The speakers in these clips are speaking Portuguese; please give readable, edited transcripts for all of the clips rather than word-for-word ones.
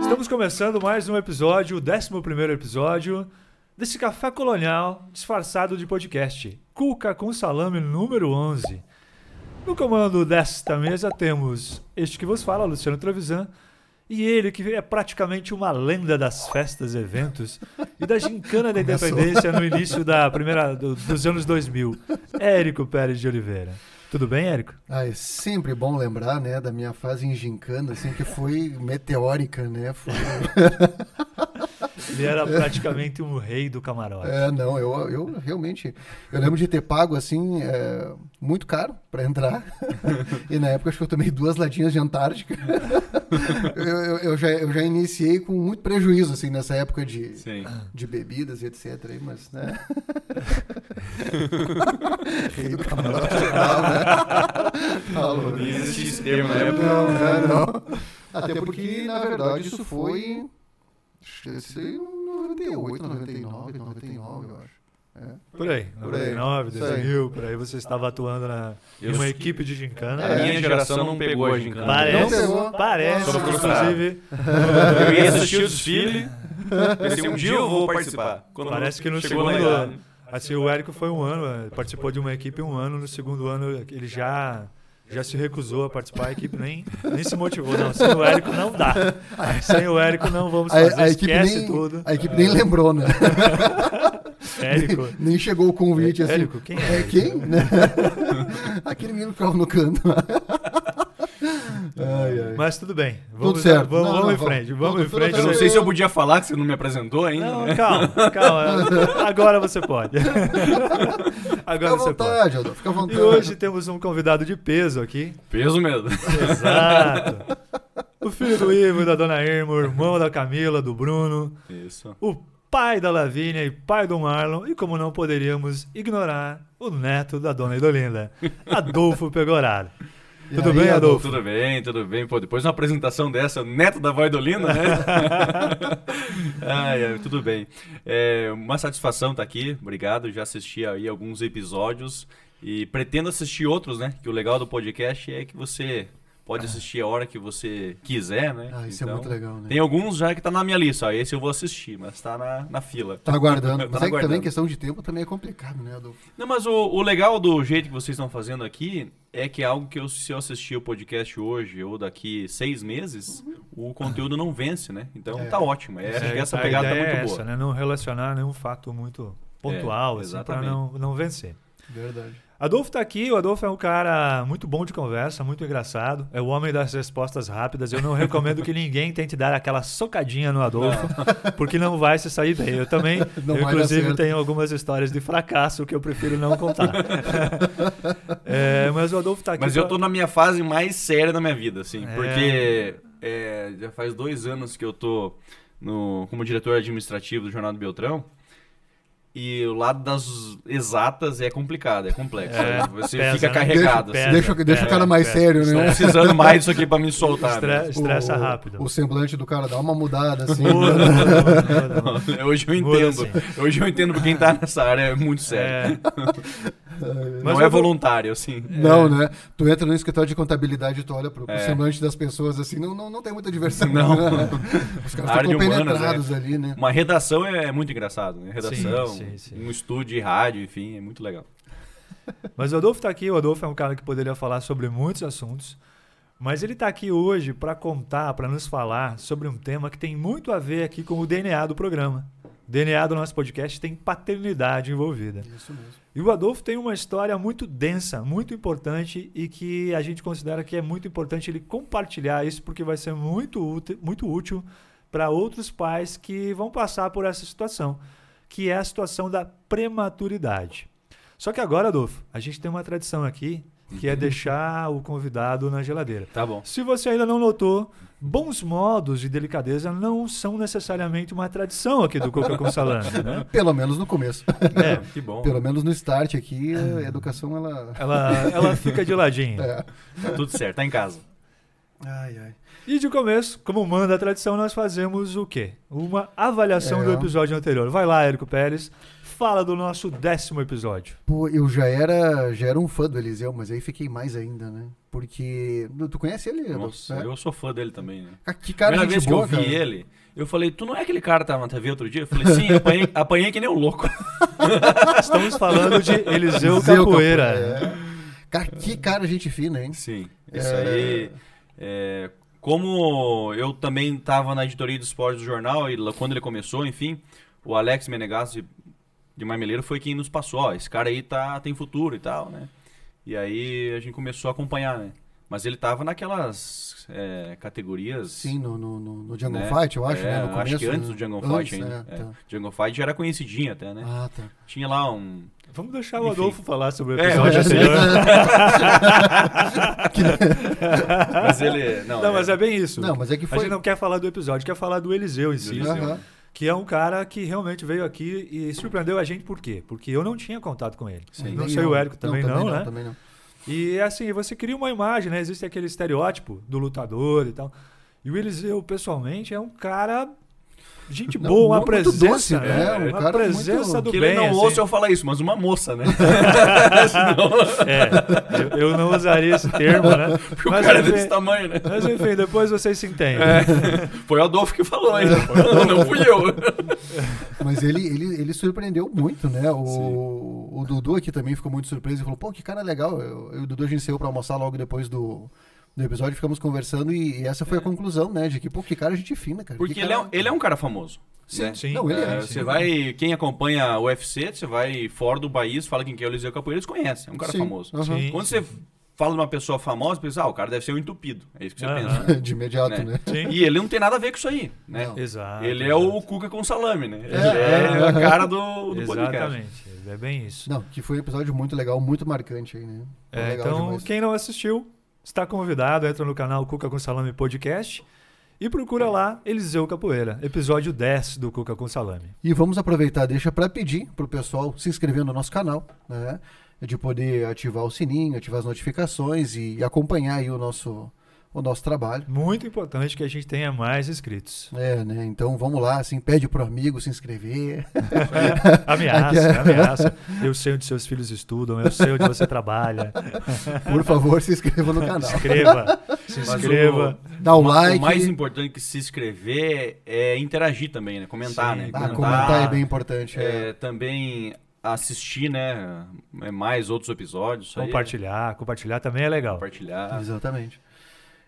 Estamos começando mais um episódio, o 11º episódio desse Café Colonial disfarçado de podcast. Cuca com Salame número 11. No comando desta mesa temos este que vos fala, Luciano Trevisan, e ele que é praticamente uma lenda das festas, eventos e da gincana da independência no início dos anos 2000, Érico Pérez de Oliveira. Tudo bem, Érico? É sempre bom lembrar, né, da minha fase em gincana, assim, que foi meteórica, né? Ele era praticamente um rei do camarote. Não, eu realmente... Eu lembro de ter pago, assim, muito caro para entrar. E na época acho que eu tomei 2 latinhas de Antártica. eu já iniciei com muito prejuízo, assim, nessa época de bebidas e etc. Aí, mas, né? Rei do camarote geral, né? Não existe esse termo na época. Não. Até porque, na verdade, isso foi... Esse aí 98, 99, eu acho. Por aí, 99, 2000, por aí você estava atuando em uma equipe de gincana. A minha geração não pegou a gincana. Parece, inclusive. Eu ia assistir o desfile, pensei, um dia eu vou participar. Parece que no segundo ano, assim, o Érico foi um ano, participou de uma equipe um ano, no segundo ano ele já se recusou a participar, a equipe nem se motivou. Não, sem o Érico não dá. Sem o Érico não vamos fazer, esquece tudo. A equipe nem lembrou, né? Érico. Nem chegou o convite assim. Érico, quem é? Quem? Aquele menino que ficava no canto. Mas tudo bem. Tudo certo. Vamos em frente. Eu não sei se eu podia falar que você não me apresentou ainda. Não, né? Calma. Agora você pode. Agora você pode. Fica à vontade. E hoje temos um convidado de peso aqui. Peso mesmo. Exato. O filho do Ivo e da dona Irma, o irmão da Camila, do Bruno. Isso. O pai da Lavínia e pai do Marlon. E como não poderíamos ignorar, o neto da dona Idolinda, Adolfo Pegoraro. Tudo bem, Adolfo? Tudo bem. Pô, depois de uma apresentação dessa, neto da vó Idolinda, né? Tudo bem. Uma satisfação estar aqui, obrigado. Já assisti aí alguns episódios e pretendo assistir outros, né? Que o legal do podcast é que você pode assistir a hora que você quiser, né? Isso então, é muito legal, né? Tem alguns já que tá na minha lista, esse eu vou assistir, mas tá na fila. Tá aguardando. Mas que também questão de tempo também é complicado, né, Adolfo? Não, mas o legal do jeito que vocês estão fazendo aqui é que é algo que se eu assistir o podcast hoje ou daqui 6 meses, o conteúdo não vence, né? Então tá ótimo. Essa pegada tá muito boa. Né? Não relacionar nenhum fato muito pontual, assim, para não vencer. Verdade. Adolfo tá aqui, o Adolfo é um cara muito bom de conversa, muito engraçado, é o homem das respostas rápidas. Eu não recomendo que ninguém tente dar aquela socadinha no Adolfo, porque não vai se sair bem. Eu também, inclusive, tenho algumas histórias de fracasso que eu prefiro não contar. Mas o Adolfo tá aqui. Mas eu tô na minha fase mais séria da minha vida, assim, porque já faz 2 anos que eu tô como diretor administrativo do Jornal do Beltrão. E o lado das exatas é complicado, é complexo. Você fica carregado. Deixa o cara mais sério, né? Estou precisando mais disso aqui pra me soltar. Estressa rápido. O semblante do cara dá uma mudada, assim. Muda. Hoje eu entendo. Assim. Hoje eu entendo porque quem tá nessa área é muito sério. Mas não é voluntário, assim. Não, né? Tu entra no escritório de contabilidade e tu olha pro semblante das pessoas, assim, não tem muita diversão. Não. Né? Os caras estão penetrados ali, né? Uma redação é muito engraçado, né? Redação, sim. um estúdio de rádio, enfim, é muito legal. Mas o Adolfo tá aqui, o Adolfo é um cara que poderia falar sobre muitos assuntos, mas ele tá aqui hoje para nos falar sobre um tema que tem muito a ver aqui com o DNA do programa. O DNA do nosso podcast tem paternidade envolvida. Isso mesmo. E o Adolfo tem uma história muito densa, muito importante e que a gente considera que é muito importante ele compartilhar isso porque vai ser muito útil para outros pais que vão passar por essa situação, que é a situação da prematuridade. Só que agora, Adolfo, a gente tem uma tradição aqui que é deixar o convidado na geladeira. Tá bom. Se você ainda não notou, bons modos de delicadeza não são necessariamente uma tradição aqui do Cuca com Salame, né? Pelo menos no começo. Que bom. Pelo menos no start aqui, a educação, ela fica de ladinho. Tá tudo certo, tá em casa. Ai, ai. E de começo, como manda a tradição, nós fazemos o quê? Uma avaliação do episódio anterior. Vai lá, Érico Pérez, fala do nosso 10º episódio. Pô, eu já era um fã do Eliseu, mas aí fiquei mais ainda, né? Porque... Tu conhece ele? Nossa, eu sou fã dele também, né? Que cara Primeira vez boa, que eu vi ele, eu falei, tu não é aquele cara que tava na TV outro dia? Eu falei, sim, apanhei que nem um louco. Estamos falando de Eliseu Capoeira. Cara, que cara gente fina, hein? Sim, isso aí... Como eu também estava na editoria do esporte do jornal, e quando ele começou, enfim, o Alex Menegassi de Marmeleiro foi quem nos passou, ó, esse cara aí tem futuro e tal, né? E aí a gente começou a acompanhar, né? Mas ele tava naquelas categorias... Sim, no Jungle né? Fight, eu acho, né? No começo, acho que antes do Jungle Fight ainda. Tá. Jungle Fight já era conhecidinho até, né? Ah, tá. Tinha lá um... Vamos deixar o Adolfo falar sobre o episódio anterior. Mas ele... Não, mas é bem isso. Não, mas é que foi... A gente não quer falar do episódio, quer falar do Eliseu em si. Que é um cara que realmente veio aqui e surpreendeu a gente. Por quê? Porque eu não tinha contato com ele. Sim. Não sei o Érico também não, né? Também não. E assim, você cria uma imagem, né? Existe aquele estereótipo do lutador e tal. E o Eliseu, pessoalmente, é um cara... Gente boa, uma presença, doce, né? Uma presença do que bem. Ele não assim. ouça eu falar isso, mas uma moça, né? Eu não usaria esse termo, né? Porque mas, o cara é desse tamanho, né? Mas enfim, depois vocês se entendem. Foi o Adolfo que falou ainda, não fui eu. Mas ele surpreendeu muito, né? O Dudu aqui também ficou muito surpreso e falou, pô, que cara legal. Eu e o Dudu a gente saiu pra almoçar logo depois do episódio, ficamos conversando e essa foi a conclusão, né? De que, pô, que cara gente fina, cara. Porque cara... ele é um cara famoso. Sim, né? sim. Não, ele você vai, quem acompanha o UFC, você vai fora do país, fala quem que é o Eliseu Capoeira, eles conhecem, é um cara famoso. Sim, quando você fala de uma pessoa famosa, você pensa, o cara deve ser um entupido. É isso que você pensa. De imediato, né? Sim. E ele não tem nada a ver com isso aí, né? Exato. Ele é o Cuca com salame, né? Ele é a cara do podcast. Exatamente, é bem isso. Não, que foi um episódio muito legal, muito marcante aí, né? Legal então, demais. quem não assistiu, está convidado, entra no canal Cuca com Salame Podcast e procura lá Eliseu Capoeira, episódio 10 do Cuca com Salame. E vamos aproveitar, deixa para pedir pro pessoal se inscrever no nosso canal, né? De poder ativar o sininho, ativar as notificações e acompanhar aí o nosso trabalho. Muito importante que a gente tenha mais inscritos. Né? Então vamos lá, assim, pede pro amigo se inscrever. Ameaça. Eu sei onde seus filhos estudam, eu sei onde você trabalha. Por favor, se inscreva no canal. Se inscreva. Dá o like. O mais importante que se inscrever é interagir também, né? Comentar, né? Comentar é bem importante. Também assistir, né? Mais outros episódios. Compartilhar também é legal. Compartilhar. Exatamente.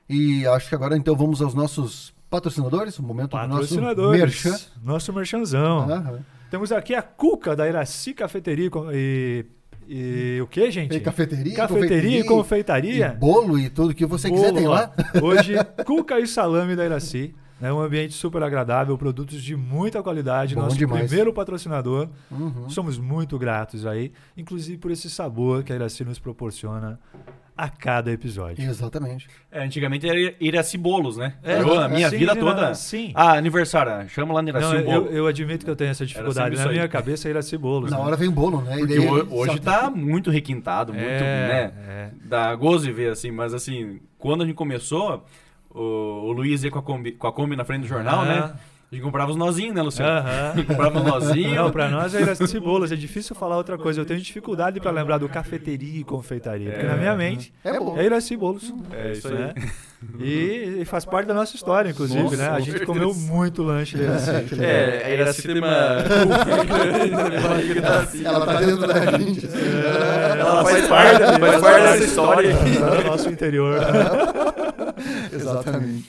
E acho que agora então vamos aos nossos patrocinadores, o momento do nosso merchan. Nosso merchanzão. Temos aqui a Cuca da Iraci Cafeteria e o que, gente? Cafeteria e confeitaria. E bolo e tudo que você quiser tem lá. Hoje, Cuca e Salame da Iraci. É um ambiente super agradável, produtos de muita qualidade. Bom nosso demais. Primeiro patrocinador. Somos muito gratos aí, inclusive por esse sabor que a Iraci nos proporciona a cada episódio. Exatamente. Antigamente era Iraci Bolos, né? A minha vida toda. Sim. Aniversário. Chama lá no Iraci Bolo. Eu admito que eu tenho essa dificuldade. Na minha cabeça é Iraci Bolos. Na hora vem bolo, né? Porque hoje tá muito requintado, muito, né? Dá gozo de ver, assim. Mas, assim, quando a gente começou, o Luiz ia com a Kombi na frente do jornal, né? A gente comprava os nozinhos, né, Luciano? Comprava os nozinhos. Não, pra nós é Iraci Bolos. É difícil falar outra coisa. Eu tenho dificuldade pra lembrar do cafeteria e confeitaria. Porque na minha mente é Iraci Bolos. É isso aí. E faz parte da nossa história, inclusive, nossa, né? A gente comeu muito lanche da Iraci. A Iraci tem uma... Ela tá dentro da gente. Ela faz parte dessa história. Do nosso interior. Exatamente.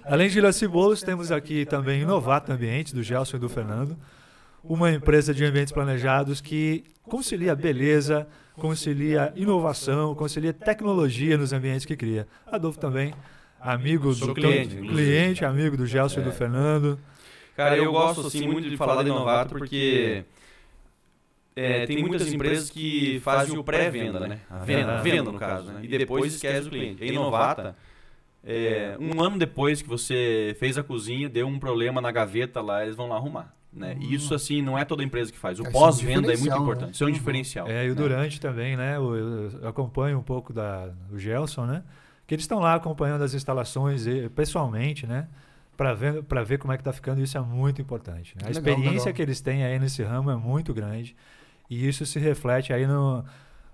Além de Iraci Bolos, temos aqui também Inovato Ambiente, do Gelson e do Fernando. Uma empresa de ambientes planejados que concilia beleza, concilia inovação, concilia tecnologia nos ambientes que cria. Adolfo também, amigo do cliente, amigo do Gelson e do Fernando. Cara, eu gosto assim, muito de falar de Inovato porque tem muitas empresas que fazem o pré-venda, né? A venda no caso, né? E depois esquece o cliente. A Inovata, um ano depois que você fez a cozinha, deu um problema na gaveta lá, eles vão lá arrumar. Né? Isso, assim, não é toda empresa que faz. O pós-venda é muito importante. Né? Isso é um diferencial. E o durante também, né? Eu acompanho um pouco do Gelson, né? que eles estão lá acompanhando as instalações pessoalmente, né? Para ver como é que está ficando, isso é muito importante. Né? A experiência que eles têm aí nesse ramo é muito grande e isso se reflete aí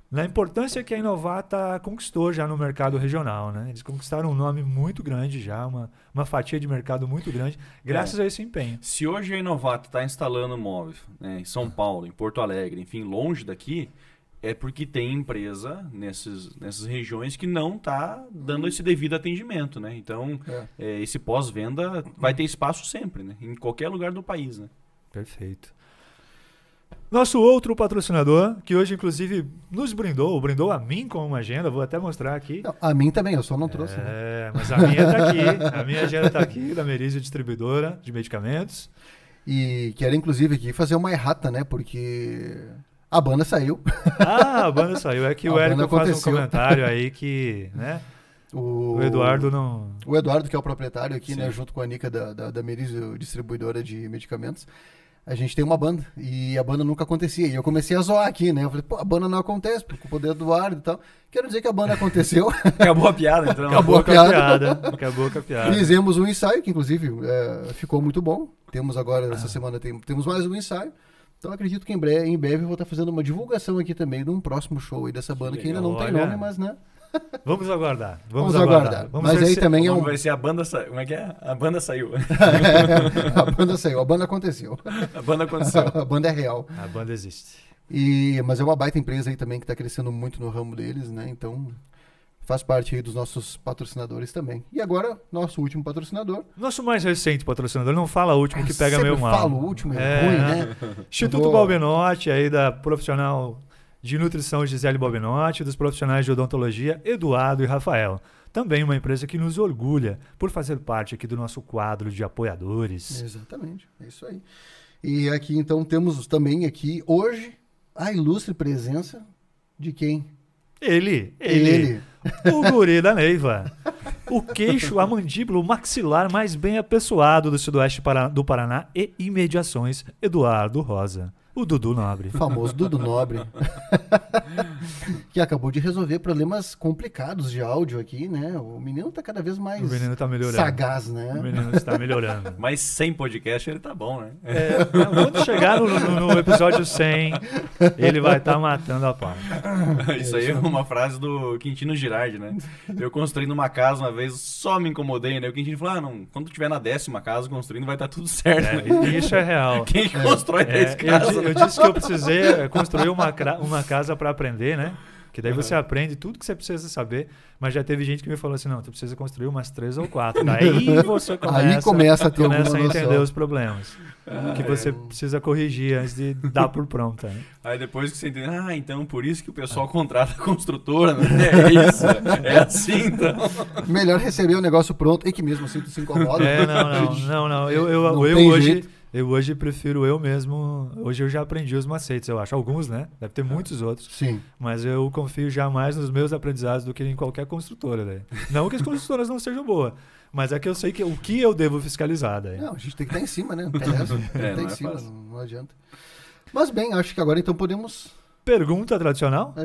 na importância que a Inovata conquistou já no mercado regional. Né? Eles conquistaram um nome muito grande já, uma fatia de mercado muito grande, graças a esse empenho. Se hoje a Inovata está instalando móvel, né, em São Paulo, em Porto Alegre, enfim, longe daqui, é porque tem empresa nessas regiões que não está dando esse devido atendimento, né? Então, esse pós-venda vai ter espaço sempre, né? Em qualquer lugar do país, né? Perfeito. Nosso outro patrocinador, que hoje, inclusive, nos brindou a mim com uma agenda, vou até mostrar aqui. Não, a mim também, eu só não trouxe. Mas a minha está aqui, a minha agenda está aqui, da Merizio Distribuidora de Medicamentos. E quero, inclusive, aqui fazer uma errata, né? Porque... a banda saiu. A banda saiu. É que o Érico faz um comentário aí que, né? O Eduardo não... O Eduardo, que é o proprietário aqui, né? Junto com a Nica da Merizio Distribuidora de Medicamentos. A gente tem uma banda. E a banda nunca acontecia. E eu comecei a zoar aqui, né? Eu falei, pô, a banda não acontece, por culpa do Eduardo e tal. Quero dizer que a banda aconteceu. Acabou a piada, então. Acabou com a piada. Fizemos um ensaio, que inclusive ficou muito bom. Temos agora, essa semana, temos mais um ensaio. Então acredito que em breve eu vou estar fazendo uma divulgação aqui também de um próximo show aí dessa banda, que ainda não tem nome, mas né? Vamos aguardar. Vamos aguardar. Mas aí também vai ser a banda saiu. Como é que é? A banda saiu. A banda saiu, a banda aconteceu. A banda aconteceu. A banda é real. A banda existe. Mas é uma baita empresa aí também que está crescendo muito no ramo deles, né? Então faz parte aí dos nossos patrocinadores também. E agora, nosso último patrocinador. Nosso mais recente patrocinador. Não fala o último que pega meio mal. Fala o último, é ruim, né? Instituto Balbenotti, aí da profissional de nutrição Gisele Balbenotti, dos profissionais de odontologia Eduardo e Rafael. Também uma empresa que nos orgulha por fazer parte aqui do nosso quadro de apoiadores. Exatamente, é isso aí. E aqui então temos também aqui hoje a ilustre presença de quem? Ele. O guri da Neiva. O queixo, a mandíbula, o maxilar mais bem apessoado do sudoeste do Paraná e imediações, Eduardo Rosa. O Dudu Nobre. O famoso Dudu Nobre. Que acabou de resolver problemas complicados de áudio aqui, né? O menino tá cada vez mais sagaz, né? O menino está melhorando. Mas sem podcast ele tá bom, né? Quando chegar no episódio 100, ele vai estar matando a pau. Isso aí é uma frase do Quintino Girardi, né? Eu construindo uma casa uma vez, só me incomodei, né? O Quintino falou, não, quando tu tiver na 10ª casa construindo, vai estar tudo certo. Isso é real. Quem constrói 10 casas? Eu disse que eu precisei construir uma casa para aprender, né? Que daí você aprende tudo que você precisa saber. Mas já teve gente que me falou assim, não, tu precisa construir umas 3 ou 4. Daí você começa a entender os problemas. Que você precisa corrigir antes de dar por pronta. Né? Aí depois que você entende, então por isso que o pessoal contrata a construtora, né? É isso, é assim então. Melhor receber o negócio pronto e que mesmo assim tu se incomoda. Não. Eu hoje prefiro eu mesmo. Hoje eu já aprendi os macetes, eu acho. Alguns, né? Deve ter muitos outros. Sim. Mas eu confio já mais nos meus aprendizados do que em qualquer construtora. Daí. Não que as construtoras não sejam boas, mas é que eu sei o que eu devo fiscalizar. Daí. Não, a gente tem que estar em cima, né? Não tem essa. Tem em cima, não adianta. Mas bem, acho que agora então podemos... Pergunta tradicional?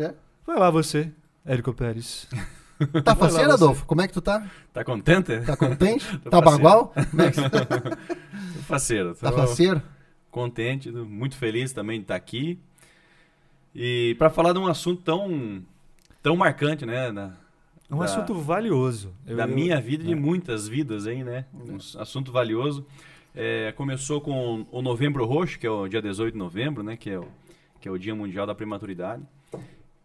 Vai lá você, Érico Pérez. Tá faceiro, Adolfo? Como é que tu tá? Tá contente? Tá contente? Tá bagual? Como é que você tá? Faceiro. Tá faceiro? Contente, muito feliz também de estar aqui. E para falar de um assunto tão marcante, né? Um assunto valioso. Da minha vida e de muitas vidas aí, né? Um assunto valioso. Começou com o Novembro Roxo, que é o dia 18 de novembro, né? Que é o Dia Mundial da Prematuridade.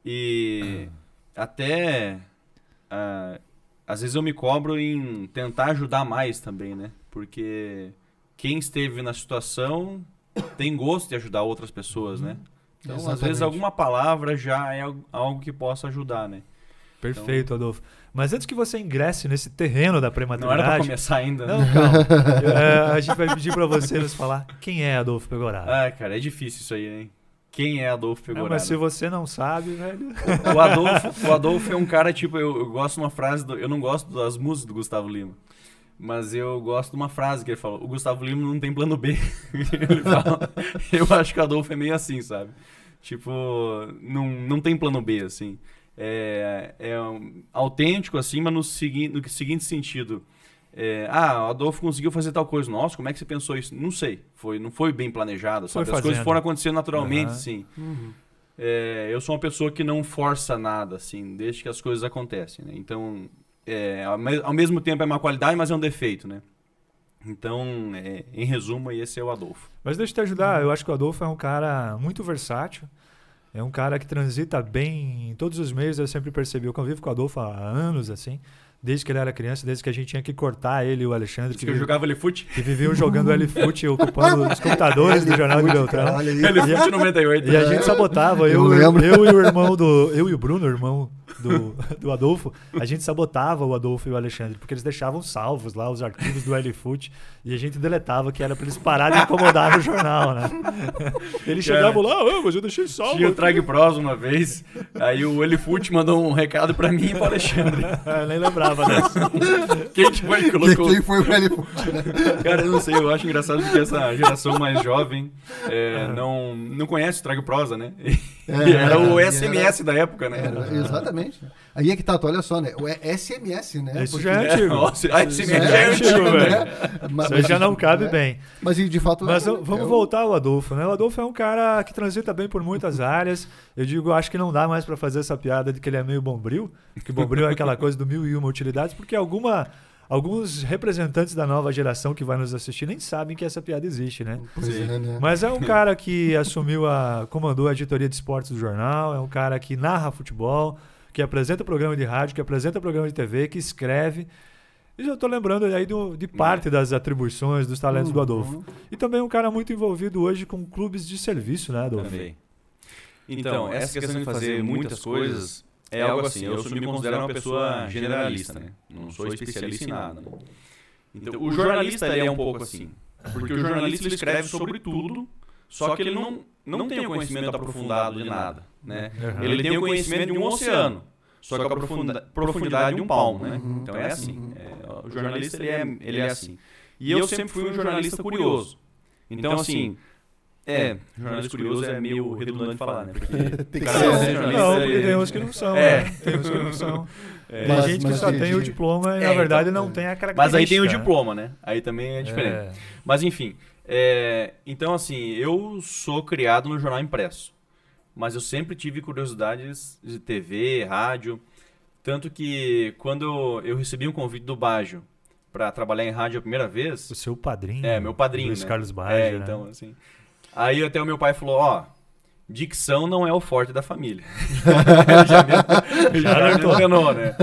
E até... às vezes eu me cobro em tentar ajudar mais também, né? Porque quem esteve na situação tem gosto de ajudar outras pessoas, né? Então, Exatamente. Às vezes alguma palavra já é algo que possa ajudar, né? Perfeito, então... Adolfo. Mas antes que você ingresse nesse terreno da prematuridade... Não era pra começar ainda. Não, calma. A gente vai pedir pra você nos falar quem é Adolfo Pegoraro. Cara, é difícil isso aí, hein? Quem é Adolfo Pegoraro? Mas se você não sabe, velho... O Adolfo é um cara, tipo, eu gosto de uma frase... Eu não gosto das músicas do Gustavo Lima. Mas eu gosto de uma frase que ele falou. O Gustavo Lima não tem plano B. Ele fala, eu acho que o Adolfo é meio assim, sabe? Tipo, não tem plano B, assim. autêntico, assim, mas no seguinte sentido. O Adolfo conseguiu fazer tal coisa. Nossa, como é que você pensou isso? Não sei. Não foi bem planejado, sabe? As coisas foram acontecendo naturalmente, assim. Eu sou uma pessoa que não força nada, assim, desde que as coisas acontecem, né? Então, ao mesmo tempo é uma qualidade, mas é um defeito, né? Então, em resumo, esse é o Adolfo. Mas deixa eu te ajudar, eu acho que o Adolfo é um cara muito versátil, é um cara que transita bem em todos os meios, eu sempre percebi, eu convivo com o Adolfo há anos, assim, desde que ele era criança, desde que a gente tinha que cortar ele e o Alexandre. Que eu jogava L-Fute? Que viviam jogando L-Fute, ocupando os computadores do Jornal de Beltrão. L-Fute 98. E a gente sabotava, eu e o Bruno, irmão do Adolfo, a gente sabotava o Adolfo e o Alexandre, porque eles deixavam salvos lá os arquivos do L-Fute e a gente deletava, que era pra eles pararem de incomodar no jornal, né? Eles chegavam lá, mas eu deixei salvo. Tinha o Trag Pros uma vez, aí o L-Fute mandou um recado pra mim e pro Alexandre. Eu nem lembrava dessa. Quem que foi que colocou? Quem foi o L-Fute, né? Cara, eu não sei, eu acho engraçado porque essa geração mais jovem não conhece o Trag Prosa, né? Era o SMS da época, né? Exatamente. Aí é que tá, tu olha só, né? O SMS, né? Isso já é antigo. Nossa, SMS é antigo, velho. Isso aí já não cabe bem. Mas de fato... Mas vamos voltar ao Adolfo, né? O Adolfo é um cara que transita bem por muitas áreas. Eu acho que não dá mais pra fazer essa piada de que ele é meio bombril, que bombril é aquela coisa do 1001 utilidades, porque alguns representantes da nova geração que vai nos assistir nem sabem que essa piada existe, né? Né? Mas é um cara que comandou a editoria de esportes do jornal, é um cara que narra futebol, que apresenta programa de rádio, que apresenta programa de TV, que escreve. E já estou lembrando aí de parte das atribuições, dos talentos do Adolfo. E também um cara muito envolvido hoje com clubes de serviço, né, Adolfo? Também. Então, essa questão de fazer muitas coisas é algo assim. Eu me considero uma pessoa generalista, né? Não sou especialista em nada. Né? Então, o jornalista ele é um pouco assim. Porque o jornalista ele escreve sobre tudo, só que ele não tem o conhecimento aprofundado de nada. Né? Ele tem o conhecimento de um oceano, só que a profundidade de um palmo. Né? Então é assim. O jornalista ele é assim. E eu sempre fui um jornalista curioso. Então assim... jornalista curioso é meio redundante falar, né? Porque tem que ser jornalista. Não, porque tem uns que não são. Tem uns que não são. Tem gente que só tem o diploma e, na verdade, não tem a característica. Mas aí tem o diploma, né? Aí também é diferente. Mas, enfim. Então, assim, eu sou criado no jornal impresso. Mas eu sempre tive curiosidades de TV, rádio. Tanto que, quando eu recebi um convite do Baggio para trabalhar em rádio a primeira vez... O seu padrinho. Meu padrinho, Luiz né? Carlos Baggio, né? Então, assim... Aí até o meu pai falou, dicção não é o forte da família. já me enganou, né?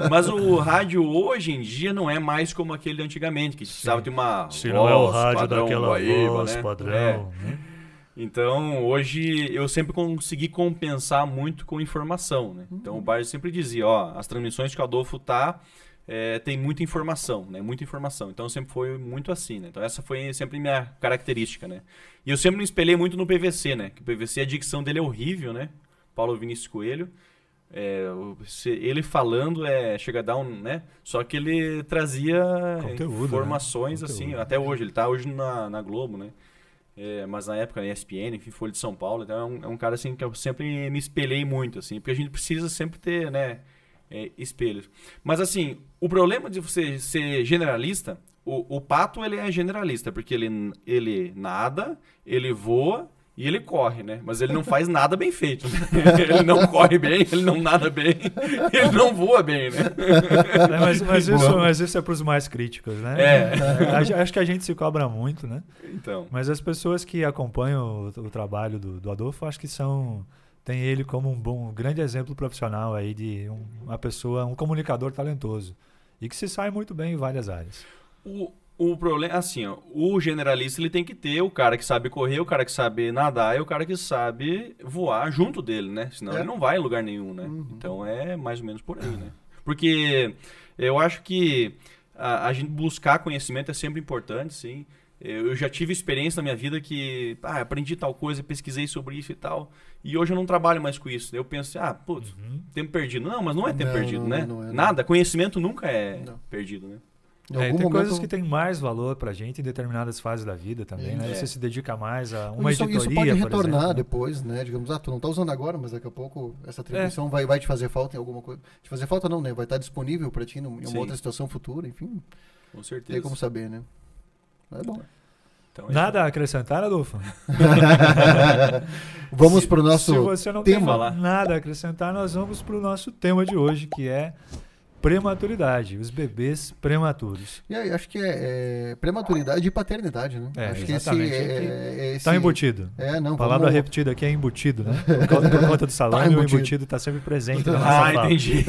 Mas o rádio hoje em dia não é mais como aquele de antigamente, que precisava ter uma Se não é o rádio padrão, daquela voz, né? padrão. Né? Então, hoje eu sempre consegui compensar muito com informação, né? Então o Baggio sempre dizia, as transmissões que o Adolfo tem muita informação, né? Muita informação. Então sempre foi muito assim, né? Então essa foi sempre minha característica, né? E eu sempre me espelhei muito no PVC, né? Que o PVC, a dicção dele é horrível, né? Paulo Vinícius Coelho. Ele falando chega a dar né? Só que ele trazia conteúdo, informações, né? assim, até hoje. Ele tá hoje na Globo, né? Mas na época, na ESPN, enfim, Folha de São Paulo. Então é um cara, assim, que eu sempre me espelhei muito, assim. Porque a gente precisa sempre ter, né? Espelhos. Mas assim, o problema de você ser generalista, o pato ele é generalista, porque ele nada, ele voa e ele corre, né? Mas ele não faz nada bem feito, né? Ele não corre bem, ele não nada bem, ele não voa bem, né? Mas isso é para os mais críticos, né? Acho que a gente se cobra muito, né? Então. Mas as pessoas que acompanham o trabalho do Adolfo, acho que tem ele como um grande exemplo profissional aí de uma pessoa, um comunicador talentoso e que se sai muito bem em várias áreas. O problema, assim, o generalista ele tem que ter o cara que sabe correr, o cara que sabe nadar e o cara que sabe voar junto dele, né? Senão ele não vai em lugar nenhum, né? Então é mais ou menos por aí, né? Porque eu acho que a gente buscar conhecimento é sempre importante, sim. Eu já tive experiência na minha vida que aprendi tal coisa, pesquisei sobre isso e tal, e hoje eu não trabalho mais com isso. Eu penso, tempo perdido. Não, mas não é tempo perdido, né? Não é, nada, conhecimento nunca é perdido, né? Em algum tem momento... coisas que têm mais valor pra gente em determinadas fases da vida também, né? Você se dedica mais a uma isso editoria, pode por retornar exemplo, né? depois, né? Digamos, tu não tá usando agora, mas daqui a pouco essa atribuição vai te fazer falta em alguma coisa. Te fazer falta não, né? Vai estar disponível pra ti em uma outra situação futura, enfim. Com certeza. Tem como saber, né? É bom. Então, Nada a acrescentar, Adolfo? Vamos pro nosso Se você não tema. tem nada a acrescentar, nós vamos pro nosso tema de hoje, que é prematuridade, os bebês prematuros. E aí, acho que é prematuridade e paternidade, né? Acho que exatamente. esse... Tá embutido. Não, A palavra repetida aqui é embutido, né? Por conta do salame, Tá o embutido. embutido está sempre presente na nossa fala. entendi.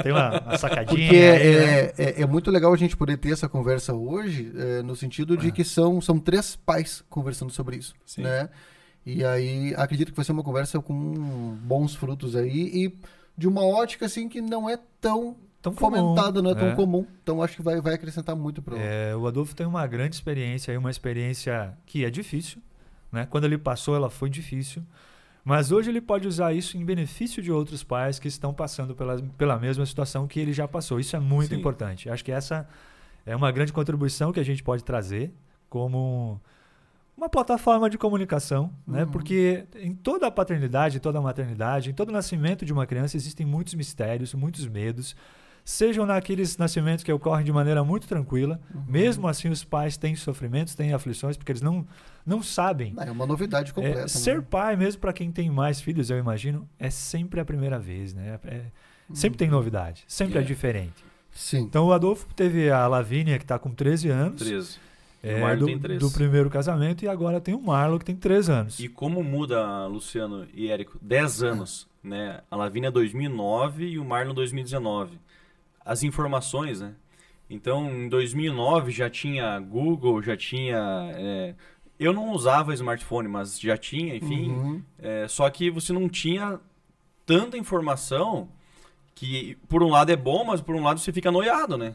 Tem uma sacadinha. Porque aí, né? é muito legal a gente poder ter essa conversa hoje, no sentido de que são 3 pais conversando sobre isso, Sim. né? E aí, acredito que vai ser uma conversa com bons frutos aí e de uma ótica, assim, que não é tão fomentada, não é tão comum. Então, acho que vai acrescentar muito para o Adolfo tem uma grande experiência, uma experiência que é difícil, né? Quando ele passou, ela foi difícil. Mas hoje ele pode usar isso em benefício de outros pais que estão passando pela mesma situação que ele já passou. Isso é muito importante. Acho que essa é uma grande contribuição que a gente pode trazer como uma plataforma de comunicação, né? Porque em toda a paternidade, toda a maternidade, em todo o nascimento de uma criança existem muitos mistérios, muitos medos, sejam naqueles nascimentos que ocorrem de maneira muito tranquila. Mesmo assim os pais têm sofrimentos, têm aflições, porque eles não sabem. É uma novidade completa. Ser pai, mesmo para quem tem mais filhos, eu imagino, é sempre a primeira vez, né? Sempre tem novidade, sempre é diferente. Sim. Então o Adolfo teve a Lavínia, que está com 13 anos. 13. O Marlon tem 3. Do primeiro casamento, e agora tem o Marlon, que tem 3 anos. E como muda, Luciano e Érico, 10 anos, né? A Lavínia 2009 e o Marlon 2019. As informações, né? Então, em 2009 já tinha Google, já tinha... eu não usava smartphone, mas já tinha, enfim. Só que você não tinha tanta informação que, por um lado, é bom, mas por um lado você fica noiado, né?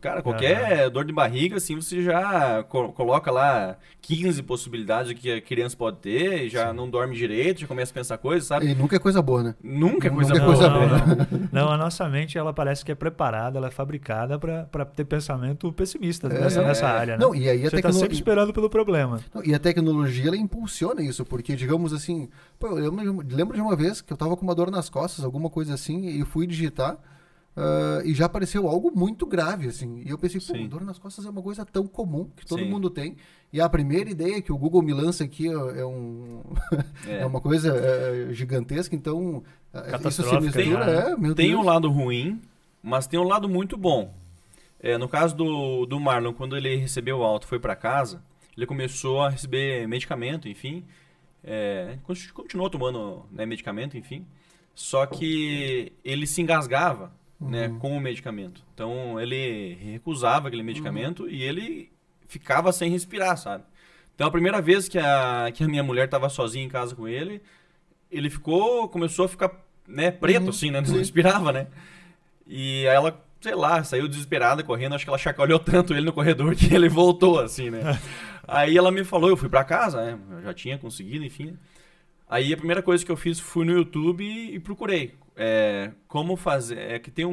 Cara, qualquer dor de barriga, assim, você já coloca lá 15 possibilidades que a criança pode ter, e já não dorme direito, já começa a pensar coisas, sabe? E nunca é coisa boa, né? Nunca é coisa Nunca é boa. coisa boa. Não, a nossa mente, ela parece que é preparada, ela é fabricada para ter pensamento pessimista nessa área, né? Não, e aí você tá sempre esperando pelo problema. Não, e a tecnologia, ela impulsiona isso, porque, digamos assim, eu lembro de uma vez que eu tava com uma dor nas costas, alguma coisa assim, e fui digitar, e já apareceu algo muito grave, assim. E eu pensei, dor nas costas é uma coisa tão comum, que todo mundo tem. E a primeira ideia que o Google me lança aqui é uma coisa gigantesca, então isso se mistura, meu Tem Deus. um lado ruim, mas tem um lado muito bom. No caso do Marlon, quando ele recebeu o alta, foi para casa, ele começou a receber medicamento, enfim. Continuou tomando, né, medicamento, enfim. Só que ele se engasgava, né, com o medicamento. Então ele recusava aquele medicamento e ele ficava sem respirar, sabe? Então a primeira vez que a minha mulher estava sozinha em casa com ele, ele começou a ficar, né, preto, assim, né? Não respirava, né? E aí ela, sei lá, saiu desesperada correndo, acho que ela chacoalhou tanto ele no corredor que ele voltou, assim, né? Aí ela me falou, eu fui pra casa, né? Eu já tinha conseguido, enfim. Aí a primeira coisa que eu fiz, fui no YouTube e procurei. Como fazer... que tem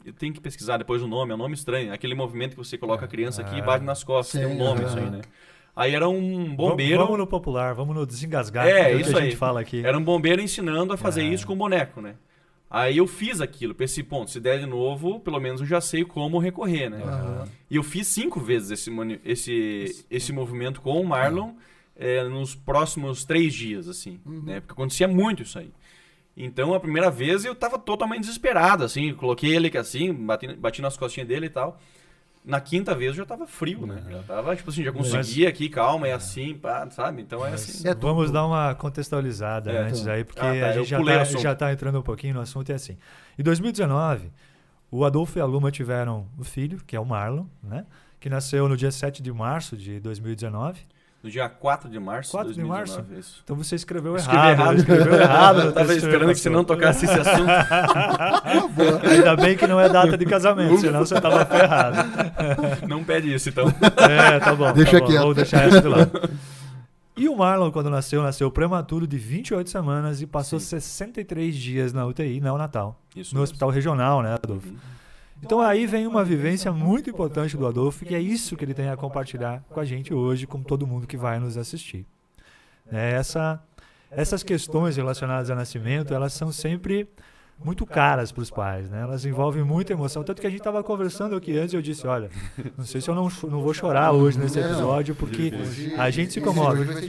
eu tenho que pesquisar depois o nome, é um nome estranho. Aquele movimento que você coloca a criança aqui e bate nas costas. Tem um nome isso aí, né? Aí era um bombeiro... Vamos no popular, vamos no desengasgar. Isso que a aí. gente fala aqui. Era um bombeiro ensinando a fazer isso com o boneco, né? Aí eu fiz aquilo, pensei, ponto, se der de novo, pelo menos eu já sei como recorrer, né? E eu fiz 5 vezes esse movimento com o Marlon nos próximos 3 dias, assim, né? Porque acontecia muito isso aí. Então, a primeira vez eu tava totalmente desesperado, assim, coloquei ele assim, bati nas costinhas dele e tal. Na 5ª vez eu já tava frio, né? Já tava, tipo assim, já conseguia aqui, calma, e assim, pá, sabe? Então é assim. Vamos dar uma contextualizada antes aí, porque a gente já tá entrando um pouquinho no assunto, assim. Em 2019, o Adolfo e a Luma tiveram um filho, que é o Marlon, né? Que nasceu no dia 7 de março de 2019. No dia 4 de março 4 de 2019, março? isso. Então você escreveu errado. Escreveu errado. Eu tava esperando que você não tocasse esse assunto. Ainda bem que não é data de casamento, senão você tava ferrado. Não pede isso, então. Tá bom. Deixa quieto. Vou deixar essa de lado. E o Marlon, quando nasceu prematuro de 28 semanas e passou 63 dias na UTI neonatal. Isso no mesmo. hospital regional, né, Adolfo? Então aí vem uma vivência muito importante do Adolfo, que é isso que ele tem a compartilhar com a gente hoje, com todo mundo que vai nos assistir. Essas questões relacionadas ao nascimento, elas são sempre muito caras para os pais, né? Elas envolvem muita emoção. Tanto que a gente estava conversando aqui antes e eu disse, olha, não sei se eu não vou chorar hoje nesse episódio, porque a gente se comove.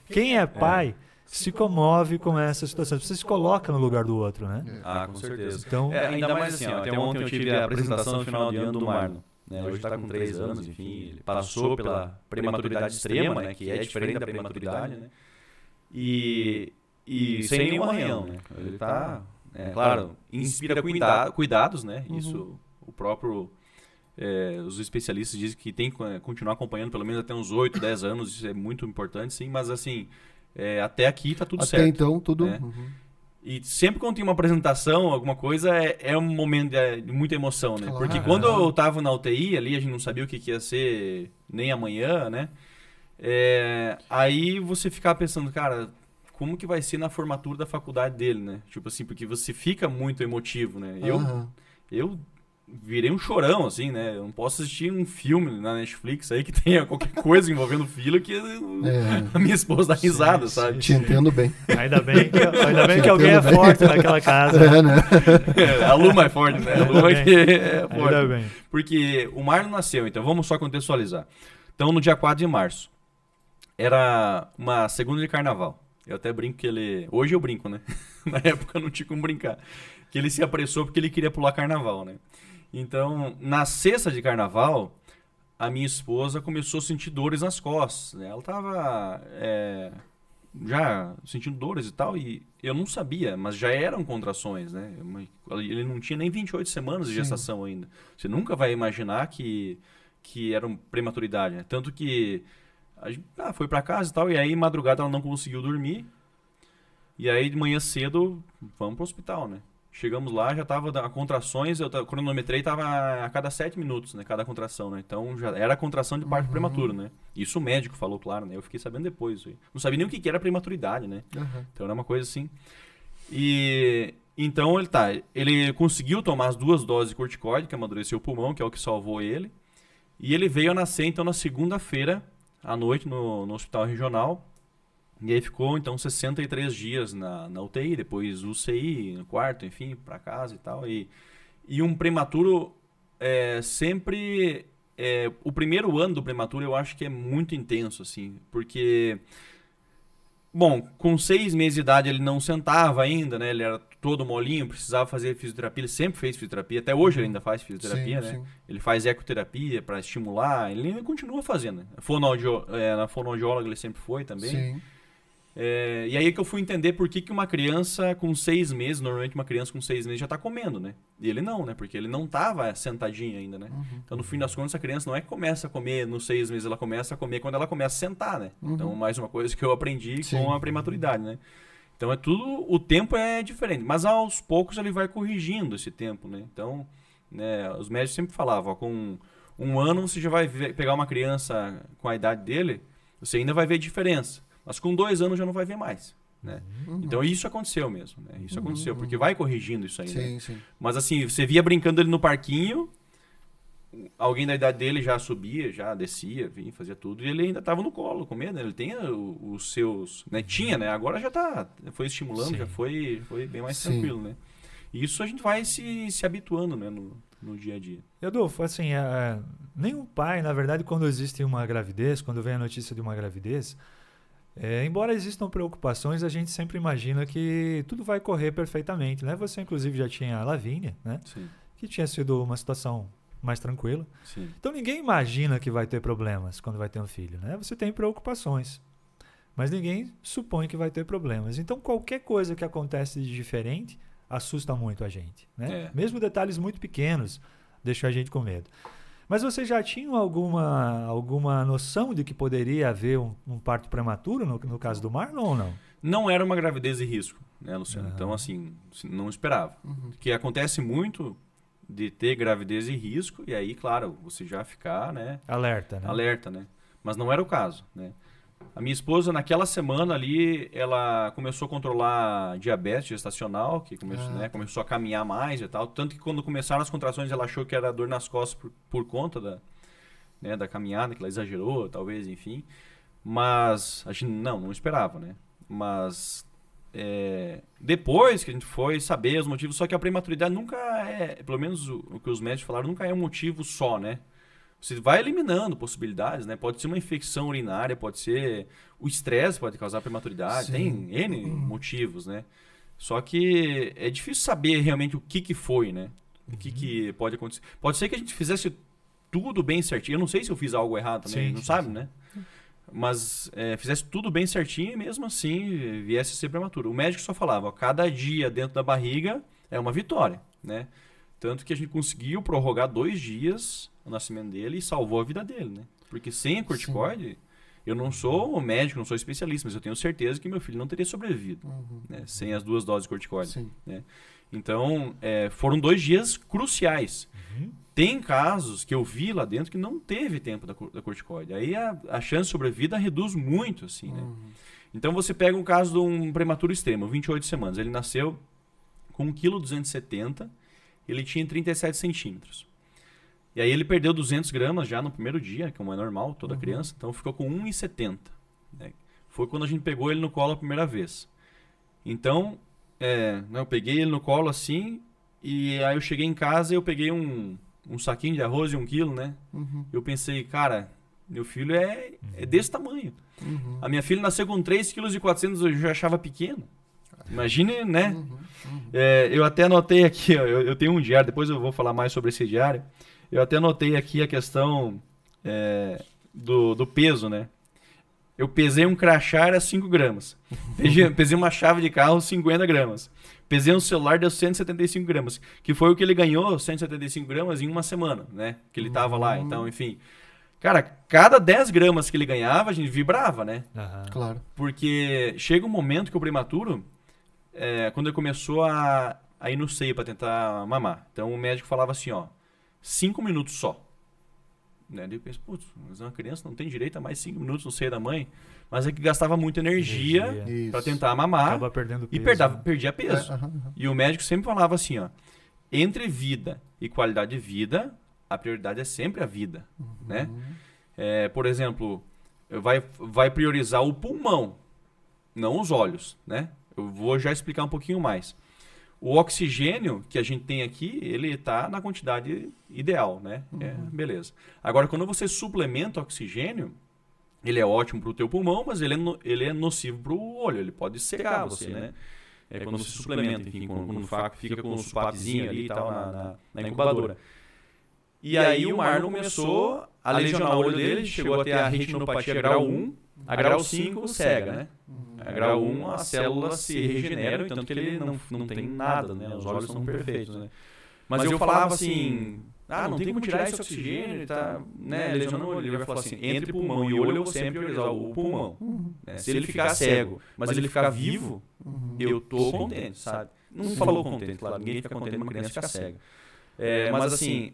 Quem é pai se comove com essa situação. Você se coloca no lugar do outro, né? Ah, com certeza. Então, ainda mais assim, ó, até ontem eu tive a apresentação no final de ano do Marlon. Né? Hoje está com 3 anos, enfim, ele passou pela prematuridade extrema, né? Que é diferente da prematuridade, né? E sem nenhum arranhão, né? Ele está, claro, inspira cuidados, né? Isso, o próprio, os especialistas dizem que tem que continuar acompanhando pelo menos até uns 8, 10 anos, isso é muito importante, sim, mas assim, até aqui está tudo certo. Até então, tudo... Né? E sempre quando tem uma apresentação, alguma coisa, é um momento de muita emoção, né? Porque quando eu estava na UTI ali, a gente não sabia o que ia ser nem amanhã, né? Aí você ficava pensando, cara, como que vai ser na formatura da faculdade dele, né? Tipo assim, porque você fica muito emotivo, né? Eu virei um chorão, assim, né? Eu não posso assistir um filme na Netflix aí que tenha qualquer coisa envolvendo filho que a minha esposa dá risada, sabe? Te entendo bem. Ainda bem que alguém é forte naquela casa. Né? A Luma é forte, né? A Luma que é forte. Ainda bem. Porque o Marlon nasceu, então vamos só contextualizar. Então, no dia 4 de março, era uma segunda de carnaval. Eu até brinco que ele... Hoje eu brinco, né? Na época não tinha como brincar. Que ele se apressou porque ele queria pular carnaval, né? Então, na sexta de carnaval, a minha esposa começou a sentir dores nas costas, né? Ela estava já sentindo dores e tal, e eu não sabia, mas já eram contrações, né? Ele não tinha nem 28 semanas de gestação ainda. Você nunca vai imaginar que era uma prematuridade, né? Tanto que a gente foi para casa e tal, e aí madrugada ela não conseguiu dormir, e aí de manhã cedo, vamos para o hospital, né? Chegamos lá, já tava a contrações, eu cronometrei, tava a cada 7 minutos, né? Cada contração, né? Então já era contração de parto prematuro, né? Isso o médico falou, claro, né? Eu fiquei sabendo depois. Não sabia nem o que era prematuridade, né? Então era uma coisa assim. E então ele conseguiu tomar as 2 doses de corticoide, que amadureceu o pulmão, que é o que salvou ele. E ele veio a nascer, então, na segunda-feira, à noite, no hospital regional. E aí ficou, então, 63 dias na UTI, depois UCI, no quarto, enfim, para casa e tal. E um prematuro sempre... o primeiro ano do prematuro eu acho que é muito intenso, assim, porque... Bom, com 6 meses de idade ele não sentava ainda, né? Ele era todo molinho, precisava fazer fisioterapia, ele sempre fez fisioterapia, até hoje ele ainda faz fisioterapia, né? Sim. Ele faz ecoterapia para estimular, ele ainda continua fazendo, né? Na fonoaudióloga ele sempre foi também. Sim. E aí que eu fui entender por que uma criança com 6 meses, normalmente uma criança com 6 meses já está comendo, né? E ele não, né? Porque ele não estava sentadinho ainda, né? Então, no fim das contas, a criança não é que começa a comer nos 6 meses, ela começa a comer quando ela começa a sentar, né? Então, mais uma coisa que eu aprendi com a prematuridade, né? Então, o tempo é diferente, mas aos poucos ele vai corrigindo esse tempo, né? Então, né, os médicos sempre falavam, ó, com 1 ano você já vai pegar uma criança com a idade dele, você ainda vai ver diferença. Mas com 2 anos já não vai ver mais, né? Então isso aconteceu mesmo, né? Isso aconteceu, porque vai corrigindo isso aí, né? Sim. Mas assim, você via brincando ele no parquinho, alguém da idade dele já subia, já descia, vinha, fazia tudo, e ele ainda estava no colo comendo, né? Ele tem os seus... Né? Tinha, né? Agora já foi estimulando, já foi bem mais tranquilo, né? E isso a gente vai se habituando, né? No dia a dia. Adolfo, assim, nenhum pai, na verdade, quando existe uma gravidez, quando vem a notícia de uma gravidez... embora existam preocupações, a gente sempre imagina que tudo vai correr perfeitamente, né? Você, inclusive, já tinha a Lavínia, né? Sim. Que tinha sido uma situação mais tranquila. Sim. Então, ninguém imagina que vai ter problemas quando vai ter um filho, né? Você tem preocupações, mas ninguém supõe que vai ter problemas. Então, qualquer coisa que acontece de diferente assusta muito a gente, né? Mesmo detalhes muito pequenos deixam a gente com medo. Mas vocês já tinham alguma noção de que poderia haver um parto prematuro no caso do Marlon ou não? Não era uma gravidez de risco, né, Luciano? Então, assim, não esperava. Que acontece muito de ter gravidez de risco e aí, claro, você já ficar, né? Alerta, né? Alerta, né? Mas não era o caso, né? A minha esposa, naquela semana ali, ela começou a controlar diabetes gestacional, que começou a caminhar mais e tal. Tanto que quando começaram as contrações, ela achou que era dor nas costas por conta da caminhada, que ela exagerou, talvez, enfim. Mas a gente não esperava, né? Mas depois que a gente foi saber os motivos, só que a prematuridade nunca pelo menos o que os médicos falaram, nunca é um motivo só, né? Você vai eliminando possibilidades, né? Pode ser uma infecção urinária, pode ser... O estresse pode causar prematuridade, tem N motivos, né? Só que é difícil saber realmente o que foi, né? O que pode acontecer. Pode ser que a gente fizesse tudo bem certinho. Eu não sei se eu fiz algo errado também, não sabe, né? Mas fizesse tudo bem certinho e mesmo assim viesse a ser prematuro. O médico só falava, ó, cada dia dentro da barriga é uma vitória, né? Tanto que a gente conseguiu prorrogar 2 dias o nascimento dele e salvou a vida dele, né? Porque sem a corticoide, eu não sou médico, não sou especialista, mas eu tenho certeza que meu filho não teria sobrevivido, né? Sem as 2 doses de corticoide, né? Então, foram 2 dias cruciais. Tem casos que eu vi lá dentro que não teve tempo da corticoide. Aí a chance de sobrevida reduz muito, assim, né? Então, você pega um caso de um prematuro extremo, 28 semanas. Ele nasceu com 1,270 kg, ele tinha 37 centímetros. E aí ele perdeu 200 gramas já no primeiro dia, como é normal, toda criança. Então ficou com 1,70. Né? Foi quando a gente pegou ele no colo a primeira vez. Então, eu peguei ele no colo assim, e aí eu cheguei em casa e eu peguei um saquinho de arroz de 1 quilo, né? Eu pensei, cara, meu filho é desse tamanho. A minha filha nasceu com 3,4 kg, eu já achava pequeno. Imagine, né? Eu até anotei aqui, ó, eu tenho um diário, depois eu vou falar mais sobre esse diário. Eu até anotei aqui a questão do peso, né? Eu pesei um crachá, era 5 gramas. Pesei uma chave de carro, 50 gramas. Pesei um celular, deu 175 gramas. Que foi o que ele ganhou, 175 gramas, em uma semana, né? Que ele tava lá, então, enfim. Cara, cada 10 gramas que ele ganhava, a gente vibrava, né? Claro. Porque chega um momento que o prematuro, quando ele começou a ir no seio para tentar mamar. Então o médico falava assim, ó, 5 minutos só. Né? Daí eu penso, putz, mas uma criança não tem direito a mais 5 minutos no seio da mãe. Mas é que gastava muita energia para tentar mamar. Acaba perdendo peso, e perdia peso. E o médico sempre falava assim, ó, entre vida e qualidade de vida, a prioridade é sempre a vida. Né? Por exemplo, vai priorizar o pulmão, não os olhos. Né? Eu vou já explicar um pouquinho mais. O oxigênio que a gente tem aqui, ele está na quantidade ideal, né? Beleza. Agora, quando você suplementa oxigênio, ele é ótimo para o teu pulmão, mas ele é nocivo para o olho. Ele pode secar você, né? Quando você suplementa, enfim, quando fica com um supapezinho ali e tal na incubadora. E aí o Marlon começou a lesionar o olho dele, chegou a ter a retinopatia grau 1, a grau 5 cega, né? A grau 1 as células se regeneram, tanto que ele não tem nada, né? Os olhos são perfeitos, né? Mas eu falava assim, não tem como tirar esse oxigênio, ele tá, né, lesionando o olho. Ele vai falar assim, entre pulmão e olho eu vou sempre priorizar o pulmão. Né? Se ele ficar cego, mas ele ficar vivo, eu tô contente, sabe? Não falou contente, claro, ninguém fica contente uma criança ficar cega. Mas assim,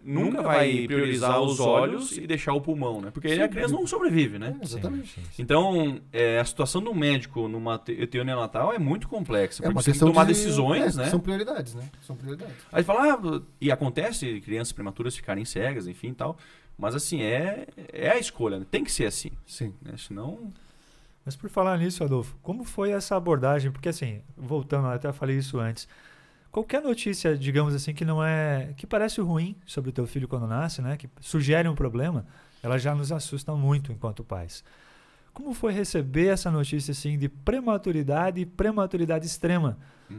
nunca vai priorizar os olhos e deixar o pulmão, né? Porque a criança não sobrevive, né? Exatamente. Então, a situação do médico numa UTI neonatal é muito complexa. Porque uma você tem que questão tomar de decisões, né? São prioridades, né? São prioridades. Aí fala, e acontece crianças prematuras ficarem cegas, enfim e tal. Mas assim, é a escolha, né? Tem que ser assim. Sim. Né? Senão... Mas por falar nisso, Adolfo, como foi essa abordagem? Porque assim, voltando, eu até falei isso antes. Qualquer notícia, digamos assim, que parece ruim sobre o teu filho quando nasce, né, que sugere um problema, ela já nos assusta muito enquanto pais. Como foi receber essa notícia assim de prematuridade e prematuridade extrema?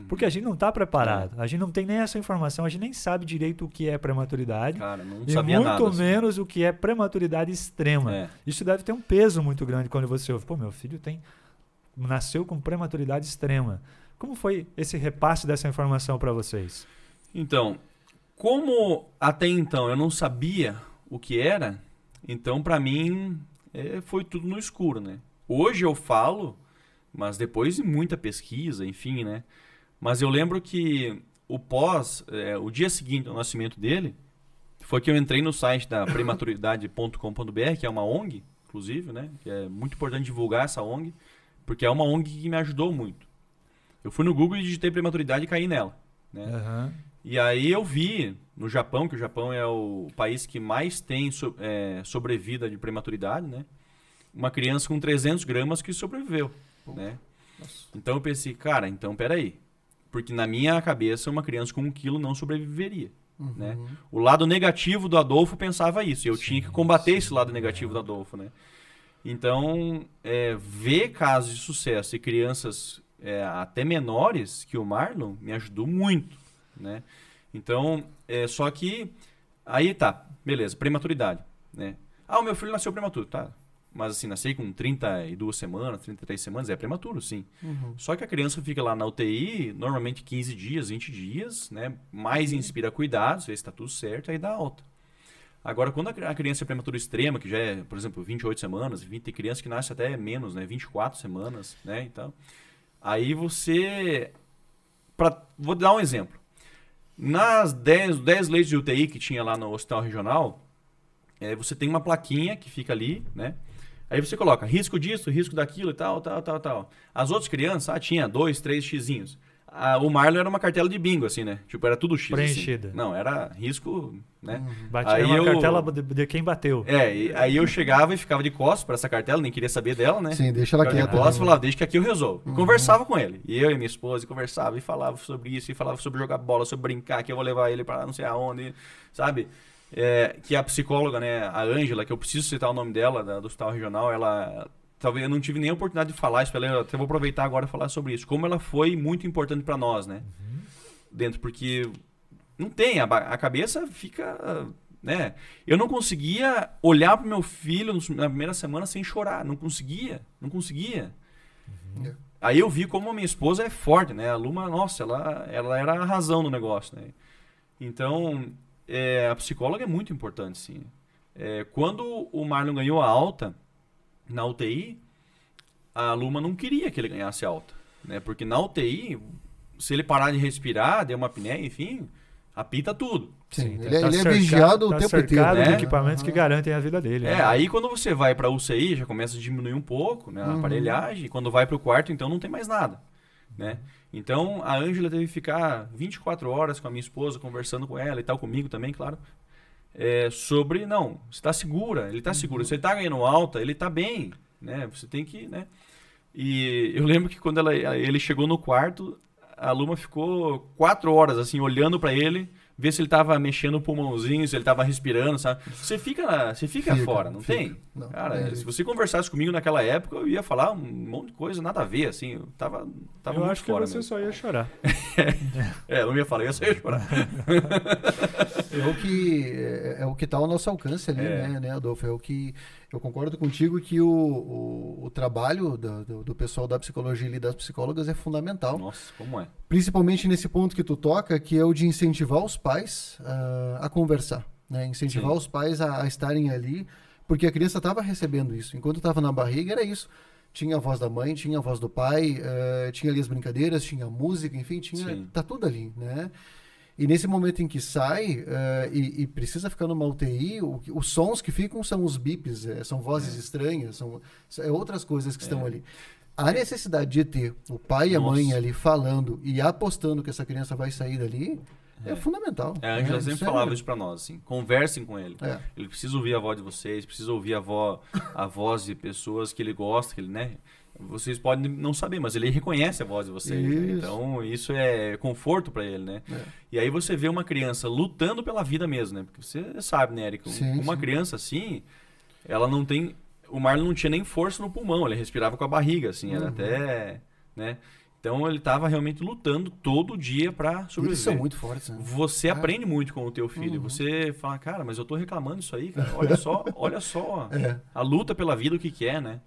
Porque a gente não está preparado, a gente não tem nem essa informação, a gente nem sabe direito o que é prematuridade. Cara, não e sabia muito nada, assim. menos o que é prematuridade extrema. Isso deve ter um peso muito grande quando você ouve, pô, meu filho nasceu com prematuridade extrema. Como foi esse repasse dessa informação para vocês? Então, como até então eu não sabia o que era, então para mim foi tudo no escuro, né? Hoje eu falo, mas depois de muita pesquisa, enfim, né? Mas eu lembro que o dia seguinte ao nascimento dele, foi que eu entrei no site da prematuridade.com.br, que é uma ONG, inclusive, né? Que é muito importante divulgar essa ONG, porque é uma ONG que me ajudou muito. Eu fui no Google e digitei prematuridade e caí nela, né? Aham. E aí eu vi no Japão, que o Japão é o país que mais tem sobrevida de prematuridade, né? Uma criança com 300 gramas que sobreviveu, né? Então eu pensei, cara, então peraí. Porque na minha cabeça uma criança com 1 quilo não sobreviveria, né? O lado negativo do Adolfo pensava isso. E eu tinha que combater esse lado negativo do Adolfo, né? Então, ver casos de sucesso e crianças até menores que o Marlon me ajudou muito, né? Então, só que aí tá, beleza, prematuridade, né? O meu filho nasceu prematuro, tá? Mas assim, nasci com 32 semanas, 33 semanas, é prematuro, sim. Só que a criança fica lá na UTI, normalmente 15 dias, 20 dias, né? Mais inspira cuidados, vê se tá tudo certo, aí dá alta. Agora, quando a criança é prematura extrema, que já é, por exemplo, 28 semanas, tem criança que nasce até menos, né? 24 semanas, né? Então, aí você... Vou dar um exemplo. Nas 10 leitos de UTI que tinha lá no hospital regional, você tem uma plaquinha que fica ali, né? Aí você coloca risco disso, risco daquilo e tal. As outras crianças, tinha 2, 3 xizinhos. O Marlon era uma cartela de bingo, assim, né? Tipo, era tudo X. Preenchida. Assim. Não, era risco, né? Era uma cartela de quem bateu. Aí eu chegava e ficava de costas para essa cartela, nem queria saber dela, né? Sim, deixa ela quieta. quieta. De costas, falava, deixa que aqui eu resolvo. Conversava com ele. E eu e minha esposa conversava e falava sobre isso, e falava sobre jogar bola, sobre brincar, que eu vou levar ele para não sei aonde, sabe? Que a psicóloga, né, a Ângela, que eu preciso citar o nome dela, do Hospital Regional, ela... Talvez eu não tive nem a oportunidade de falar isso pra ela, eu até vou aproveitar agora e falar sobre isso. Como ela foi muito importante para nós, né? Dentro, porque não tem, a cabeça fica, né? Eu não conseguia olhar pro meu filho na primeira semana sem chorar, não conseguia. Aí eu vi como a minha esposa é forte, né? A Luma, nossa, ela era a razão do negócio, né? Então, a psicóloga é muito importante, sim. Quando o Marlon ganhou a alta na UTI, a Luma não queria que ele ganhasse alta, né? Porque na UTI, se ele parar de respirar, der uma apneia, enfim, apita tudo. Sim, ele é vigiado o tempo inteiro. Cercado de equipamentos que garantem a vida dele. Né? Aí quando você vai para UCI, já começa a diminuir um pouco, né, a aparelhagem, e quando vai para o quarto, então não tem mais nada, né? Então a Ângela teve que ficar 24 horas com a minha esposa, conversando com ela e tal, comigo também, claro. Sobre, não, você está segura, ele está seguro. Se ele está ganhando alta, ele está bem, né? Você tem que, né? E eu lembro que quando ele chegou no quarto, a Luma ficou 4 horas, assim, olhando para ele, ver se ele estava mexendo o pulmãozinho, se ele estava respirando, sabe? Você fica fora, não tem? Não, cara, se você conversasse comigo naquela época, eu ia falar um monte de coisa, nada a ver, assim, eu tava eu muito acho que fora você mesmo. só ia chorar. Eu não ia falar, eu só ia chorar. É o que está ao nosso alcance ali, né, Adolfo? É o que eu concordo contigo que o trabalho do pessoal da psicologia e das psicólogas é fundamental. Nossa, como é? Principalmente nesse ponto que tu toca, que é o de incentivar os pais a conversar, né? Incentivar os pais a estarem ali, porque a criança estava recebendo isso. Enquanto estava na barriga, era isso. Tinha a voz da mãe, tinha a voz do pai, tinha ali as brincadeiras, tinha a música, enfim, tá tudo ali, né? E nesse momento em que sai e precisa ficar numa UTI, os sons que ficam são os bips, são vozes estranhas, são outras coisas que estão ali. A necessidade de ter o pai e a mãe ali falando e apostando que essa criança vai sair dali é fundamental. A Ângela sempre falava isso pra nós, assim, conversem com ele. Ele precisa ouvir a voz de vocês, precisa ouvir a voz de pessoas que ele gosta, que ele, né? Vocês podem não saber, mas ele reconhece a voz de vocês. Né? Então, isso é conforto para ele, né? E aí você vê uma criança lutando pela vida mesmo, né? Porque você sabe, né, Érico? Uma criança assim, ela não tem... O Marlon não tinha nem força no pulmão, ele respirava com a barriga, assim, era até... né? Então, ele estava realmente lutando todo dia para sobreviver. Eles são muito fortes, né? Você aprende muito com o teu filho. Você fala, cara, mas eu tô reclamando isso aí, cara. Olha só a luta pela vida, o que é, né?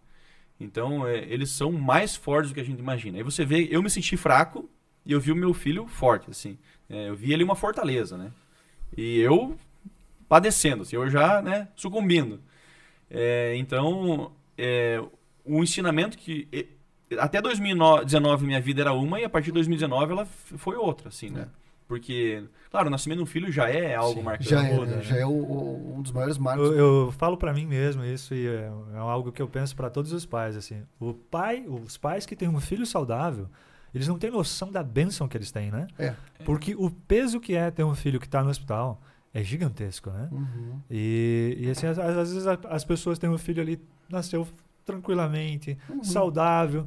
Então, eles são mais fortes do que a gente imagina. Aí você vê, eu me senti fraco e eu vi o meu filho forte, assim. Eu vi ele uma fortaleza, né? E eu padecendo, assim, eu já, né, sucumbindo. Então, o ensinamento que... Até 2019 minha vida era uma e a partir de 2019 ela foi outra, assim, né? Porque, claro, o nascimento de um filho já é algo marcante. Já é um dos maiores marcos. Eu falo pra mim mesmo isso e é algo que eu penso pra todos os pais, assim. Os pais que têm um filho saudável, eles não têm noção da bênção que eles têm, né? Porque o peso que é ter um filho que tá no hospital é gigantesco, né? E assim, às vezes as pessoas têm um filho ali, nasceu tranquilamente, saudável,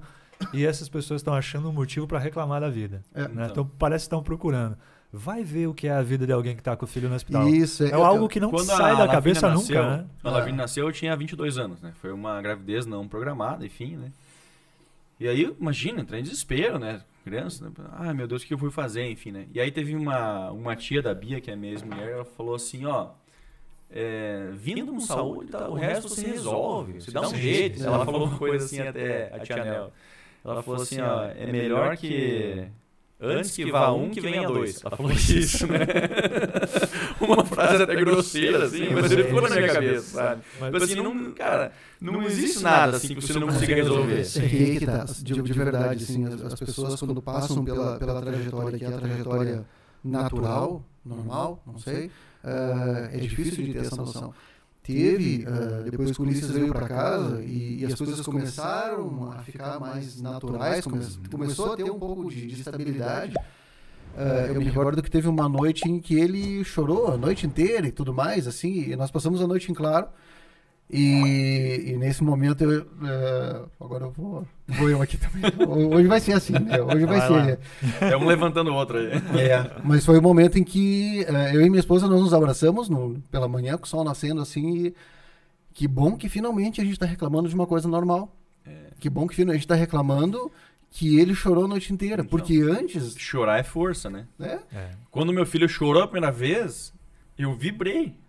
e essas pessoas estão achando um motivo pra reclamar da vida. Né? Então parece que estão procurando. Vai ver o que é a vida de alguém que está com o filho no hospital. Isso, é algo que não sai da cabeça nunca, né? Quando a Lavínia nasceu, eu tinha 22 anos, né? Foi uma gravidez não programada, enfim, né? E aí, imagina, entrei em desespero, né? Criança, né? Ai, meu Deus, o que eu fui fazer, enfim, né? E aí teve uma tia da Bia, que é minha ex-mulher, ela falou assim, ó... vindo com saúde, tá, o resto você resolve, você dá um jeito. Ela falou uma coisa assim até, a tia Nel. Ela falou assim, ó, é melhor que... Antes que vá um, que venha dois. Ela falou isso, né? Uma frase até grosseira, assim, mas ele ficou na minha cabeça, sabe? Mas assim, não, cara, não existe nada assim que você não consiga resolver. É que tá, de verdade, assim, as pessoas quando passam pela trajetória, que é a trajetória natural, normal, não sei, é difícil de ter essa noção. Depois que o Ulisses veio para casa e as coisas começaram a ficar mais naturais, começou a ter um pouco de estabilidade. Eu me recordo que teve uma noite em que ele chorou a noite inteira e tudo mais, assim, e nós passamos a noite em claro. E nesse momento, agora eu vou eu aqui também. Hoje vai ser assim, né? Hoje vai ser. É um levantando o outro aí. Mas foi o momento em que eu e minha esposa nós nos abraçamos pela manhã, com o sol nascendo assim. E que bom que finalmente a gente está reclamando de uma coisa normal. Que bom que finalmente a gente está reclamando que ele chorou a noite inteira. Então, porque antes. Chorar é força, né? Quando meu filho chorou a primeira vez, eu vibrei.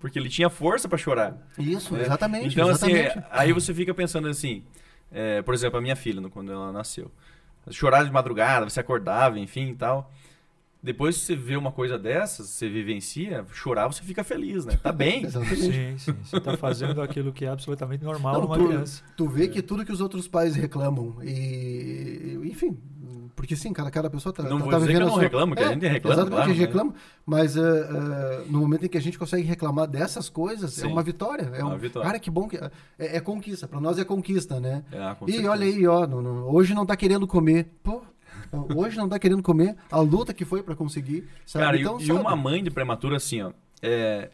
Porque ele tinha força para chorar. Isso, exatamente. Então, exatamente. assim, aí você fica pensando assim, por exemplo, a minha filha, quando ela nasceu, chorava de madrugada, você acordava, enfim e tal. Depois que você vê uma coisa dessas, você vivencia, chorar, você fica feliz, né? Tá bem. Sim. Você tá fazendo aquilo que é absolutamente normal numa criança. Tu vê que tudo que os outros pais reclamam enfim... Porque sim, cada pessoa tá vou dizer vivendo que eu não reclamo, que a gente reclama. Exatamente, claro, a gente reclama, mas no momento em que a gente consegue reclamar dessas coisas, sim, é uma vitória. Uma vitória. Cara, que bom que... É conquista, pra nós é conquista, né? Com e certeza. olha aí, ó, hoje não tá querendo comer. Pô, hoje não tá querendo comer. A luta que foi pra conseguir, sabe? Cara, então, e uma mãe de prematura, assim, ó,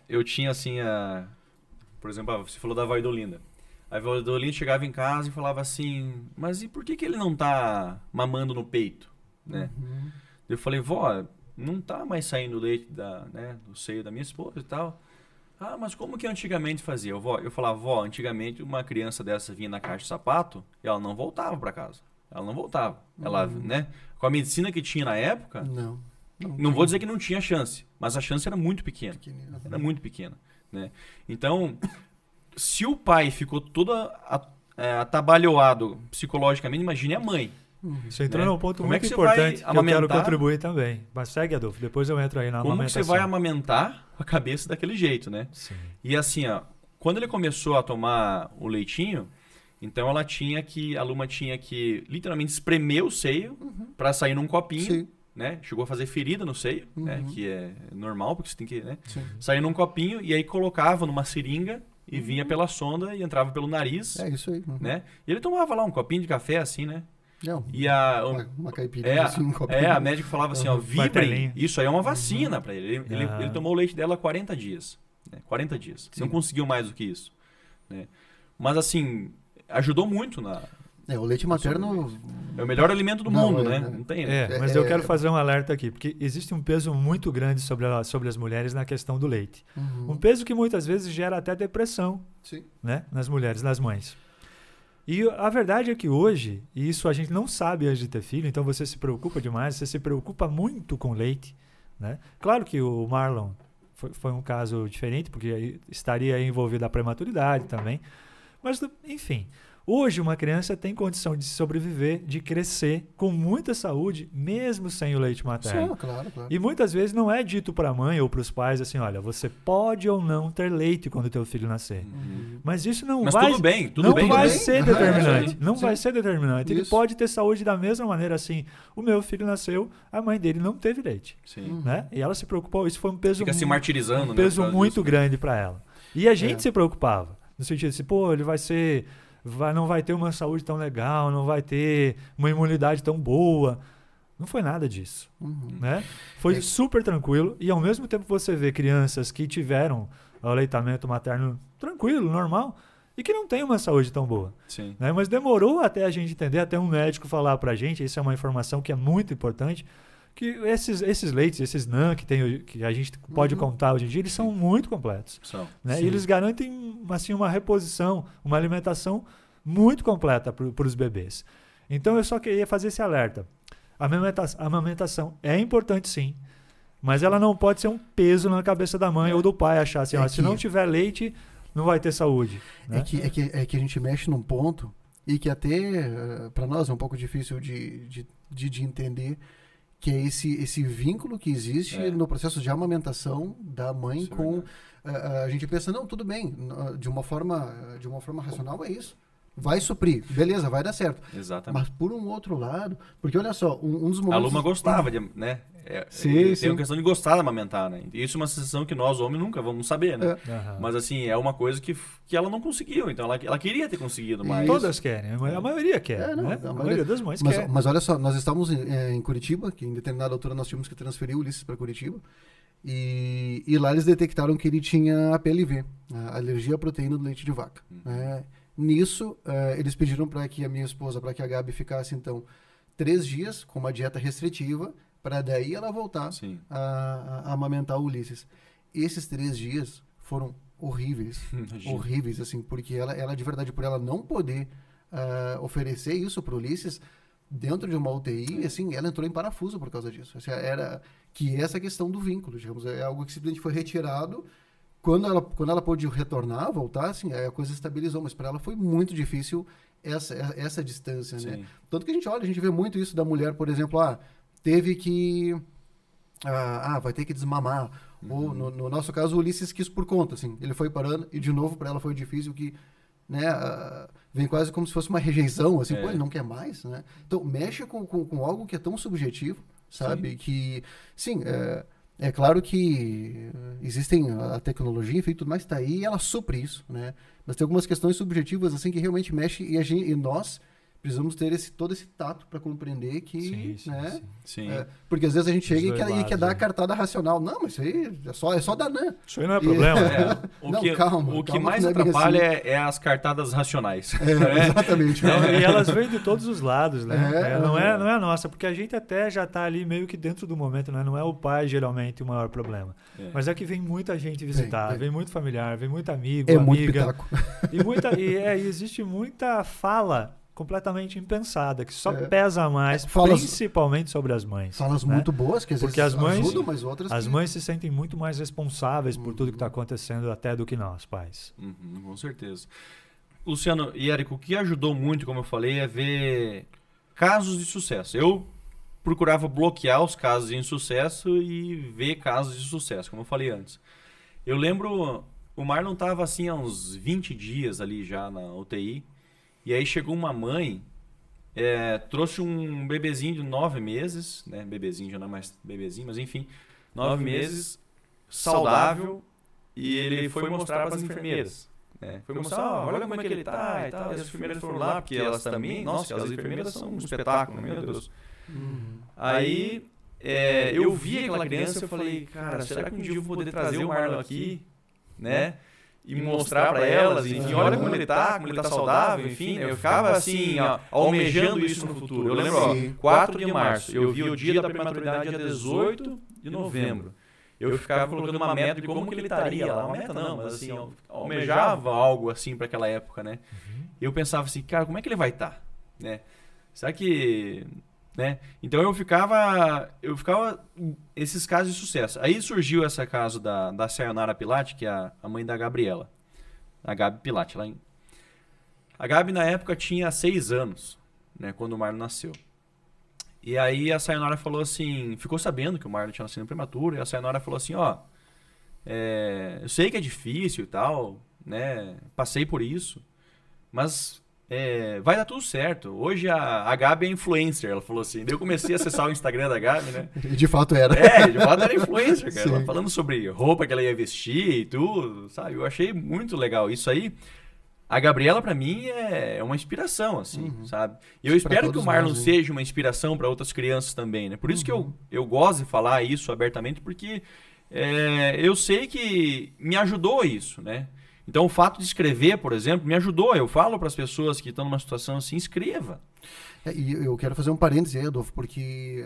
eu tinha, assim, por exemplo, você falou da Vaidolinda. A Vaidolinda chegava em casa e falava assim, mas e por que ele não tá mamando no peito, né? Eu falei, vó, não tá mais saindo leite do seio da minha esposa e tal. Ah, mas como que antigamente fazia? Eu falava, vó, antigamente uma criança dessa vinha na caixa de sapato e ela não voltava para casa. Ela não voltava. Ela, né? Com a medicina que tinha na época, não vou dizer que não tinha chance, mas a chance era muito pequena. Era muito pequena, né? Então... Se o pai ficou todo atabalhoado psicologicamente, imagine a mãe. Você entrou num ponto Como muito que você importante vai que eu quero contribuir também. Mas segue, Adolfo, depois eu entro aí na amamentação. Como que você vai amamentar a cabeça daquele jeito, né? Sim. E assim, ó, quando ele começou a tomar o leitinho, então a Luma tinha que literalmente espremer o seio para sair num copinho. Sim. Né? Chegou a fazer ferida no seio, né? Que é normal, porque você tem que, né? Sair num copinho e aí colocava numa seringa e vinha pela sonda e entrava pelo nariz. É isso aí. Né? E ele tomava lá um copinho de café assim, né? E uma caipirinha assim, um copinho. A médica falava assim, ó, vibrem, isso aí é uma vacina para ele. Ele tomou o leite dela 40 dias. Né? 40 dias. Você não conseguiu mais do que isso. Né? Mas assim, ajudou muito na... o leite materno... É o melhor alimento do mundo, né? Não tem. Mas eu quero fazer um alerta aqui, porque existe um peso muito grande sobre as mulheres na questão do leite. Um peso que muitas vezes gera até depressão, né? Nas mulheres, nas mães. E a verdade é que hoje, e isso a gente não sabe antes de ter filho, então você se preocupa demais, você se preocupa muito com leite, né? Claro que o Marlon foi um caso diferente, porque estaria envolvido a prematuridade também. Mas, enfim... Hoje, uma criança tem condição de sobreviver, de crescer com muita saúde, mesmo sem o leite materno. Sim, claro. E muitas vezes não é dito para a mãe ou para os pais assim, olha, você pode ou não ter leite quando o teu filho nascer. Mas isso não vai, tudo bem, vai ser determinante. Não Sim. vai ser determinante. Ele Isso. pode ter saúde da mesma maneira assim. O meu filho nasceu, a mãe dele não teve leite. Sim. Né? E ela se preocupou. Isso foi um peso, Fica se martirizando, um peso né, por causa muito disso. grande para ela. E a gente se preocupava. No sentido assim, pô, ele não vai ter uma saúde tão legal, não vai ter uma imunidade tão boa. Não foi nada disso. Né? Foi super tranquilo. E ao mesmo tempo você vê crianças que tiveram o aleitamento materno tranquilo, normal, e que não tem uma saúde tão boa. Sim. Né? Mas demorou até a gente entender, até um médico falar pra gente, isso é uma informação que é muito importante, que esses leites, esses NAN que a gente pode contar hoje em dia, eles são muito completos. Né? E eles garantem assim, uma reposição, uma alimentação muito completa para os bebês. Então eu só queria fazer esse alerta. A amamentação é importante sim, mas ela não pode ser um peso na cabeça da mãe ou do pai, achar assim, se não tiver leite, não vai ter saúde. Né? É que a gente mexe num ponto e que até para nós é um pouco difícil de entender, que é esse vínculo que existe no processo de amamentação da mãe. Isso com... a gente pensa, não, tudo bem, de uma forma racional é isso. Vai suprir, beleza, vai dar certo. Exatamente. Mas por um outro lado, porque olha só, um dos momentos... A Luma gostava, né? Tem uma questão de gostar de amamentar, né? Isso é uma sensação que nós, homens, nunca vamos saber, né? Mas assim, é uma coisa que ela não conseguiu, então ela queria ter conseguido, mas... Todas querem, a maioria quer, né? A maioria das mães quer. Mas olha só, nós estávamos em Curitiba, que em determinada altura nós tínhamos que transferir o Ulisses para Curitiba, e lá eles detectaram que ele tinha APLV, a alergia à proteína do leite de vaca, né? Nisso, eles pediram para que a minha esposa, para que a Gabi ficasse, então, 3 dias com uma dieta restritiva, para daí ela voltar a amamentar o Ulisses. Esses 3 dias foram horríveis, horríveis, assim, porque ela de verdade, por ela não poder oferecer isso para o Ulisses, dentro de uma UTI, assim, ela entrou em parafuso por causa disso. Assim, essa questão do vínculo, digamos, é algo que simplesmente foi retirado. Quando ela pôde retornar, voltar, assim, a coisa estabilizou, mas para ela foi muito difícil essa distância, né? Tanto que a gente vê muito isso da mulher, por exemplo, teve que... vai ter que desmamar. Ou, no nosso caso, o Ulisses quis por conta, assim, ele foi parando e, de novo, para ela foi difícil que, né, vem quase como se fosse uma rejeição, assim, pô, ele não quer mais, né? Então, mexe com algo que é tão subjetivo, sabe? Que, sim, é claro que existem a tecnologia, enfim, tudo mais está aí e ela supre isso, né? Mas tem algumas questões subjetivas assim que realmente mexem e nós precisamos ter todo esse tato para compreender que, né? Sim. Porque às vezes a gente chega e quer dar a cartada racional. Não, mas isso aí é só dar não. Isso aí não é problema. O que mais atrapalha é as cartadas racionais. Exatamente. E elas vêm de todos os lados, né? Não é a nossa, porque a gente até já está ali meio que dentro do momento, né? Não é o pai geralmente o maior problema. Mas é que vem muita gente visitar, vem muito familiar, vem muito amigo, amiga. Muito pitaco. E existe muita fala completamente impensada, que só pesa mais, principalmente sobre as mães. Falas muito boas, que às vezes ajudam, mas outras as mães se sentem muito mais responsáveis por tudo que está acontecendo até do que nós, pais. Com certeza. Luciano e Érico, o que ajudou muito, como eu falei, é ver casos de sucesso. Eu procurava bloquear os casos de insucesso e ver casos de sucesso, como eu falei antes. Eu lembro, o Marlon estava assim há uns 20 dias ali já na UTI, e aí chegou uma mãe, trouxe um bebezinho de 9 meses, né? Bebezinho já não é mais bebezinho, mas enfim, 9 meses, saudável, e ele foi mostrar para as enfermeiras. Foi mostrar, olha como é que ele tá e tal. E as enfermeiras foram lá, porque elas também, nossa, as enfermeiras são um espetáculo, meu Deus. Aí eu vi aquela criança e eu falei, cara, será que um dia eu vou poder trazer o Marlon aqui, né? E mostrar para elas, enfim, olha como ele tá saudável, enfim, eu ficava assim, almejando isso no futuro. Eu lembro, 4 de março, eu vi o dia da prematuridade dia 18 de novembro. Eu ficava colocando uma meta de como que ele estaria lá, uma meta não, mas assim, eu almejava algo assim para aquela época, né? E eu pensava assim, cara, como é que ele vai estar, né? Será que... Né? Então eu ficava esses casos de sucesso. Aí surgiu esse caso da Sayonara Pilate, que é a mãe da Gabriela, a Gabi Pilate. A Gabi, na época, tinha 6 anos, né? Quando o Marlon nasceu. E aí a Sayonara falou assim... Ficou sabendo que o Marlon tinha nascido prematuro. E a Sayonara falou assim, ó... eu sei que é difícil e tal, né? Passei por isso. Mas vai dar tudo certo. Hoje a Gabi é influencer, ela falou assim. Daí eu comecei a acessar o Instagram da Gabi, né? E de fato era. De fato era influencer, cara. Ela falando sobre roupa que ela ia vestir e tudo, sabe? Eu achei muito legal. Isso aí, a Gabriela pra mim é uma inspiração, assim, sabe? E eu espero que o Marlon seja uma inspiração pra outras crianças também, né? Por isso que eu gosto de falar isso abertamente, porque eu sei que me ajudou isso, né? Então, o fato de escrever, por exemplo, me ajudou. Eu falo para as pessoas que estão numa situação assim, escreva. E eu quero fazer um parêntese aí, Adolfo, porque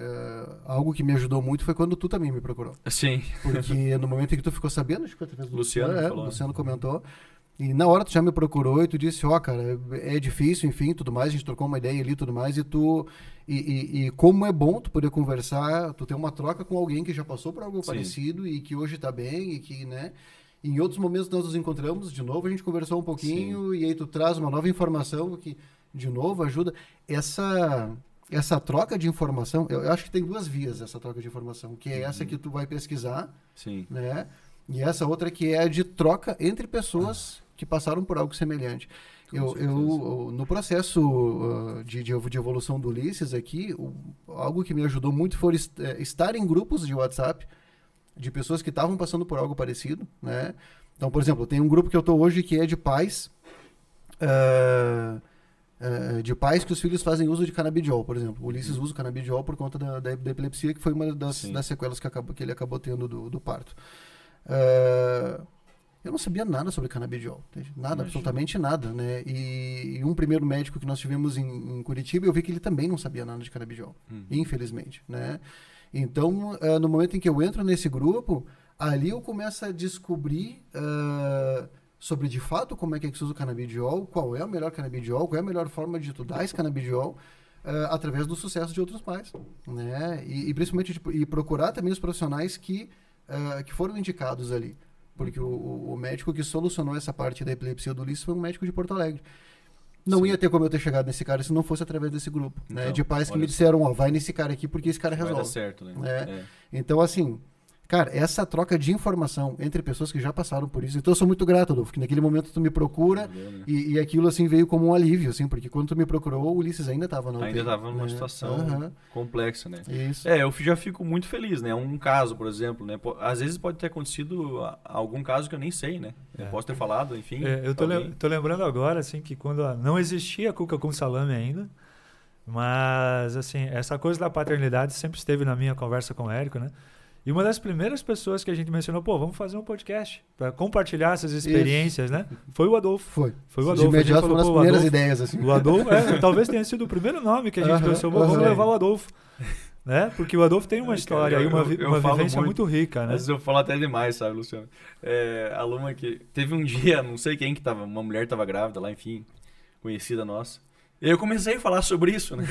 algo que me ajudou muito foi quando tu também me procurou. Sim. Porque no momento em que tu ficou sabendo, acho que através do Luciano falou. O Luciano comentou. E na hora tu já me procurou e tu disse, cara, é difícil, enfim, tudo mais, a gente trocou uma ideia ali e tudo mais, e como é bom tu poder conversar, tu ter uma troca com alguém que já passou por algo parecido e que hoje tá bem e que, né... Em outros momentos nós nos encontramos, de novo a gente conversou um pouquinho e aí tu traz uma nova informação que, de novo, ajuda. Essa troca de informação, eu acho que tem 2 vias essa troca de informação, que é essa que tu vai pesquisar, né? E essa outra que é a de troca entre pessoas que passaram por algo semelhante. Eu no processo de evolução do Ulisses aqui, algo que me ajudou muito foi estar em grupos de WhatsApp de pessoas que estavam passando por algo parecido, né? Então, por exemplo, tem um grupo que eu estou hoje que é de pais que os filhos fazem uso de canabidiol, por exemplo. O Ulisses usa o canabidiol por conta da epilepsia, que foi uma das sequelas que ele acabou tendo do parto. Eu não sabia nada sobre canabidiol, nada, absolutamente nada, né? E um primeiro médico que nós tivemos em Curitiba, eu vi que ele também não sabia nada de canabidiol, infelizmente, né? Então, no momento em que eu entro nesse grupo, ali eu começo a descobrir sobre, de fato, como é que se usa o canabidiol, qual é o melhor canabidiol, qual é a melhor forma de tu dar esse canabidiol, através do sucesso de outros pais, né? E principalmente e procurar também os profissionais que foram indicados ali. Porque o médico que solucionou essa parte da epilepsia do Ulisses foi um médico de Porto Alegre. Não ia ter como eu ter chegado nesse cara se não fosse através desse grupo, né? Então, De pais que me disseram, vai nesse cara aqui porque esse cara resolve. Vai dar certo, né? Então, assim, cara, essa troca de informação entre pessoas que já passaram por isso. Então, eu sou muito grato, Adolfo, que naquele momento tu me procura e aquilo, assim, veio como um alívio, assim, porque quando tu me procurou, o Ulisses ainda estava na UTI. Ainda estava numa situação complexa, né? Isso. Eu já fico muito feliz, né? Um caso, por exemplo, né? Às vezes pode ter acontecido algum caso que eu nem sei, né? Eu posso ter falado, enfim. Eu tô lembrando agora, assim, que quando não existia cuca com salame ainda, mas, assim, essa coisa da paternidade sempre esteve na minha conversa com o Érico, né? E uma das primeiras pessoas que a gente mencionou, vamos fazer um podcast para compartilhar essas experiências, né? Foi o Adolfo. Foi o Adolfo. De imediato foi uma das primeiras ideias, assim. O Adolfo, talvez tenha sido o primeiro nome que a gente pensou, vamos levar o Adolfo. Né? Porque o Adolfo tem uma história e uma vivência muito rica, né? Às vezes eu falo até demais, sabe, Luciano? A Luma que teve um dia, não sei quem que tava, uma mulher tava grávida lá, enfim, conhecida nossa. E aí eu comecei a falar sobre isso, né?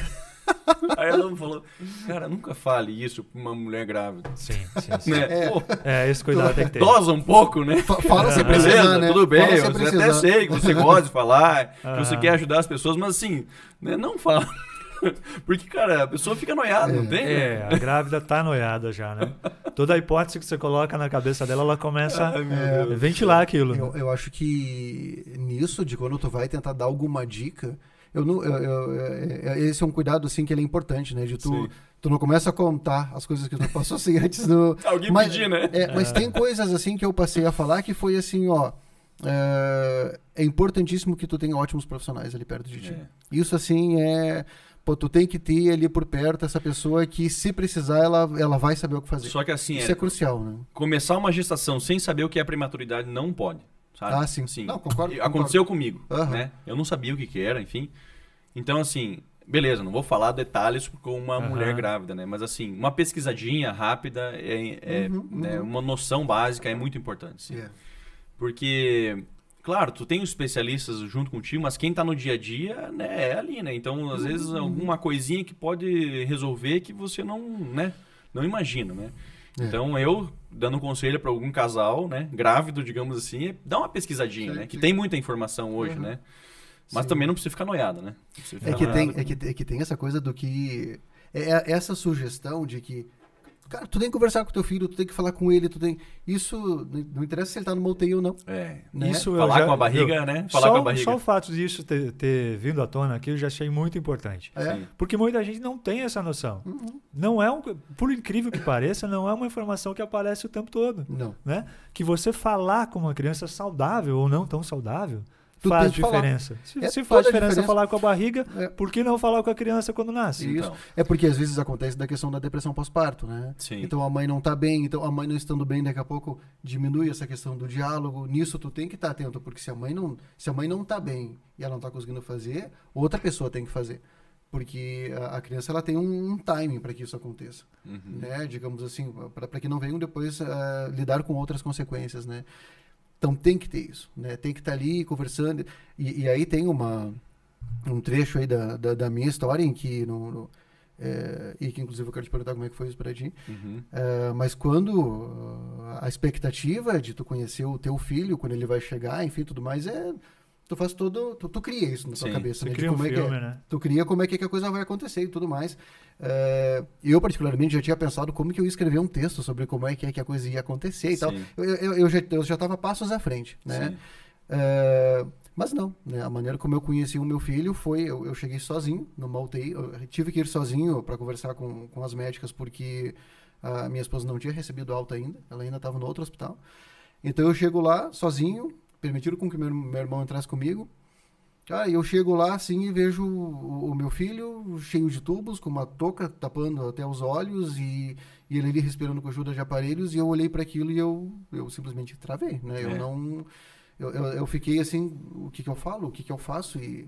Aí ela me falou, cara, nunca fale isso pra uma mulher grávida. Sim. Né? Esse cuidado tem que ter. Dosa um pouco, né? Fala sem precisar, né? Tudo bem, Fala eu até sei que você gosta de falar, que você quer ajudar as pessoas, mas assim, né, não fala. Porque, cara, a pessoa fica noiada, não tem? A grávida tá noiada já, né? Toda a hipótese que você coloca na cabeça dela, ela começa a ventilar aquilo. Eu acho que nisso, de quando tu vai tentar dar alguma dica, esse é um cuidado, assim, que ele é importante, né? De tu não começa a contar as coisas que tu passou assim antes do... Alguém pedir, né? Mas tem coisas, assim, que eu passei a falar que foi assim, ó... É importantíssimo que tu tenha ótimos profissionais ali perto de ti. Isso, assim, tu tem que ter ali por perto essa pessoa que, se precisar, ela vai saber o que fazer. Só que assim... Isso é crucial, né? Começar uma gestação sem saber o que é prematuridade não pode. Sabe? Sim. Não, concordo. Aconteceu comigo, né? Eu não sabia o que era, enfim. Então, assim, beleza, não vou falar detalhes com uma mulher grávida, né? Mas, assim, uma pesquisadinha rápida, né? Uma noção básica é muito importante, sim. Porque, claro, tu tem os especialistas junto contigo, mas quem tá no dia a dia, né, é ali, né? Então, às vezes, alguma coisinha que pode resolver que você não imagina, né? Então, eu, dando um conselho para algum casal, né, grávido, digamos assim, dá uma pesquisadinha, né? Que tem muita informação hoje, né? Mas Sim. também não precisa ficar noiado, né? Não precisa ficar noiado. É que tem essa coisa do que... essa sugestão de que, cara, tu tem que conversar com teu filho, tu tem que falar com ele, Isso, não interessa se ele tá no UTI ou não. Né? Isso Falar com a barriga, né? Falar com a barriga. Só o fato disso ter vindo à tona aqui, eu já achei muito importante. É. Porque muita gente não tem essa noção. Não é por incrível que pareça, não é uma informação que aparece o tempo todo. Não. Né? Que você falar com uma criança saudável ou não tão saudável Tu faz tem que falar. diferença. Se É faz toda a diferença diferença. falar com a barriga, É. por que não falar com a criança quando nasce? Isso. Então. É porque às vezes acontece da questão da depressão pós-parto, né? Sim. Então a mãe não tá bem, então a mãe não estando bem, daqui a pouco diminui essa questão do diálogo. Nisso tu tem que estar atento, porque se a mãe não tá bem e ela não tá conseguindo fazer, outra pessoa tem que fazer. Porque a criança ela tem um timing para que isso aconteça, né? Digamos assim, para que não venham depois lidar com outras consequências, né? Então tem que ter isso, né? Tem que estar ali conversando. E aí tem um trecho aí da minha história em que e que inclusive eu quero te perguntar como é que foi isso para ti. Mas quando a expectativa de tu conhecer o teu filho, quando ele vai chegar, enfim, tudo mais, tu faz tu cria isso na tua cabeça, Você né? De cria um como é que filme, né? tu cria como é que a coisa vai acontecer e tudo mais. Eu, particularmente, já tinha pensado como que eu ia escrever um texto sobre como é que a coisa ia acontecer e tal. Sim. Eu já estava passos à frente, né? Sim. Mas não, né? A maneira como eu conheci o meu filho foi... Eu cheguei sozinho numa UTI. Eu tive que ir sozinho para conversar com as médicas porque a minha esposa não tinha recebido alta ainda. Ela ainda estava no outro hospital. Então eu chego lá sozinho, permitiram com que meu irmão entrasse comigo. Eu chego lá assim e vejo o meu filho cheio de tubos, com uma touca tapando até os olhos e ele ali respirando com ajuda de aparelhos, e eu olhei para aquilo e eu simplesmente travei, né? Eu fiquei assim, o que eu falo, o que eu faço? E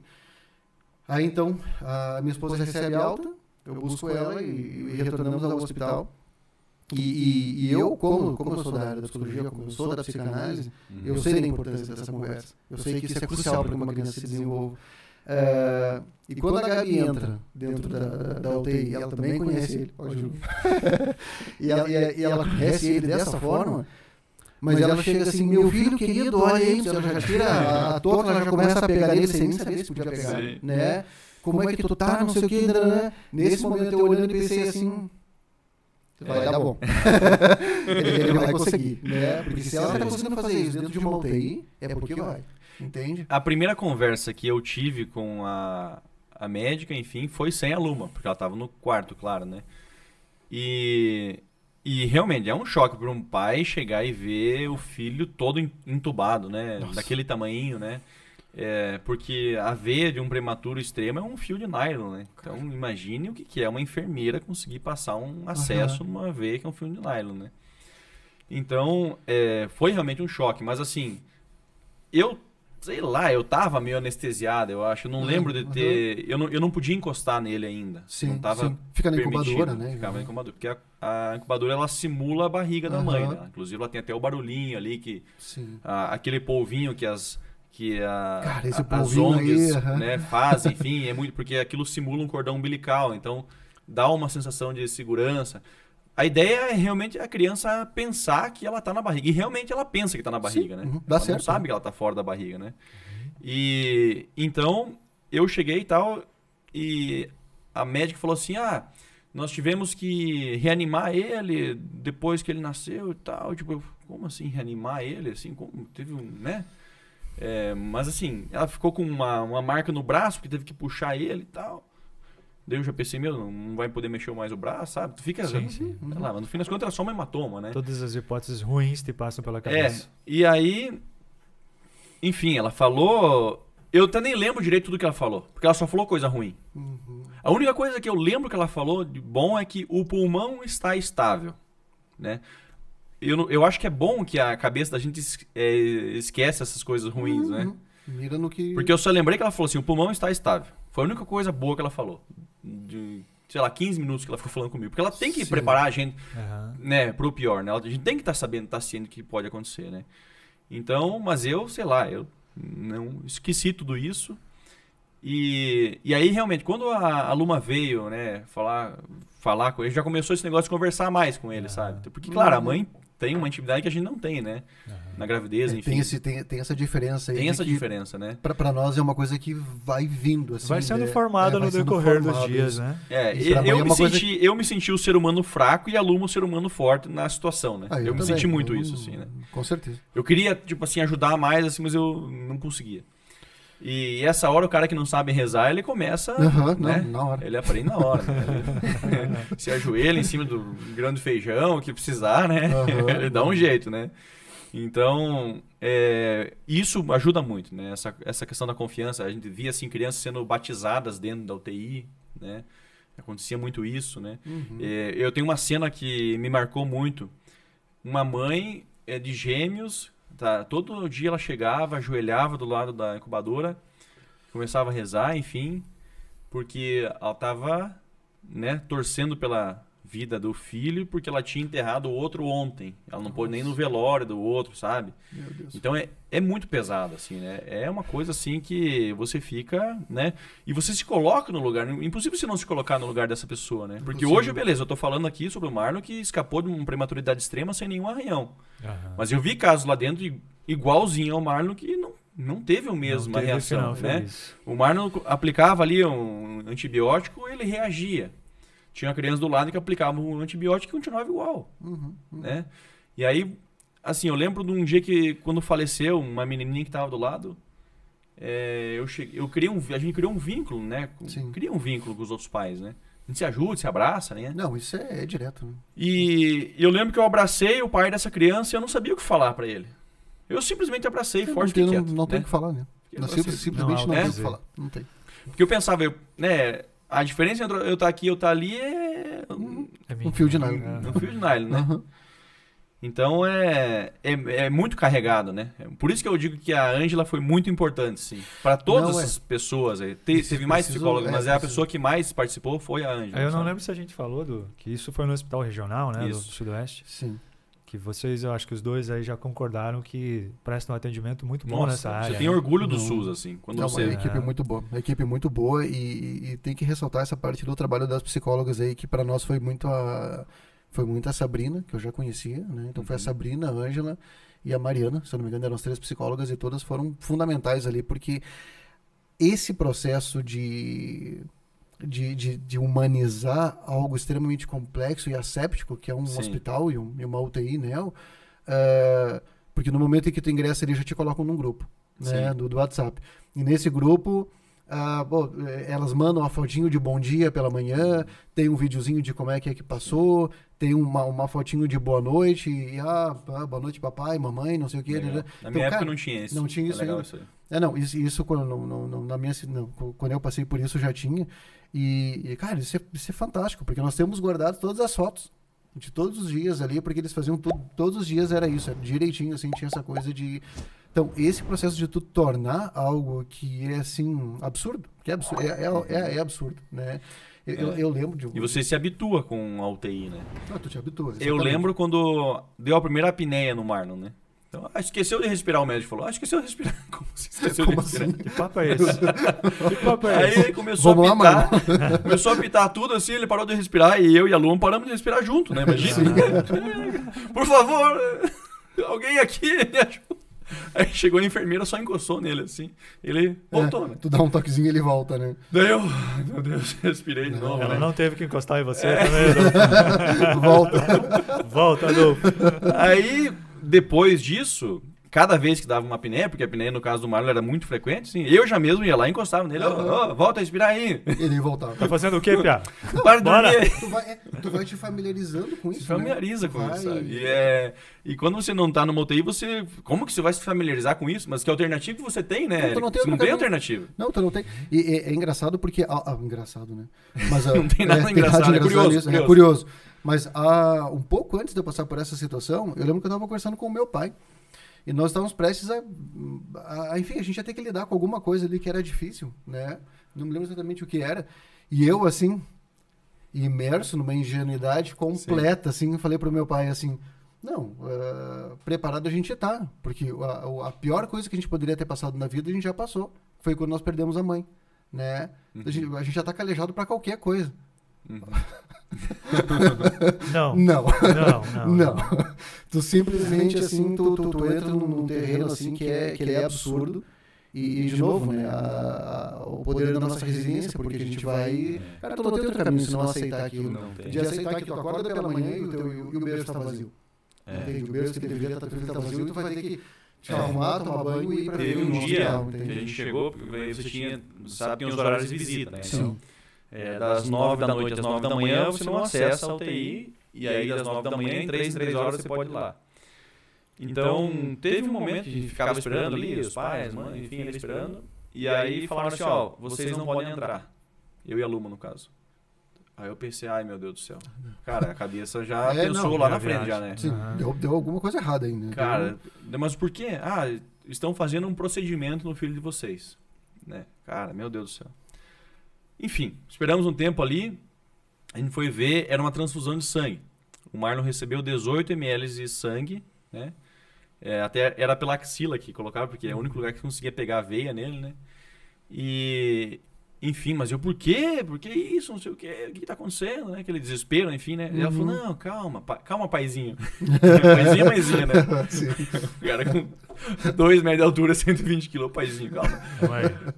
aí então a minha esposa recebe alta, eu busco ela e retornamos ao hospital. E eu, como eu sou da área da psicologia, como eu sou da psicanálise, eu sei da importância dessa conversa. Eu sei que isso é crucial para que uma criança se desenvolva. E quando a Gabi entra dentro da UTI, ela também conhece ele, ó, Ju. e ela conhece ele dessa forma, mas ela chega assim, meu filho querido, olha aí, ela já tira a touca, ela já começa a pegar nele sem nem saber se podia pegar, né? Como é que tu tá, não sei o que, né? Nesse momento eu olhando e pensei assim... Vai dar bom. ele vai conseguir, né? Porque se ela tá conseguindo fazer isso dentro de uma UTI, é porque vai. Entende? A primeira conversa que eu tive com a médica, enfim, foi sem a Luma, porque ela tava no quarto, claro, né? E realmente é um choque para um pai chegar e ver o filho todo entubado, né? Nossa. Daquele tamanhinho, né? Porque a veia de um prematuro extremo é um fio de nylon, né? Então imagine o que é uma enfermeira conseguir passar um acesso numa veia que é um fio de nylon, né? Então foi realmente um choque, mas assim, sei lá, eu tava meio anestesiado, eu acho, eu não lembro de ter, eu não podia encostar nele ainda, Sim, não tava sim. Fica na permitido, incubadora, né? Ficava na incubadora, porque a incubadora ela simula a barriga da mãe, né? Inclusive ela tem até o barulhinho ali que aquele polvinho que Cara, esse as polvinho ONGs aí, né, fazem, enfim, é muito porque aquilo simula um cordão umbilical, então dá uma sensação de segurança. A ideia é realmente a criança pensar que ela tá na barriga. E realmente ela pensa que tá na barriga, né? Dá Ela certo. não sabe que ela tá fora da barriga, né? E então eu cheguei e tal, e a médica falou assim: nós tivemos que reanimar ele depois que ele nasceu e tal. Tipo, como assim reanimar ele? Assim, como teve né? Mas assim, ela ficou com uma marca no braço, porque teve que puxar ele e tal. Daí eu já pensei, não vai poder mexer mais o braço, sabe? Tu fica Sim. sei lá, mas no fim das contas era só uma hematoma, né? Todas as hipóteses ruins te passam pela cabeça. E aí, enfim, ela falou... Eu até nem lembro direito tudo que ela falou, porque ela só falou coisa ruim. A única coisa que eu lembro que ela falou de bom é que o pulmão está estável, né? Eu acho que é bom que a cabeça da gente esquece essas coisas ruins, né? Mira no que... Porque eu só lembrei que ela falou assim, o pulmão está estável. Foi a única coisa boa que ela falou. De, sei lá, 15 minutos que ela ficou falando comigo. Porque ela tem que preparar a gente, né, pro pior, né? A gente tem que estar sabendo, estar ciente do que pode acontecer, né? Então, mas eu, sei lá, eu não esqueci tudo isso. E aí, realmente, quando a Luma veio, né, falar com ele, já começou esse negócio de conversar mais com ele, sabe? Porque, claro, a mãe tem uma intimidade que a gente não tem, né? Na gravidez, enfim. Tem essa diferença aí. Tem essa diferença, né? Pra nós é uma coisa que vai vindo, assim. Vai sendo formada no decorrer dos dias, né? Eu me senti o ser humano fraco e a Luma o ser humano forte na situação, né? Eu me senti muito isso, assim, né? Com certeza. Eu queria, tipo assim, ajudar mais, assim, mas eu não conseguia. E essa hora o cara que não sabe rezar, ele começa, né? Na hora. Ele aprende na hora, né? Ele se ajoelha em cima do grão de feijão, o que precisar, né? Ele dá um jeito, né? Então, isso ajuda muito, né? Essa questão da confiança. A gente via, assim, crianças sendo batizadas dentro da UTI, né? Acontecia muito isso, né? Eu tenho uma cena que me marcou muito. Uma mãe de gêmeos... Tá, todo dia ela chegava, ajoelhava do lado da incubadora, começava a rezar, enfim, porque ela estava, né, torcendo pela vida do filho, porque ela tinha enterrado o outro ontem. Ela não pôde nem no velório do outro, sabe? Meu Deus. Então é muito pesado, assim, né? É uma coisa assim que você fica, né? E você se coloca no lugar. Impossível você não se colocar no lugar dessa pessoa, né? Porque hoje, beleza, eu tô falando aqui sobre o Marlon que escapou de uma prematuridade extrema sem nenhum arranhão. Mas eu vi casos lá dentro igualzinho ao Marlon que não teve a mesma reação, né? O Marlon aplicava ali um antibiótico, ele reagia. Tinha criança do lado que aplicava um antibiótico e continuava igual, né? E aí, assim, eu lembro de um dia que, quando faleceu, uma menininha que estava do lado, a gente criou um vínculo, né? Cria um vínculo com os outros pais, né? A gente se ajuda, se abraça, né? Não, isso é direto, né? E eu lembro que eu abracei o pai dessa criança e eu não sabia o que falar para ele. Eu simplesmente abracei forte e quieto. Não tem o que falar, né? Simplesmente não tem o que falar. Não tem. Porque eu pensava, né? A diferença entre eu estar aqui e eu estar ali um fio de nylon. Um fio de nylon, né? Então é muito carregado, né? Por isso que eu digo que a Ângela foi muito importante, sim. Para todas as pessoas. Teve mais psicólogos, mas a pessoa que mais participou foi a Ângela. Eu não lembro se a gente falou que isso foi no hospital regional, né? Do Sudoeste. Sim. Que vocês, eu acho que os dois aí já concordaram que prestam um atendimento muito bom nessa área. Você tem orgulho do SUS, assim. Quando você... Uma equipe muito boa. Uma equipe muito boa e tem que ressaltar essa parte do trabalho das psicólogas aí, que para nós foi muito a Sabrina, que eu já conhecia, né? Então foi a Sabrina, a Ângela e a Mariana, se eu não me engano, eram as 3 psicólogas e todas foram fundamentais ali, porque esse processo de humanizar algo extremamente complexo e asséptico, que é um hospital e uma UTI, né? Porque no momento em que tu ingressa ali, já te colocam num grupo, né? Do WhatsApp. E nesse grupo, elas mandam uma fotinho de bom dia pela manhã, tem um videozinho de como é que passou, tem uma fotinho de boa noite, e boa noite papai, mamãe, não sei o que. Né? Na minha época não tinha isso. Não tinha isso ainda. Isso quando eu passei por isso já tinha. E cara, isso é fantástico, porque nós temos guardado todas as fotos de todos os dias ali, porque eles faziam tudo, todos os dias era isso, era direitinho, assim, tinha essa coisa de... Então, esse processo de tu tornar algo que é, assim, absurdo, que é absurdo, é absurdo, né? Eu lembro de... E você se habitua com a UTI, né? Tu te habitua. Eu lembro quando deu a primeira apneia no Marlon, né? Então, esqueceu de respirar, o médico falou. Esqueceu de respirar. Como se esqueceu de respirar? Assim? Que papo é esse? Aí ele começou a apitar. Começou a apitar tudo assim, ele parou de respirar e eu e a Luma paramos de respirar junto, né? Imagina. Por favor, alguém aqui me ajuda. Aí chegou a enfermeira, só encostou nele assim. Ele voltou, né? Tu dá um toquezinho e ele volta, né? Daí eu, meu Deus, respirei de novo. Ela não teve que encostar em você também. Volta, Adolfo. Aí, depois disso, cada vez que dava uma apneia, porque a apneia no caso do Marlon era muito frequente, assim, eu já mesmo ia lá e encostava nele. Volta a respirar aí. Ele voltava. Tá fazendo o quê, Pia? Para de dormir. Tu vai te familiarizando com isso, Se familiariza com isso, sabe? E quando você não tá numa UTI, como que você vai se familiarizar com isso? Mas que alternativa que você tem, né? Você não tem alternativa. Não, tu não tem. E é engraçado porque... engraçado, né? Mas, não tem nada engraçado, é curioso. É curioso. Mas um pouco antes de eu passar por essa situação, eu lembro que eu estava conversando com o meu pai. E nós estávamos prestes enfim, a gente ia ter que lidar com alguma coisa ali que era difícil, né? Não me lembro exatamente o que era. E eu, assim, imerso numa ingenuidade completa, assim, falei pro meu pai, assim, não, preparado a gente tá. Porque a pior coisa que a gente poderia ter passado na vida, a gente já passou. Foi quando nós perdemos a mãe, né? A gente já tá calejado para qualquer coisa. Não. Tu simplesmente, assim, tu entra num terreno, assim, que ele é absurdo. E de novo, né, o poder da nossa resiliência, porque a gente vai... Cara, tu não tem outro caminho se não aceitar aquilo. De aceitar que tu acorda pela manhã e o berço tá vazio. Entende? O berço que deveria estar vazio, e tu vai ter que te arrumar, tomar banho e ir pra ver Teve um dia hospital, que a entende? gente chegou, porque você tinha, sabe, tem os horários de visita, né? Sim. Então, das 9 da noite às 9 da manhã você não acessa a UTI, e aí das 9 da manhã em 3 horas você pode ir lá. Então, teve um momento que a gente ficava esperando ali, os pais, mãe, enfim, ali esperando, e aí falaram assim, ó, vocês não podem entrar. Eu e a Luma, no caso. Aí eu pensei, ai meu Deus do céu. Cara, a cabeça já pensou lá na frente já, né? Sim, deu alguma coisa errada aí, né? Cara, mas por quê? Ah, estão fazendo um procedimento no filho de vocês. Né? Cara, meu Deus do céu. Enfim, esperamos um tempo ali, a gente foi ver, era uma transfusão de sangue. O Marlon recebeu 18 ml de sangue, né? Até era pela axila que colocava, porque é o único lugar que conseguia pegar a veia nele, né? E... Enfim, mas eu, por quê? Por que isso? Não sei o quê. O que tá acontecendo, né? Aquele desespero, enfim, né? E ela falou, não, calma, calma, paizinho. Paizinho, mãezinha, né? O cara com 2 metros de altura, 120 quilos, paizinho, calma.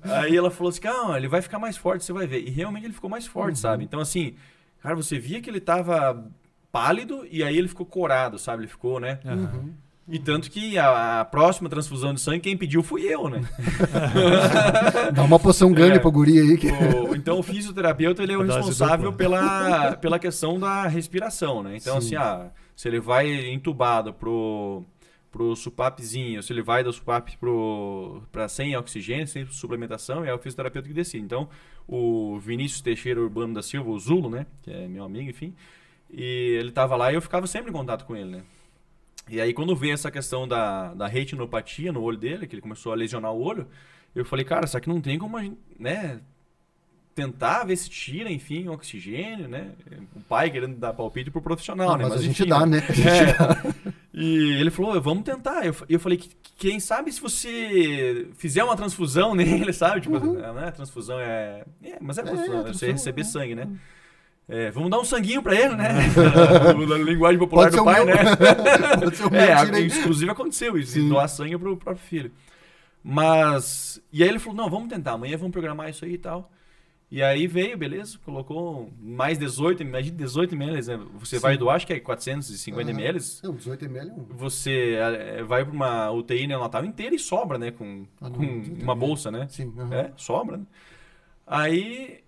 Aí ela falou assim, calma, ele vai ficar mais forte, você vai ver. E realmente ele ficou mais forte, sabe? Então, assim, cara, você via que ele tava pálido e aí ele ficou corado, sabe? Ele ficou, né? E tanto que a próxima transfusão de sangue, quem pediu fui eu, né? Dá uma poção ganha pro guri aí. Então o fisioterapeuta ele é o responsável pela questão da respiração, né? Então, Sim. assim, se ele vai entubado pro supapzinho, se ele vai do supap para sem oxigênio, sem suplementação, é o fisioterapeuta que decide. Então, o Vinícius Teixeira Urbano da Silva, o Zulo, né? Que é meu amigo, enfim. E ele tava lá e eu ficava sempre em contato com ele, né? E aí, quando veio essa questão da retinopatia no olho dele, que ele começou a lesionar o olho, eu falei, cara, será que não tem como a gente, né, tentar ver se tira, enfim, oxigênio, né? O pai querendo dar palpite pro profissional, né? Mas a gente enfim, dá, né? E ele falou, vamos tentar. Eu falei, quem sabe se você fizer uma transfusão nele, sabe? Tipo, né? Transfusão mas é transfusão, você receber sangue, né? Vamos dar um sanguinho pra ele, né? Na linguagem popular do pai, né? Pode ser o meu, inclusive aconteceu isso, doar sangue pro próprio filho. Mas, e aí ele falou, não, vamos tentar, amanhã vamos programar isso aí e tal. E aí veio, beleza, colocou mais 18, imagina 18 ml, né? Você vai doar, acho que é 450 ml. Não, 18 ml Você vai pra uma UTI neonatal inteira e sobra, né? Com uma bolsa, né? Sim. Sobra, né? Aí...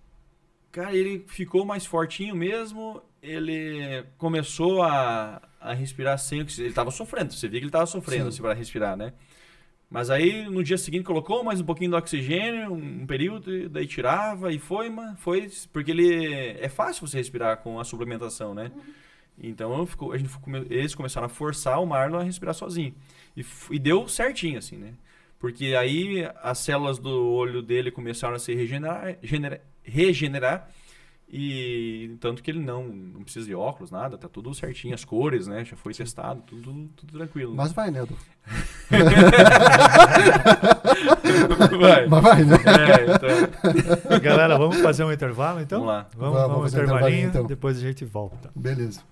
Cara, ele ficou mais fortinho mesmo, ele começou a respirar sem oxigênio. Ele tava sofrendo, você via que ele tava sofrendo assim, para respirar, né? Mas aí, no dia seguinte, colocou mais um pouquinho de oxigênio, um período, daí tirava e foi, porque é fácil você respirar com a suplementação, né? Então, eles começaram a forçar o Marlon a respirar sozinho. E deu certinho, assim, né? Porque aí as células do olho dele começaram a se regenerar e tanto que ele não precisa de óculos, nada, tá tudo certinho, as cores, né, já foi testado, tudo tranquilo. Mas vai, né, Edu? Vai. Mas vai, né? Então... Galera, vamos fazer um intervalo, então? Vamos lá. Vamos um intervalinho, então. Depois a gente volta. Beleza.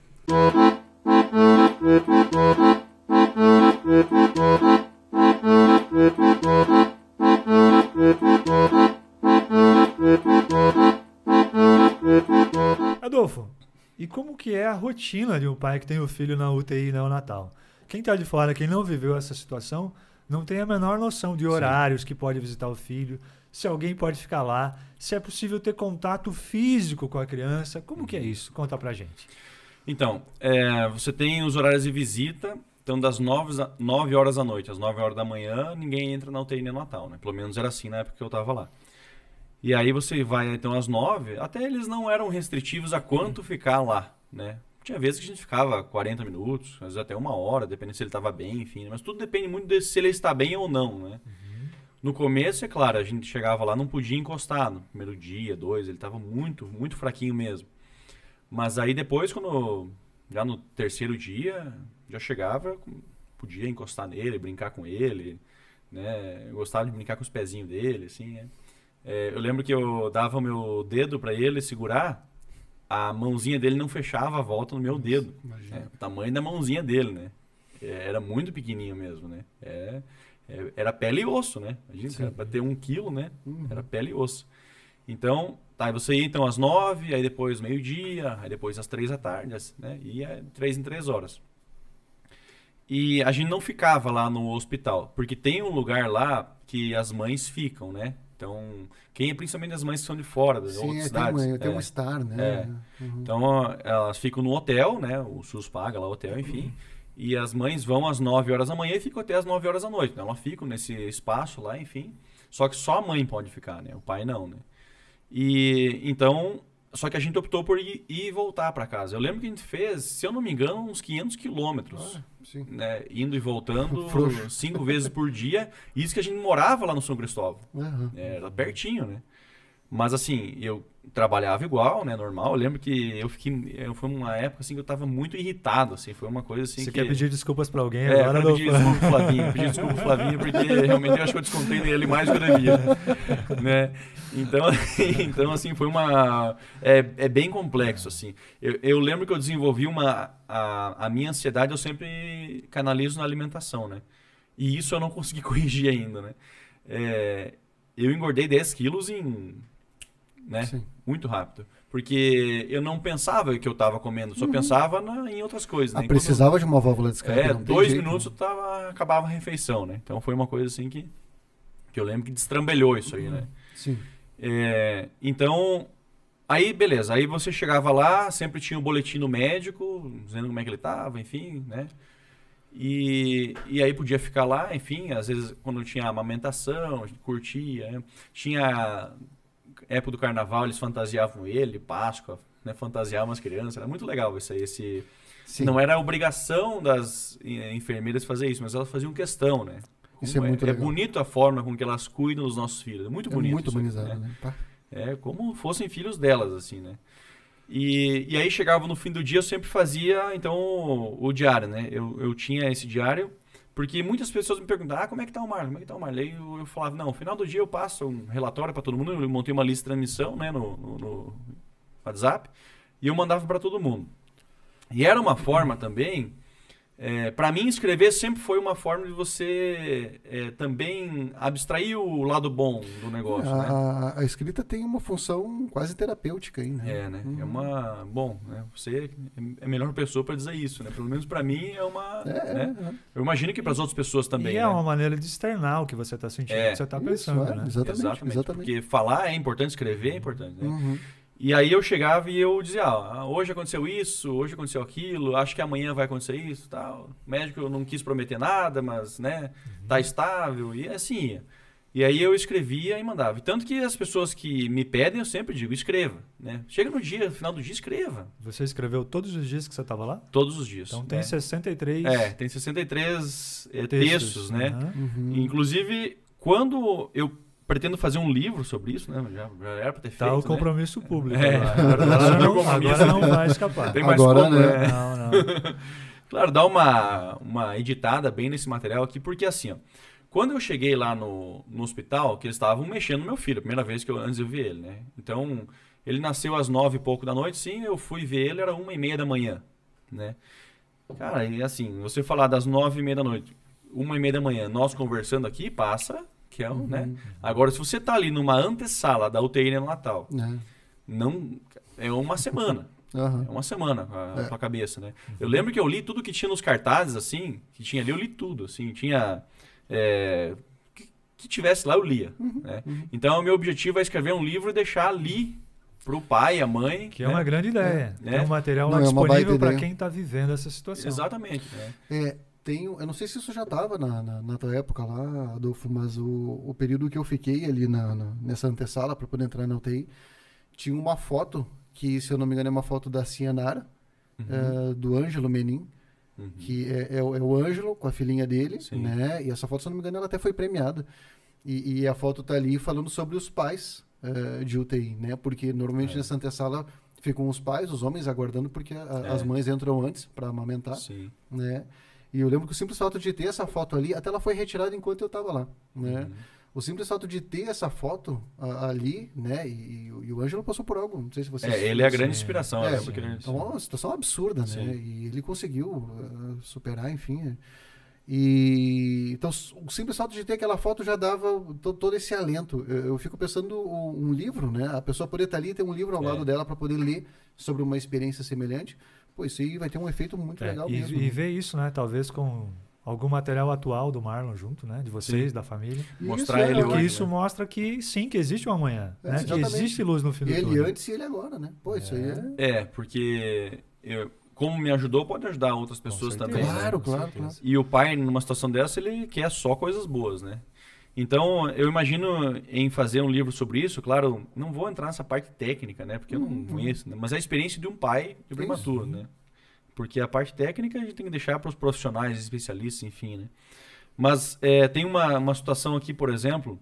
Adolfo, e como que é a rotina de um pai que tem o filho na UTI neonatal? Quem está de fora, quem não viveu essa situação, não tem a menor noção de horários que pode visitar o filho, se alguém pode ficar lá, se é possível ter contato físico com a criança. Como que é isso? Conta pra gente. Então, você tem os horários de visita, então das 9 horas da noite às 9 horas da manhã, ninguém entra na UTI neonatal, né? Pelo menos era assim na época que eu estava lá. E aí você vai, então, às 9, até eles não eram restritivos a quanto ficar lá, né? Tinha vezes que a gente ficava 40 minutos, às vezes até 1 hora, dependendo se ele estava bem, enfim. Mas tudo depende muito de se ele está bem ou não, né? No começo, é claro, a gente chegava lá, não podia encostar no primeiro dia, 2, ele estava muito, muito fraquinho mesmo. Mas aí depois, já no terceiro dia, já chegava, podia encostar nele, brincar com ele, né? Eu gostava de brincar com os pezinhos dele, assim, né? Eu lembro que eu dava o meu dedo para ele segurar, a mãozinha dele não fechava a volta no meu dedo. O tamanho da mãozinha dele, né? era muito pequenininho mesmo, né? Era pele e osso, né? Imagina, cara, pra ter 1 quilo, né? Era pele e osso. Então, tá, aí você ia então às 9, aí depois meio-dia, aí depois às 3 da tarde, né? Ia 3 em 3 horas. E a gente não ficava lá no hospital, porque tem um lugar lá que as mães ficam, né? Então, principalmente as mães que são de fora, das outras cidades. Tem um estar, né? Então, elas ficam no hotel, né? O SUS paga lá o hotel, enfim. E as mães vão às 9 horas da manhã e ficam até às 9 horas da noite. Então, elas ficam nesse espaço lá, enfim. Só que só a mãe pode ficar, né? O pai não, né? E então, só que a gente optou por ir e voltar para casa. Eu lembro que a gente fez, se eu não me engano, uns 500 quilômetros. Né? Indo e voltando 5 vezes por dia. Isso que a gente morava lá no São Cristóvão. Era pertinho, né? Mas assim, eu trabalhava igual, né? Normal. Eu lembro que foi uma época assim que eu tava muito irritado, assim. Foi uma coisa assim. Você quer pedir desculpas pra alguém agora? Eu pedir desculpa pro Flavinho. Pedir desculpa pro Flavinho, porque realmente eu acho que eu descontei nele mais do que eu devia. Né? Então, assim, foi uma... É bem complexo, assim. Eu lembro que eu desenvolvi a minha ansiedade, eu sempre canalizo na alimentação, né? E isso eu não consegui corrigir ainda, né? Eu engordei 10 quilos né? Muito rápido. Porque eu não pensava que eu estava comendo, só pensava em outras coisas. Né? Precisava de uma válvula de escape. 2 minutos acabava a refeição, né? Então foi uma coisa assim que eu lembro que destrambelhou isso aí, né? Sim. Então, aí beleza. Aí você chegava lá, sempre tinha o boletim do médico, dizendo como é que ele estava, enfim, né? E aí podia ficar lá, enfim, às vezes quando tinha amamentação, a gente curtia, né? Tinha época do carnaval, eles fantasiavam ele, Páscoa, né? Fantasiavam as crianças, era muito legal isso aí. Não era a obrigação das enfermeiras fazer isso, mas elas faziam questão, né? Isso é muito legal. É bonito a forma com que elas cuidam dos nossos filhos, é muito bonito. Muito humanizado, né? É como fossem filhos delas, assim, né? E aí chegava no fim do dia, eu sempre fazia, então, o diário, né? Eu tinha esse diário, porque muitas pessoas me perguntavam, como é que tá o Marlon? Como é que tá o Marlon? Aí eu falava, não, no final do dia eu passo um relatório para todo mundo, eu montei uma lista de transmissão, né, no WhatsApp, e eu mandava para todo mundo. E era uma forma também, para mim escrever sempre foi uma forma de você também abstrair o lado bom do negócio, né? A escrita tem uma função quase terapêutica aí, né? Né? Bom, né? Você é a melhor pessoa para dizer isso, né? Pelo menos para mim é uma... né? Eu imagino que para as outras pessoas também. E é uma maneira de externar o que você está sentindo, o que você está pensando, né? Exatamente. Porque falar é importante, escrever é importante, né? E aí eu chegava e eu dizia, hoje aconteceu isso, hoje aconteceu aquilo, acho que amanhã vai acontecer isso, tal. O médico não quis prometer nada, mas, né, tá estável, e assim ia. E aí eu escrevia e mandava. E tanto que as pessoas que me pedem, eu sempre digo, escreva, né? Chega no final do dia, escreva. Você escreveu todos os dias que você estava lá? Todos os dias. Então tem 63... tem 63 textos, né? Inclusive, quando eu pretendo fazer um livro sobre isso, né? Já era para ter feito. Tá o compromisso público. Agora não vai escapar. Tem mais agora, como, né? Não. Claro, dá uma editada bem nesse material aqui, porque assim, ó, quando eu cheguei lá no hospital, que eles estavam mexendo no meu filho, a primeira vez antes eu vi ele, né? Então, ele nasceu às 9 e pouco da noite, sim, eu fui ver ele, era 1h30 da manhã, né? Cara, e assim, você falar das 9h30 da noite, 1h30 da manhã, nós conversando aqui, passa... que é né? Agora, se você tá ali numa antessala da UTI no Natal, não é uma semana. É uma semana a tua cabeça, né? Eu lembro que eu li tudo que tinha nos cartazes, assim, que tinha ali, eu li tudo, assim, tinha... que tivesse lá, eu lia. Né? Então, o meu objetivo é escrever um livro e deixar ali pro pai, a mãe. Que é uma grande ideia. É um material lá disponível para quem tá vivendo essa situação. Exatamente. Eu não sei se isso já estava na tua época lá, Adolfo, mas o período que eu fiquei ali nessa antessala para poder entrar na UTI, tinha uma foto, que se eu não me engano é uma foto da Cianara, do Ângelo Menin, que é o Ângelo com a filhinha dele, né? E essa foto, se eu não me engano, ela até foi premiada. E a foto tá ali falando sobre os pais de UTI, né? Porque normalmente nessa antessala ficam os pais, os homens, aguardando, porque as mães entram antes para amamentar, né? E eu lembro que o simples fato de ter essa foto ali, até ela foi retirada enquanto eu estava lá, né? o simples fato de ter essa foto ali, né? E o Ângelo passou por algo, não sei se vocês... Ele é a grande inspiração. Então é uma situação absurda, Sim. né? E ele conseguiu superar, enfim. E então o simples fato de ter aquela foto já dava todo esse alento. Eu fico pensando um livro, né? A pessoa poder estar ali e ter um livro ao lado dela para poder ler sobre uma experiência semelhante. Pô, isso aí vai ter um efeito muito legal mesmo. E ver isso, né? Talvez com algum material atual do Marlon junto, né? De vocês, da família. Mostrar ele Porque hoje, isso mostra que sim, que existe um amanhã, né? Que existe luz no fim do túnel. Ele antes e ele agora, né? Pô, isso aí é... porque como me ajudou, pode ajudar outras pessoas também. Claro. E o pai, numa situação dessa, ele quer só coisas boas, né? Então, eu imagino em fazer um livro sobre isso, claro, não vou entrar nessa parte técnica, né? Porque eu não conheço, né? Mas é a experiência de um pai de prematuro, né? Porque a parte técnica a gente tem que deixar para os profissionais, especialistas, enfim, né? Mas tem uma situação aqui, por exemplo,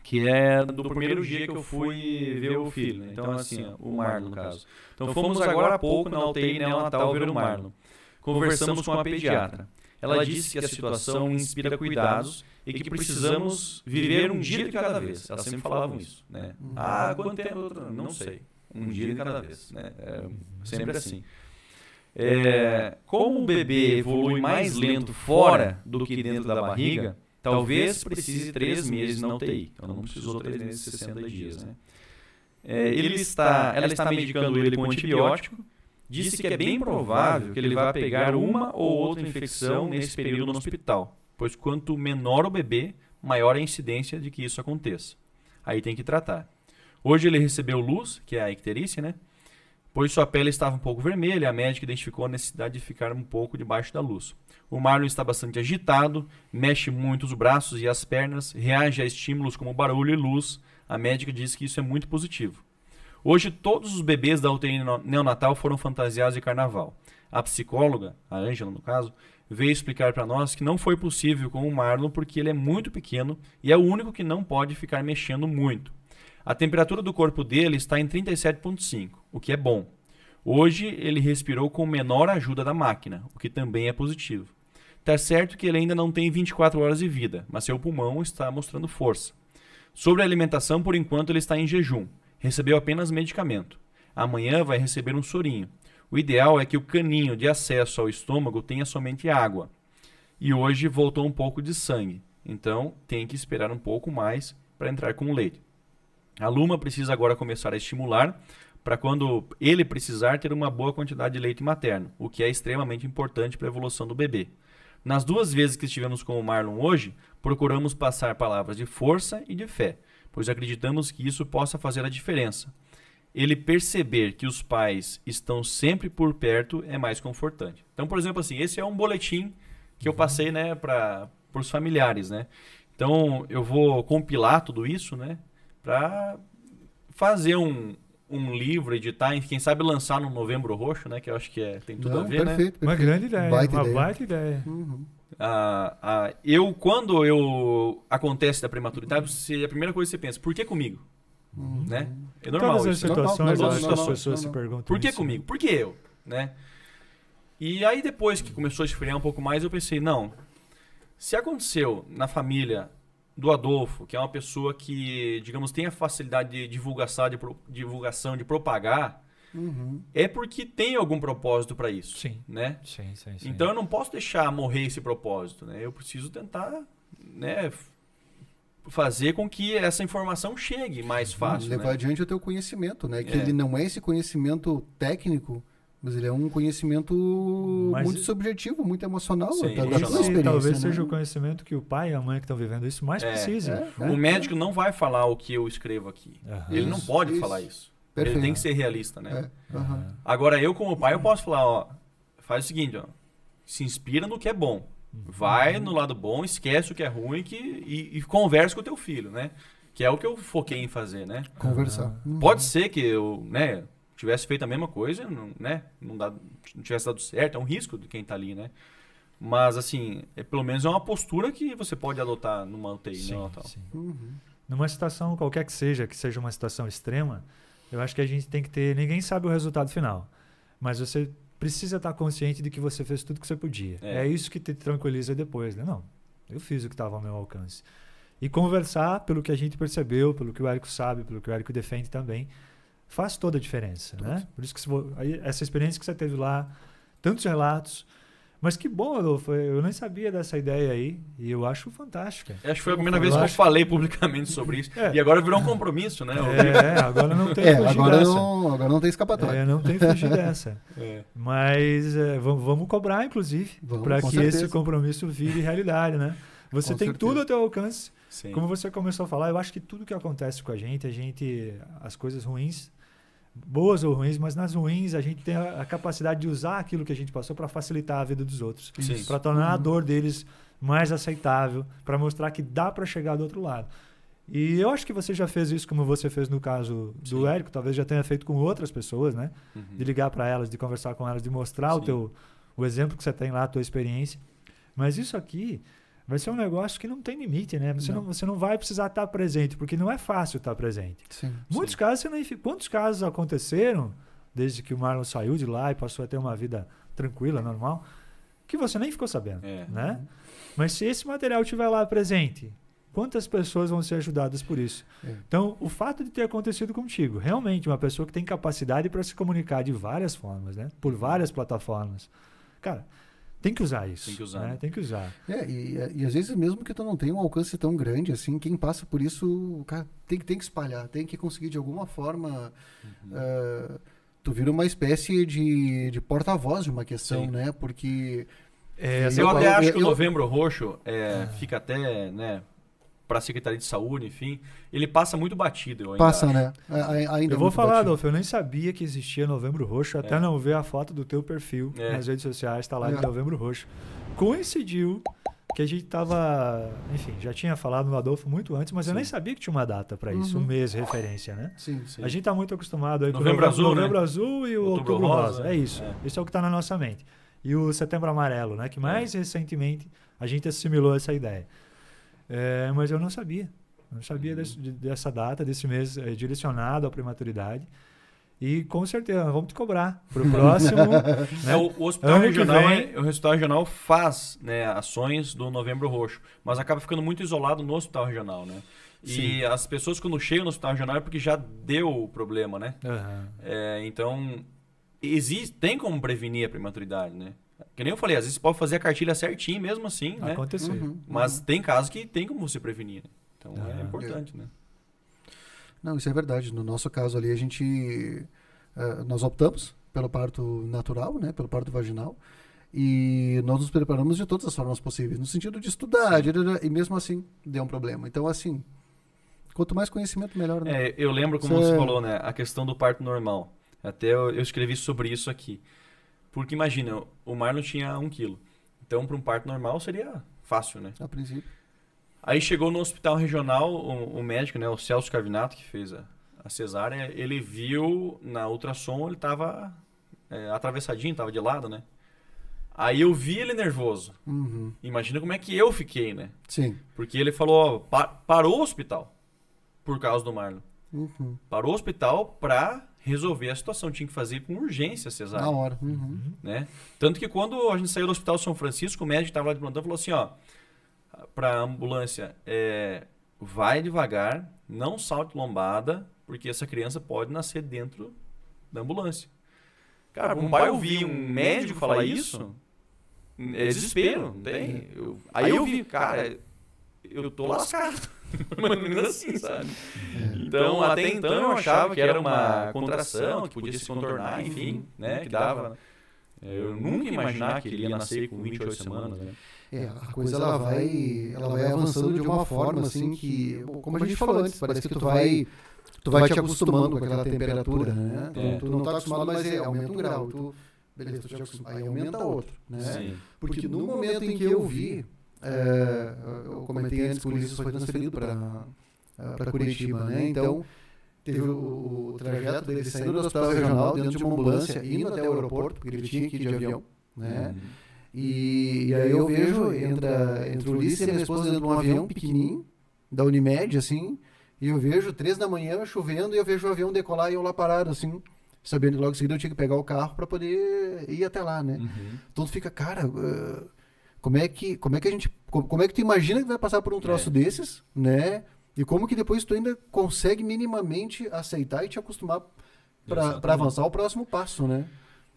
que é do primeiro dia que eu fui ver o filho, né? Então, assim, o Marlon, no caso. Então, fomos agora há pouco na UTI neonatal ver o Marlon. Conversamos com a pediatra. Ela disse que a situação inspira cuidados e que precisamos viver um dia de cada vez. Elas sempre falavam isso, né? Quanto tempo? Não sei. Um dia de cada vez, né? Sempre assim. Como o bebê evolui mais lento fora do que dentro da barriga, talvez precise 3 meses na UTI. Então não precisou 3 meses e 60 dias, né? Ela está medicando ele com antibiótico. Disse que é bem provável que ele vá pegar uma ou outra infecção nesse período no hospital, pois quanto menor o bebê, maior a incidência de que isso aconteça. Aí tem que tratar. Hoje ele recebeu luz, que é a icterícia, né? Pois sua pele estava um pouco vermelha, a médica identificou a necessidade de ficar um pouco debaixo da luz. O Marlon está bastante agitado, mexe muito os braços e as pernas, reage a estímulos como barulho e luz. A médica diz que isso é muito positivo. Hoje, todos os bebês da UTI neonatal foram fantasiados de carnaval. A psicóloga, a Ângela no caso, veio explicar para nós que não foi possível com o Marlon porque ele é muito pequeno e é o único que não pode ficar mexendo muito. A temperatura do corpo dele está em 37,5, o que é bom. Hoje, ele respirou com menor ajuda da máquina, o que também é positivo. Tá certo que ele ainda não tem 24 horas de vida, mas seu pulmão está mostrando força. Sobre a alimentação, por enquanto, ele está em jejum. Recebeu apenas medicamento. Amanhã vai receber um sorinho. O ideal é que o caninho de acesso ao estômago tenha somente água. E hoje voltou um pouco de sangue. Então, tem que esperar um pouco mais para entrar com o leite. A Luma precisa agora começar a estimular para quando ele precisar ter uma boa quantidade de leite materno, o que é extremamente importante para a evolução do bebê. Nas 2 vezes que estivemos com o Marlon hoje, procuramos passar palavras de força e de fé, pois acreditamos que isso possa fazer a diferença. Ele perceber que os pais estão sempre por perto é mais confortante. Então, por exemplo, assim, esse é um boletim que eu passei, né, para os familiares, né? Então, eu vou compilar tudo isso, né, para fazer um livro, editar, e quem sabe lançar no Novembro Roxo, né, que eu acho que tem tudo a ver, perfeito, né? Uma grande ideia, baita ideia. Quando acontece da prematuridade, a primeira coisa que você pensa, por que comigo? Né? É normal. Todas as isso. situações, Todas as as pessoas se perguntam por que isso, comigo? Por que eu? Né? E aí depois que começou a esfriar um pouco mais, eu pensei, não, se aconteceu na família do Adolfo, que é uma pessoa que, digamos, tem a facilidade de divulgação, de propagar, é porque tem algum propósito para isso. Sim. Né? Sim. Então eu não posso deixar morrer esse propósito, né? Eu preciso tentar, né, fazer com que essa informação chegue mais fácil. Levar adiante o teu conhecimento, né? Que É. ele não é esse conhecimento técnico, mas ele é um conhecimento muito subjetivo, muito emocional. Sim, da tua emocional. experiência, Talvez né? seja o conhecimento que o pai e a mãe que estão vivendo isso mais precisem. O médico não vai falar o que eu escrevo aqui. Ele não pode falar isso. Perfeito. Ele tem que ser realista, né? Aham. Agora, eu como pai, eu posso falar, ó, faz o seguinte, ó, se inspira no que é bom. Vai no lado bom, esquece o que é ruim e conversa com o teu filho, né? Que é o que eu foquei em fazer, né? Conversar. Pode ser que eu, né, tivesse feito a mesma coisa, não tivesse dado certo, é um risco de quem tá ali, né? Mas, assim, pelo menos é uma postura que você pode adotar numa UTI, Sim, né? Tal. sim. Numa situação qualquer que seja uma situação extrema, eu acho que a gente tem que ter... Ninguém sabe o resultado final, mas você precisa estar consciente de que você fez tudo que você podia. É isso que te tranquiliza depois, né? Não, eu fiz o que estava ao meu alcance. E conversar, pelo que a gente percebeu, pelo que o Érico sabe, pelo que o Érico defende também, faz toda a diferença, né? Por isso que essa experiência que você teve lá, tantos relatos. Mas que bom, Adolfo, eu nem sabia dessa ideia aí, e eu acho fantástica. Acho que foi a primeira vez que eu falei publicamente sobre isso. E agora virou um compromisso, né? Agora não tem fugir dessa. Agora não tem escapatória. Não tem fugir dessa. Mas vamos cobrar, inclusive, para que esse compromisso vire realidade, né? Você tem tudo ao teu alcance. Sim. Como você começou a falar, eu acho que tudo que acontece com a gente, as coisas ruins, boas ou ruins, mas nas ruins a gente tem a capacidade de usar aquilo que a gente passou para facilitar a vida dos outros, para tornar a dor deles mais aceitável, para mostrar que dá para chegar do outro lado. E eu acho que você já fez isso como você fez no caso do Érico, talvez já tenha feito com outras pessoas, né? De ligar para elas, de conversar com elas, de mostrar o exemplo que você tem lá, a tua experiência. Mas isso aqui vai ser um negócio que não tem limite, né? Você não vai precisar estar presente, porque não é fácil estar presente. Muitos casos, quantos casos aconteceram, desde que o Marlon saiu de lá e passou a ter uma vida tranquila, normal, que você nem ficou sabendo, né? Mas se esse material estiver lá presente, quantas pessoas vão ser ajudadas por isso? Então, o fato de ter acontecido contigo, realmente uma pessoa que tem capacidade para se comunicar de várias formas, né? Por várias plataformas. Cara, tem que usar isso. Tem que usar. Né? Tem que usar. E às vezes, mesmo que tu não tenha um alcance tão grande, assim, quem passa por isso, cara, tem que espalhar, tem que conseguir de alguma forma. Tu vira uma espécie de porta-voz de uma questão, né? Porque. Eu até acho que o Novembro Roxo fica até, né? Para a Secretaria de Saúde, enfim, ele passa muito batido. Né? Ainda eu vou falar, Adolfo, eu nem sabia que existia Novembro Roxo, até não ver a foto do teu perfil nas redes sociais, está lá de Novembro Roxo. Coincidiu que a gente estava, enfim, já tinha falado no Adolfo muito antes, mas eu nem sabia que tinha uma data para isso, um mês de referência, né? Sim. A gente está muito acostumado aí com o Novembro Azul e o Outubro Rosa. É isso. Isso é o que está na nossa mente. E o Setembro Amarelo, né? Que mais recentemente a gente assimilou essa ideia. Mas eu não sabia. Não sabia dessa data, desse mês direcionado à prematuridade. E com certeza, vamos te cobrar para o próximo. Né? O Hospital Regional faz, né, ações do Novembro Roxo, mas acaba ficando muito isolado no Hospital Regional, né? E as pessoas quando chegam no Hospital Regional é porque já deu o problema, né? Então, tem como prevenir a prematuridade, né? Que nem eu falei, às vezes você pode fazer a cartilha certinho mesmo assim, né? Aconteceu. Mas tem casos que tem como você prevenir, né? Então é importante, né? Não, isso é verdade. No nosso caso ali, nós optamos pelo parto natural, né? Pelo parto vaginal. E nós nos preparamos de todas as formas possíveis, no sentido de estudar, e mesmo assim deu um problema. Então, assim, quanto mais conhecimento, melhor, né? Eu lembro como você falou, né? A questão do parto normal. Até eu escrevi sobre isso aqui. Porque imagina, o Marlon tinha 1 quilo. Então, para um parto normal seria fácil, né? A princípio. Aí chegou no hospital regional, o médico, né, o Celso Carvinato, que fez a cesárea, ele viu na ultrassom, ele estava atravessadinho, estava de lado, né? Aí eu vi ele nervoso. Imagina como é que eu fiquei, né? Sim. Porque ele falou, parou o hospital por causa do Marlon. Parou o hospital para resolver a situação. Tinha que fazer com urgência a cesárea. Na hora. Né? Tanto que quando a gente saiu do Hospital São Francisco, o médico que estava lá de plantão falou assim, ó, para a ambulância, vai devagar, não salte lombada, porque essa criança pode nascer dentro da ambulância. Cara, para um pai ouvir um médico falar isso, é desespero. Não tem? Aí eu vi, cara, eu tô lascado. Mas assim, sabe? Então, até então eu achava que era uma contração, que podia se contornar, enfim, né? Que dava. Eu nunca ia imaginar que ele ia nascer com 28 semanas, né? A coisa ela vai avançando de uma forma assim que, como a gente falou antes, parece que tu vai te acostumando com aquela temperatura, né? Tu não tá acostumado, mas aumenta um grau, beleza, tu te acostuma, aí aumenta outro, né? Sim. Porque no momento em que eu vi, eu comentei antes que o Ulisses foi transferido para Curitiba, né? Então, teve o trajeto dele saindo do hospital regional dentro de uma ambulância, indo até o aeroporto, porque ele tinha que ir de avião, né? E aí eu vejo, entre o Ulisses e a minha esposa dentro de um avião pequenininho, da Unimed, assim, e eu vejo 3 da manhã chovendo e eu vejo o avião decolar e eu lá parado, assim, sabendo que logo em seguida eu tinha que pegar o carro para poder ir até lá, né? Então tu fica, cara, Como é que tu imagina que vai passar por um troço desses, né? E como que depois tu ainda consegue minimamente aceitar e te acostumar para avançar o próximo passo, né?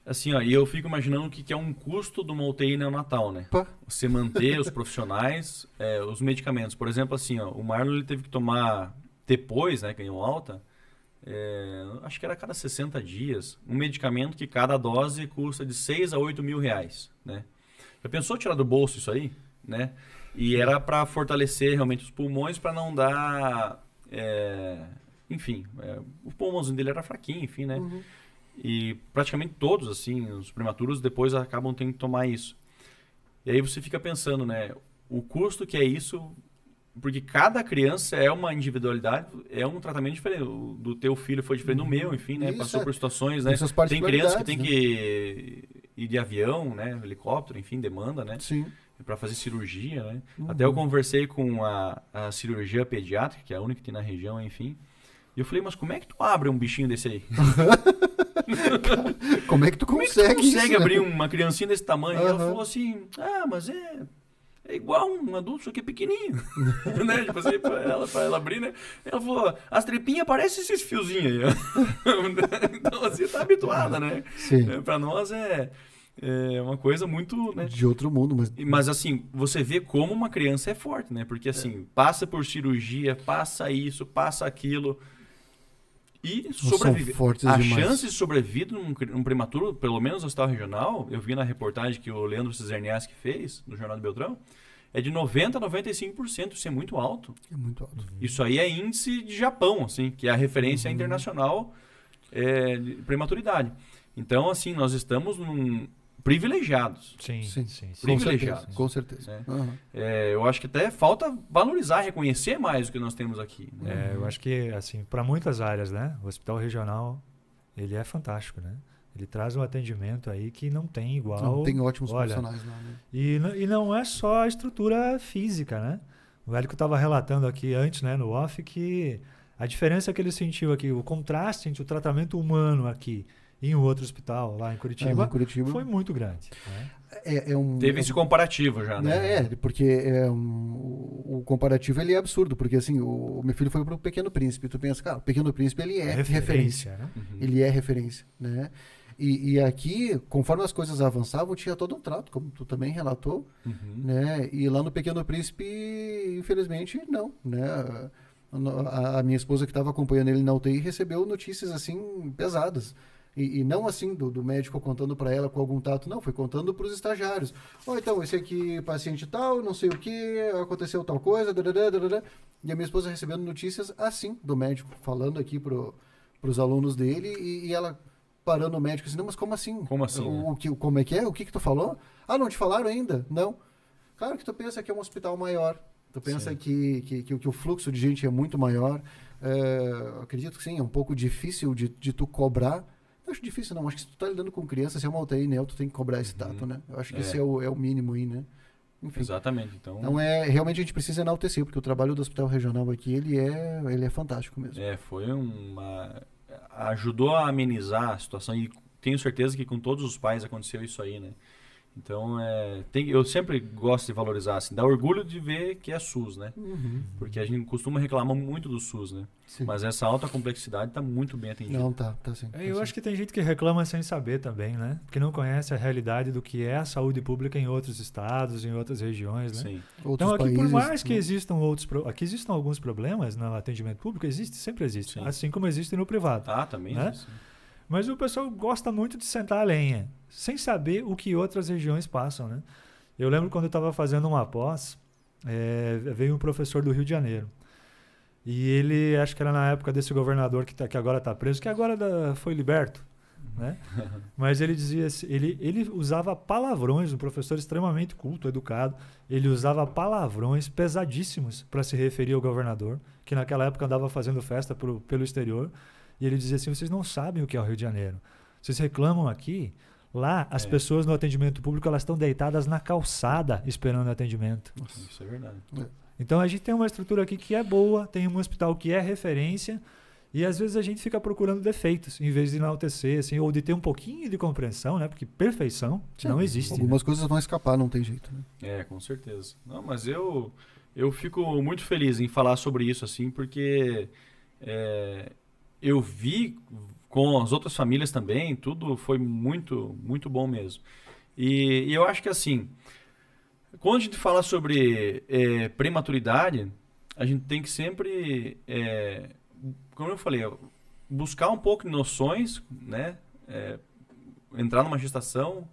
Assim, ó, e eu fico imaginando o que é um custo de uma UTI neonatal, né? Pá. Você manter os profissionais, os medicamentos. Por exemplo, assim, ó, o Marlon ele teve que tomar depois, né, ganhou alta, acho que era a cada 60 dias, um medicamento que cada dose custa de 6 a 8 mil reais, né? Já pensou tirar do bolso isso aí, né? E era para fortalecer realmente os pulmões para não dar, enfim, o pulmãozinho dele era fraquinho, enfim, né? Uhum. E praticamente todos, assim, os prematuros depois acabam tendo que tomar isso. E aí você fica pensando, né? O custo que é isso, porque cada criança é uma individualidade, é um tratamento diferente. O do teu filho foi diferente do meu, enfim, né? Isso, passou por situações, né? suas Tem criança que particularidades, tem né? que ir de avião, né? Helicóptero, enfim, demanda, né? Sim. Para fazer cirurgia, né? Uhum. Até eu conversei com a cirurgia pediátrica, que é a única que tem na região, enfim. E eu falei, mas como é que tu abre um bichinho desse aí? Como é que tu consegue isso, né? abrir uma criancinha desse tamanho? E ela Uhum. falou assim, mas é igual um adulto, só que é pequenininho. Né? Tipo assim, pra ela abrir, né? Ela falou, as trepinhas parecem esses fiozinhos aí. Ó. Então, assim, tá habituada, né? Sim. Pra nós é uma coisa muito... Né? De outro mundo, mas... Mas assim, você vê como uma criança é forte, né? Porque assim, passa por cirurgia, passa isso, passa aquilo... E sobrevive. São fortes A demais. chance de sobrevida num prematuro, pelo menos no hospital regional, eu vi na reportagem que o Leandro Cizerniaski fez, no Jornal do Beltrão, é de 90% a 95%. Isso é muito alto. É muito alto. Isso aí é índice de Japão, assim, que é a referência internacional de prematuridade. Então, assim, nós estamos privilegiados. Sim, Sim. sim. Privilegiados. Com certeza. né? Uhum. Eu acho que até falta valorizar, reconhecer mais o que nós temos aqui. Né? Eu acho que, assim, para muitas áreas, né? O hospital regional, ele é fantástico, né? Ele traz um atendimento aí que não tem igual. Não, tem ótimos Olha, profissionais lá, né? E não é só a estrutura física, né? O Hélio estava relatando aqui antes, né, no off, que a diferença que ele sentiu aqui, o contraste entre o tratamento humano aqui e em outro hospital, lá em Curitiba, Em Curitiba. foi muito grande. Né? Teve esse comparativo já, né? Porque o comparativo ele é absurdo, porque assim, o meu filho foi pro Pequeno Príncipe, tu pensa, cara, o Pequeno Príncipe ele é referência. Né? Uhum. Ele é referência, né? E aqui, conforme as coisas avançavam, tinha todo um trato, como tu também relatou, Uhum. né? E lá no Pequeno Príncipe, infelizmente, não, né? A minha esposa que estava acompanhando ele na UTI recebeu notícias assim pesadas. E não assim do médico contando para ela com algum tato, não, foi contando para os estagiários. Então, esse aqui, paciente tal, não sei o que, aconteceu tal coisa, dadadá. E a minha esposa recebendo notícias assim do médico, falando aqui para os alunos dele, e ela parando o médico assim, não, mas como assim? Como assim, Como é que é? O que tu falou? Ah, não te falaram ainda? Não. Claro que tu pensa que é um hospital maior, tu pensa que o fluxo de gente é muito maior. Acredito que sim, é um pouco difícil de tu cobrar. Eu acho difícil não, acho que se tu tá lidando com criança, se é uma UTI, né, tu tem que cobrar esse tato, né? Eu acho que esse é o mínimo aí, né? Enfim. Exatamente. Então, Realmente a gente precisa enaltecer, porque o trabalho do hospital regional aqui, ele é fantástico mesmo. foi ajudou a amenizar a situação e tenho certeza que com todos os pais aconteceu isso aí, né? Então, eu sempre gosto de valorizar, assim, dá orgulho de ver que é SUS, né? Uhum. Porque a gente costuma reclamar muito do SUS, né? Sim. Mas essa alta complexidade está muito bem atendida. Não, tá sim. Eu acho que tem gente que reclama sem saber também, né? Porque não conhece a realidade do que é a saúde pública em outros estados, em outras regiões, né? Sim. Outros Então, aqui, por países, mais que né? existam aqui existam alguns problemas no atendimento público, sempre existe, Sim. assim como existe no privado. Também Né? isso. Mas o pessoal gosta muito de sentar a lenha, sem saber o que outras regiões passam, né? Eu lembro quando eu estava fazendo uma pós, veio um professor do Rio de Janeiro. E ele, acho que era na época desse governador que agora está preso, que agora foi liberto, né? Mas ele dizia assim, ele usava palavrões, um professor extremamente culto, educado, ele usava palavrões pesadíssimos para se referir ao governador, que naquela época andava fazendo festa pelo exterior. E ele dizia assim, vocês não sabem o que é o Rio de Janeiro. Vocês reclamam aqui, lá as pessoas no atendimento público elas estão deitadas na calçada esperando atendimento. Isso é verdade. Então a gente tem uma estrutura aqui que é boa, tem um hospital que é referência E às vezes a gente fica procurando defeitos, em vez de enaltecer, assim, ou de ter um pouquinho de compreensão, né? Porque perfeição não existe. Algumas coisas vão escapar, não tem jeito, né? Com certeza. Não, mas eu fico muito feliz em falar sobre isso, assim, porque eu vi com as outras famílias também, tudo foi muito, muito bom mesmo. E eu acho que, assim, quando a gente fala sobre prematuridade, a gente tem que sempre, como eu falei, buscar um pouco de noções, né? Entrar numa gestação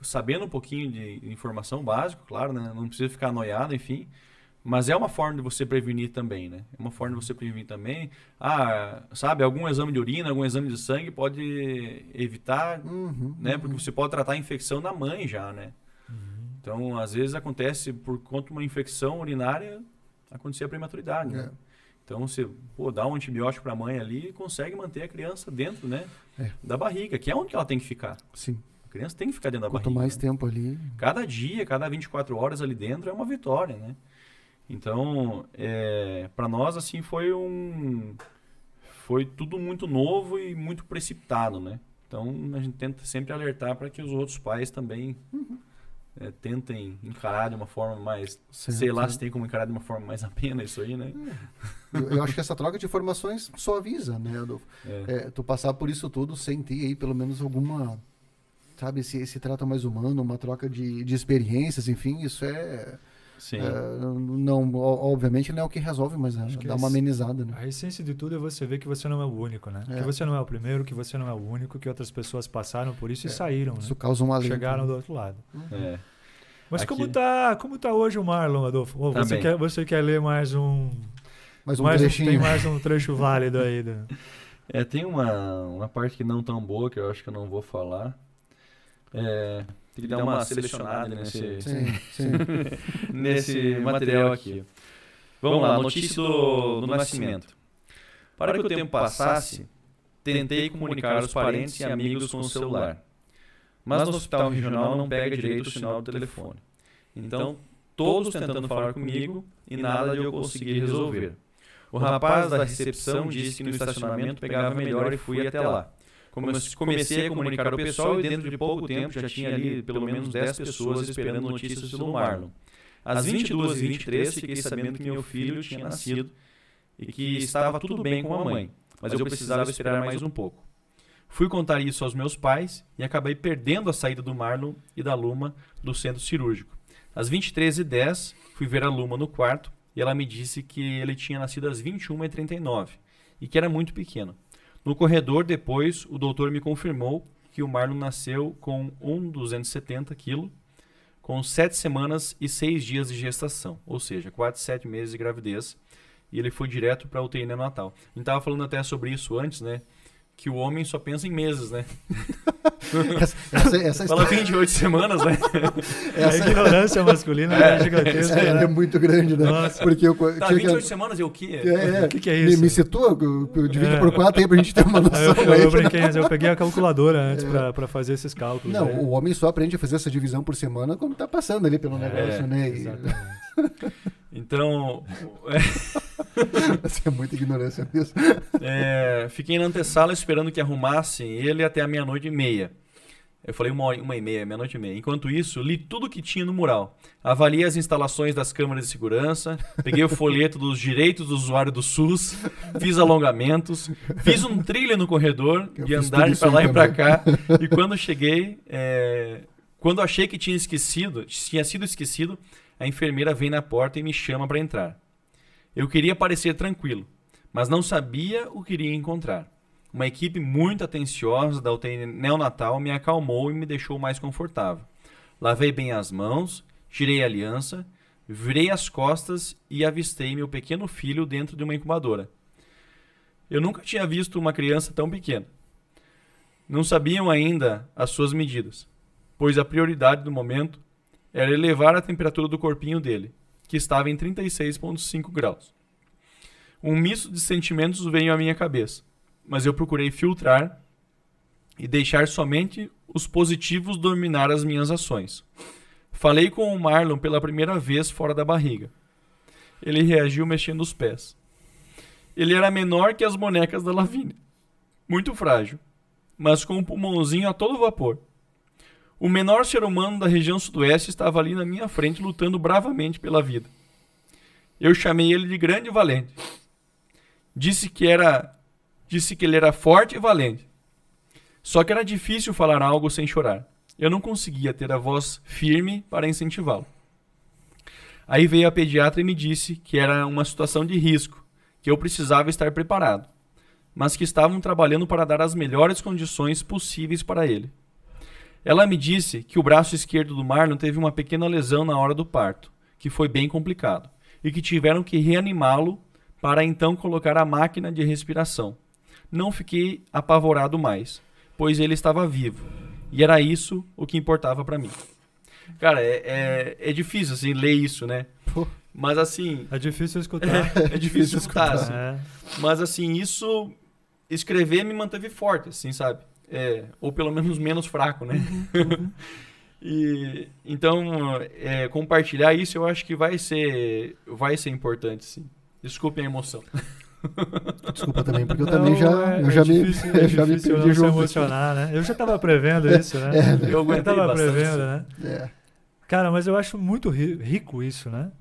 sabendo um pouquinho de informação básica, claro, né? Não precisa ficar anoiado, enfim. Mas é uma forma de você prevenir também, né? É uma forma de você prevenir também. Sabe, algum exame de urina, algum exame de sangue pode evitar, né? Porque você pode tratar a infecção na mãe já, né? Então, às vezes acontece por conta de uma infecção urinária, acontecer a prematuridade, né? Então, você dá um antibiótico para a mãe ali e consegue manter a criança dentro, né? Da barriga, que é onde ela tem que ficar. Sim. A criança tem que ficar dentro da barriga. Quanto mais tempo ali... Cada dia, cada 24 horas ali dentro é uma vitória, né? Então, para nós, assim, foi tudo muito novo e muito precipitado, né? Então, a gente tenta sempre alertar para que os outros pais também tentem encarar de uma forma mais... sei lá se tem como encarar de uma forma mais amena isso aí, né? Eu acho que essa troca de informações suaviza, né, Adolfo? Tu passar por isso tudo sem ter aí pelo menos alguma... Sabe, esse trato mais humano, uma troca de experiências, enfim, isso Sim. Não, obviamente não é o que resolve, mas dá uma amenizada, né? A essência de tudo é você ver que você não é o único, né? Que você não é o primeiro, que você não é o único, que outras pessoas passaram por isso e saíram, né? Isso causa um alento. Chegaram do outro lado. Mas Aqui... como tá hoje o Marlon, Adolfo? Você quer ler mais um trechinho? Tem mais um trecho válido aí. Tem uma parte que não tão boa, que eu acho que eu não vou falar. Tem que dar uma selecionada nesse material aqui. Vamos lá, notícia do nascimento. Para que o tempo passasse, tentei comunicar os parentes e amigos com o celular. Mas no hospital regional não pega direito o sinal do telefone. Então, todos tentando falar comigo e nada de eu conseguir resolver. O rapaz da recepção disse que no estacionamento pegava melhor e fui até lá. Comecei a comunicar ao pessoal e dentro de pouco tempo já tinha ali pelo menos 10 pessoas esperando notícias do Marlon. Às 22h23 fiquei sabendo que meu filho tinha nascido e que estava tudo bem com a mãe, mas eu precisava esperar mais um pouco. Fui contar isso aos meus pais e acabei perdendo a saída do Marlon e da Luma do centro cirúrgico. Às 23h10 fui ver a Luma no quarto e ela me disse que ele tinha nascido às 21h39 e que era muito pequeno. No corredor, depois, o doutor me confirmou que o Marlon nasceu com 1,270 kg, com 7 semanas e 6 dias de gestação, ou seja, 4 e 7 meses de gravidez, e ele foi direto para a UTI neonatal. A gente estava falando até sobre isso antes, né? Que o homem só pensa em meses, né? Essa fala 28 semanas, né? A ignorância masculina é gigantesca. É muito grande, né? Nossa. Porque eu 28 semanas e o quê? O que é isso? Me situa, eu divido por 4 aí pra gente ter uma noção. Eu peguei a calculadora antes pra fazer esses cálculos. Não, o homem só aprende a fazer essa divisão por semana quando tá passando ali pelo negócio, né? Exatamente. Então... Essa é muita ignorância mesmo. Fiquei na antessala esperando que arrumassem ele até a 00:30. Eu falei 1h30, 00:30. Enquanto isso, li tudo que tinha no mural. Avaliei as instalações das câmaras de segurança, peguei o folheto dos direitos do usuário do SUS, fiz alongamentos, fiz um trilho no corredor de andar para lá e para cá. E quando cheguei, quando achei que tinha sido esquecido, a enfermeira vem na porta e me chama para entrar. Eu queria parecer tranquilo, mas não sabia o que iria encontrar. Uma equipe muito atenciosa da UTI neonatal me acalmou e me deixou mais confortável. Lavei bem as mãos, tirei a aliança, virei as costas e avistei meu pequeno filho dentro de uma incubadora. Eu nunca tinha visto uma criança tão pequena. Não sabiam ainda as suas medidas, pois a prioridade do momento era elevar a temperatura do corpinho dele, que estava em 36,5 graus. Um misto de sentimentos veio à minha cabeça, mas eu procurei filtrar e deixar somente os positivos dominar as minhas ações. Falei com o Marlon pela primeira vez fora da barriga. Ele reagiu mexendo os pés. Ele era menor que as bonecas da Lavínia. Muito frágil, mas com um pulmãozinho a todo vapor. O menor ser humano da região sudoeste estava ali na minha frente lutando bravamente pela vida. Eu chamei ele de grande e valente. Disse que ele era forte e valente. Só que era difícil falar algo sem chorar. Eu não conseguia ter a voz firme para incentivá-lo. Aí veio a pediatra e me disse que era uma situação de risco, que eu precisava estar preparado, mas que estavam trabalhando para dar as melhores condições possíveis para ele. Ela me disse que o braço esquerdo do Marlon teve uma pequena lesão na hora do parto, que foi bem complicado, e que tiveram que reanimá-lo para então colocar a máquina de respiração. Não fiquei apavorado mais, pois ele estava vivo, e era isso o que importava para mim. Cara, é difícil, assim, ler isso, né? Mas, assim... É difícil escutar. É difícil escutar, assim. É. Mas, assim, isso... Escrever me manteve forte, assim, sabe? Ou pelo menos menos fraco, né? E, então, compartilhar isso eu acho que vai ser importante, sim. Desculpem a emoção. Desculpa também, porque eu também já me perdi junto. Emocionar, né? Eu já estava prevendo isso, né? Eu estava prevendo, né? É. Cara, mas eu acho muito rico isso, né?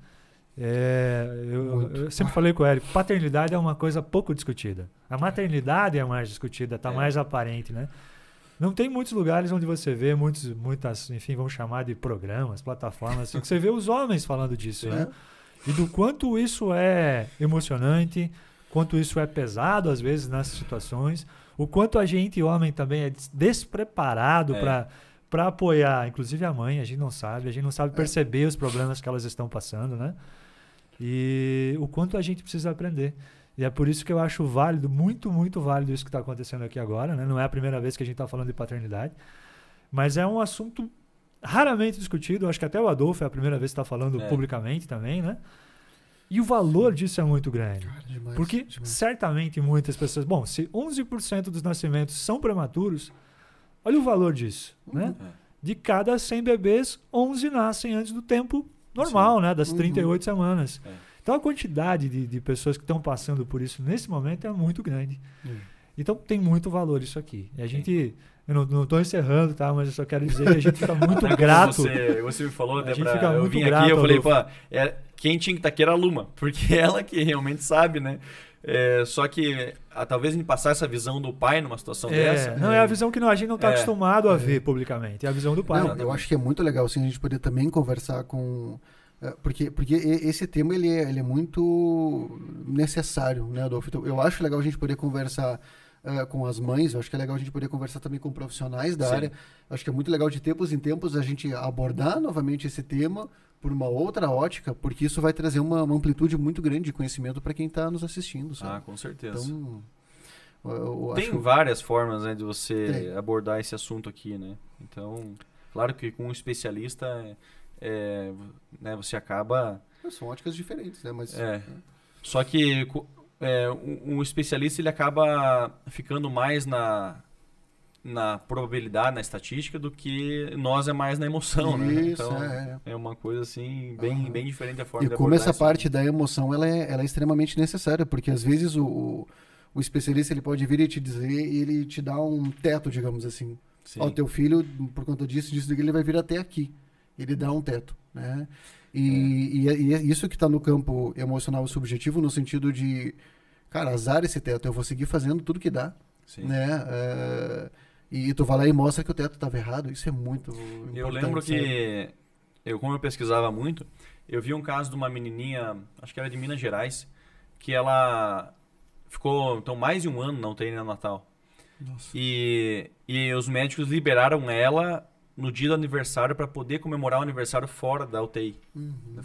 Eu sempre falei com o Érico, paternidade é uma coisa pouco discutida. A maternidade é mais discutida, está mais aparente, né? Não tem muitos lugares onde você vê muitas, enfim, vamos chamar de programas, plataformas, assim, que você vê os homens falando disso, né? E do quanto isso é emocionante, quanto isso é pesado, às vezes, nas situações, o quanto a gente, homem, também é despreparado para apoiar, inclusive a mãe, a gente não sabe perceber os problemas que elas estão passando, né? E o quanto a gente precisa aprender. E é por isso que eu acho válido, muito, muito válido isso que está acontecendo aqui agora, né? Não é a primeira vez que a gente está falando de paternidade, mas é um assunto raramente discutido. Acho que até o Adolfo é a primeira vez que está falando publicamente também, né? E o valor disso é muito grande. Cara, demais, porque certamente muitas pessoas... Bom, se 11% dos nascimentos são prematuros, olha o valor disso, né? De cada 100 bebês, 11 nascem antes do tempo normal, né? Das 38 semanas. Então a quantidade de pessoas que estão passando por isso nesse momento é muito grande. Então tem muito valor isso aqui. E a gente... Eu não estou encerrando, tá? Mas eu só quero dizer que a gente fica muito grato. Você me falou, até eu vim aqui, eu falei, pô, quem tinha que estar aqui era a Luma, porque ela que realmente sabe, né? Só que talvez em passar essa visão do pai numa situação dessa... Não, é a visão que a gente não está acostumado a ver publicamente, é a visão do pai. Não, eu acho que é muito legal assim, a gente poder também conversar com... Porque esse tema ele é muito necessário, né, Adolfo? Então, eu acho legal a gente poder conversar com as mães, eu acho que é legal a gente poder conversar também com profissionais da área. Eu acho que é muito legal de tempos em tempos a gente abordar novamente esse tema por uma outra ótica, porque isso vai trazer uma amplitude muito grande de conhecimento para quem está nos assistindo, sabe? Ah, com certeza. Então, tem várias formas, né, de você abordar esse assunto aqui, né? Então, claro que com um especialista, né, você acaba... São óticas diferentes, né? Mas, Só que um especialista ele acaba ficando mais na probabilidade, na estatística, do que nós é mais na emoção, né? Então, é uma coisa assim, bem diferente da forma de abordar. E como essa parte da emoção, ela é extremamente necessária, porque às vezes o especialista ele pode vir e te dizer, e ele te dá um teto, digamos assim. O teu filho, por conta disso, ele vai vir até aqui. Ele dá um teto, né? E isso que está no campo emocional subjetivo, no sentido de, cara, azar esse teto, eu vou seguir fazendo tudo que dá, né? E tu vai lá e mostra que o teto estava errado, isso é muito importante. Eu lembro que, como eu pesquisava muito, eu vi um caso de uma menininha, acho que era de Minas Gerais, que ela ficou então mais de um ano na UTI neonatal. Nossa. E os médicos liberaram ela no dia do aniversário para poder comemorar o aniversário fora da UTI.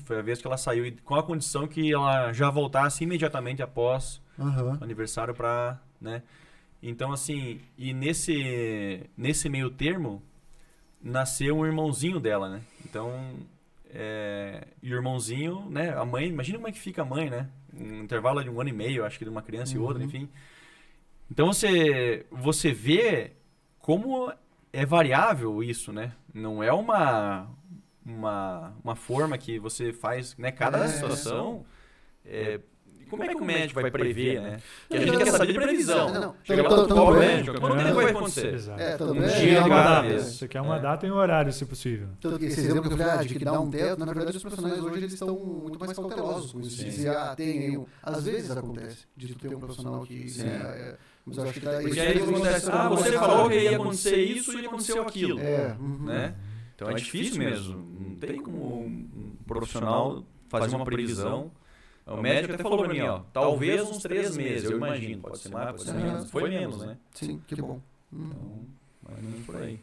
Foi a vez que ela saiu, com a condição que ela já voltasse imediatamente após o aniversário para, né? Então, assim, e nesse meio termo, nasceu um irmãozinho dela, né? Então, e o irmãozinho, né? A mãe, imagina como é que fica a mãe, né? Um intervalo de 1 ano e meio, acho que de uma criança e outra, enfim. Então, você vê como é variável isso, né? Não é uma forma que você faz, né? Cada situação, como é que o médico vai prever, né? Que a gente quer saber de previsão. Chega lá Tanto no qual é. médico, quando que vai acontecer? Exato. Tanto Um é. dia de cada vez. Você quer uma data e um horário, se possível. Tanto que esse exemplo que eu falei, de que dá um teto, na verdade os profissionais hoje eles estão muito mais cautelosos com isso. Dizer, tem, às vezes acontece, de tu ter um profissional que... mas eu acho que Porque aí acontece, você falou que ia acontecer isso e aconteceu aquilo. Né? Então é difícil mesmo. Não tem como um profissional fazer uma previsão. O médico até falou pra mim, talvez uns 3 meses, eu imagino. Pode ser mais, pode ser menos. Foi menos, né? Sim, que bom. Então, mais ou menos por aí.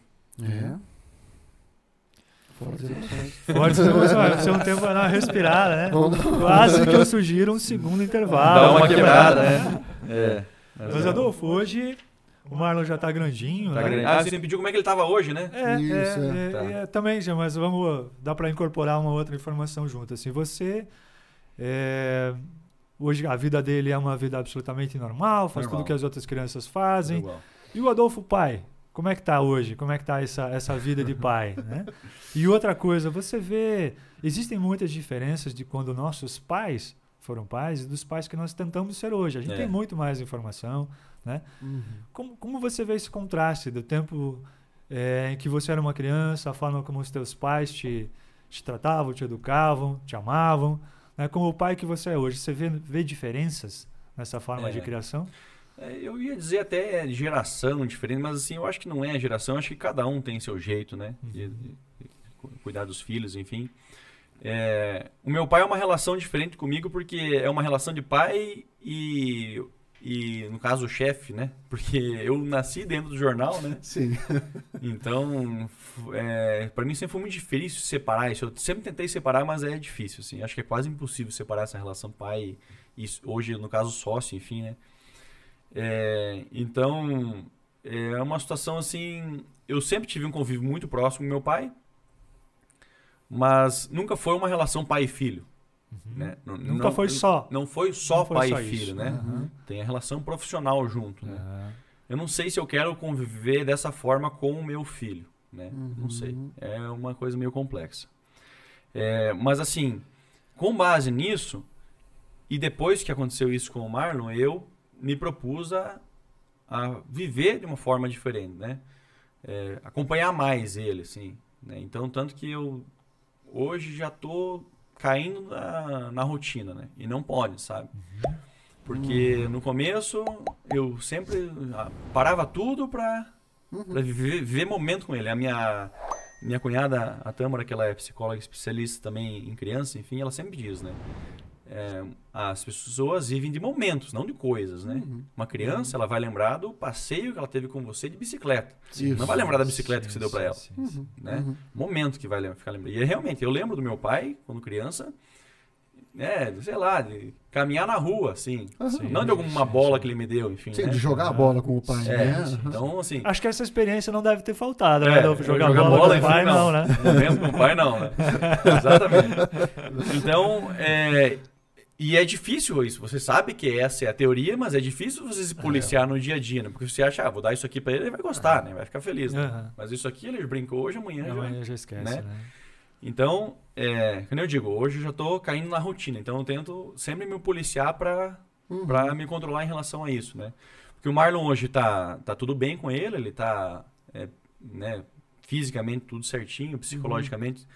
Pode ser um tempo para dar uma respirada, né? Quase que eu sugiro um segundo intervalo. Dá uma quebrada, né? Mas, Adolfo, hoje o Marlon já tá grandinho, tá né? grande. Você me pediu como é que ele tava hoje, né? Também, mas dá para incorporar uma outra informação junto. Assim, você... hoje a vida dele é uma vida absolutamente normal, faz tudo que as outras crianças fazem. E o Adolfo pai, como é que tá hoje? Como é que tá essa vida de pai, né? E outra coisa, você vê, existem muitas diferenças de quando nossos pais foram pais e dos pais que nós tentamos ser hoje. A gente tem muito mais informação, né? Como você vê esse contraste do tempo em que você era uma criança, a forma como os teus pais te tratavam, te educavam, te amavam, né? Como o pai que você é hoje, você vê diferenças nessa forma de criação? Eu ia dizer até geração diferente, mas assim, eu acho que não é geração, acho que cada um tem seu jeito, né? De cuidar dos filhos, enfim. O meu pai é uma relação diferente comigo porque é uma relação de pai e no caso o chefe, né? Porque eu nasci dentro do jornal, né? Sim. Então, para mim sempre foi muito difícil separar isso. Eu sempre tentei separar, mas é difícil, assim. Acho que é quase impossível separar essa relação pai e hoje, no caso, sócio, enfim, né? Então, é uma situação assim... Eu sempre tive um convívio muito próximo com meu pai, mas nunca foi uma relação pai e filho. Né? Nunca foi só. Não foi só pai e filho, isso, né? Tem a relação profissional junto, né? Eu não sei se eu quero conviver dessa forma com o meu filho, né? Não sei. É uma coisa meio complexa. Mas assim, com base nisso, e depois que aconteceu isso com o Marlon, eu me propus a viver de uma forma diferente, né? Acompanhar mais ele, assim, né? Então, tanto que eu hoje já tô caindo na rotina, né? E não pode, sabe? Porque no começo eu sempre parava tudo pra viver momento com ele. A minha cunhada, a Tâmara, que ela é psicóloga especialista também em criança, enfim, ela sempre diz, né? As pessoas vivem de momentos, não de coisas, né? Uma criança, ela vai lembrar do passeio que ela teve com você de bicicleta. Não vai lembrar da bicicleta que você deu para ela. Né? Momento que vai ficar lembrando. E realmente, eu lembro do meu pai, quando criança, sei lá, de caminhar na rua, assim. Não de alguma bola que ele me deu, enfim. Sim, né? de jogar a bola com o pai, né? Então, assim... Acho que essa experiência não deve ter faltado, né? Jogar bola com o pai, não, né? Momento com o pai, não, né? Exatamente. Então, e é difícil isso. Você sabe que essa é a teoria, mas é difícil você se policiar no dia a dia, né? Porque você acha, vou dar isso aqui pra ele, ele vai gostar, né? Vai ficar feliz. Né? Mas isso aqui ele brincou hoje, amanhã já esquece, né? Então, como eu digo, hoje eu já tô caindo na rotina. Então eu tento sempre me policiar pra me controlar em relação a isso, né? Porque o Marlon hoje tá tudo bem com ele tá né, fisicamente tudo certinho, psicologicamente.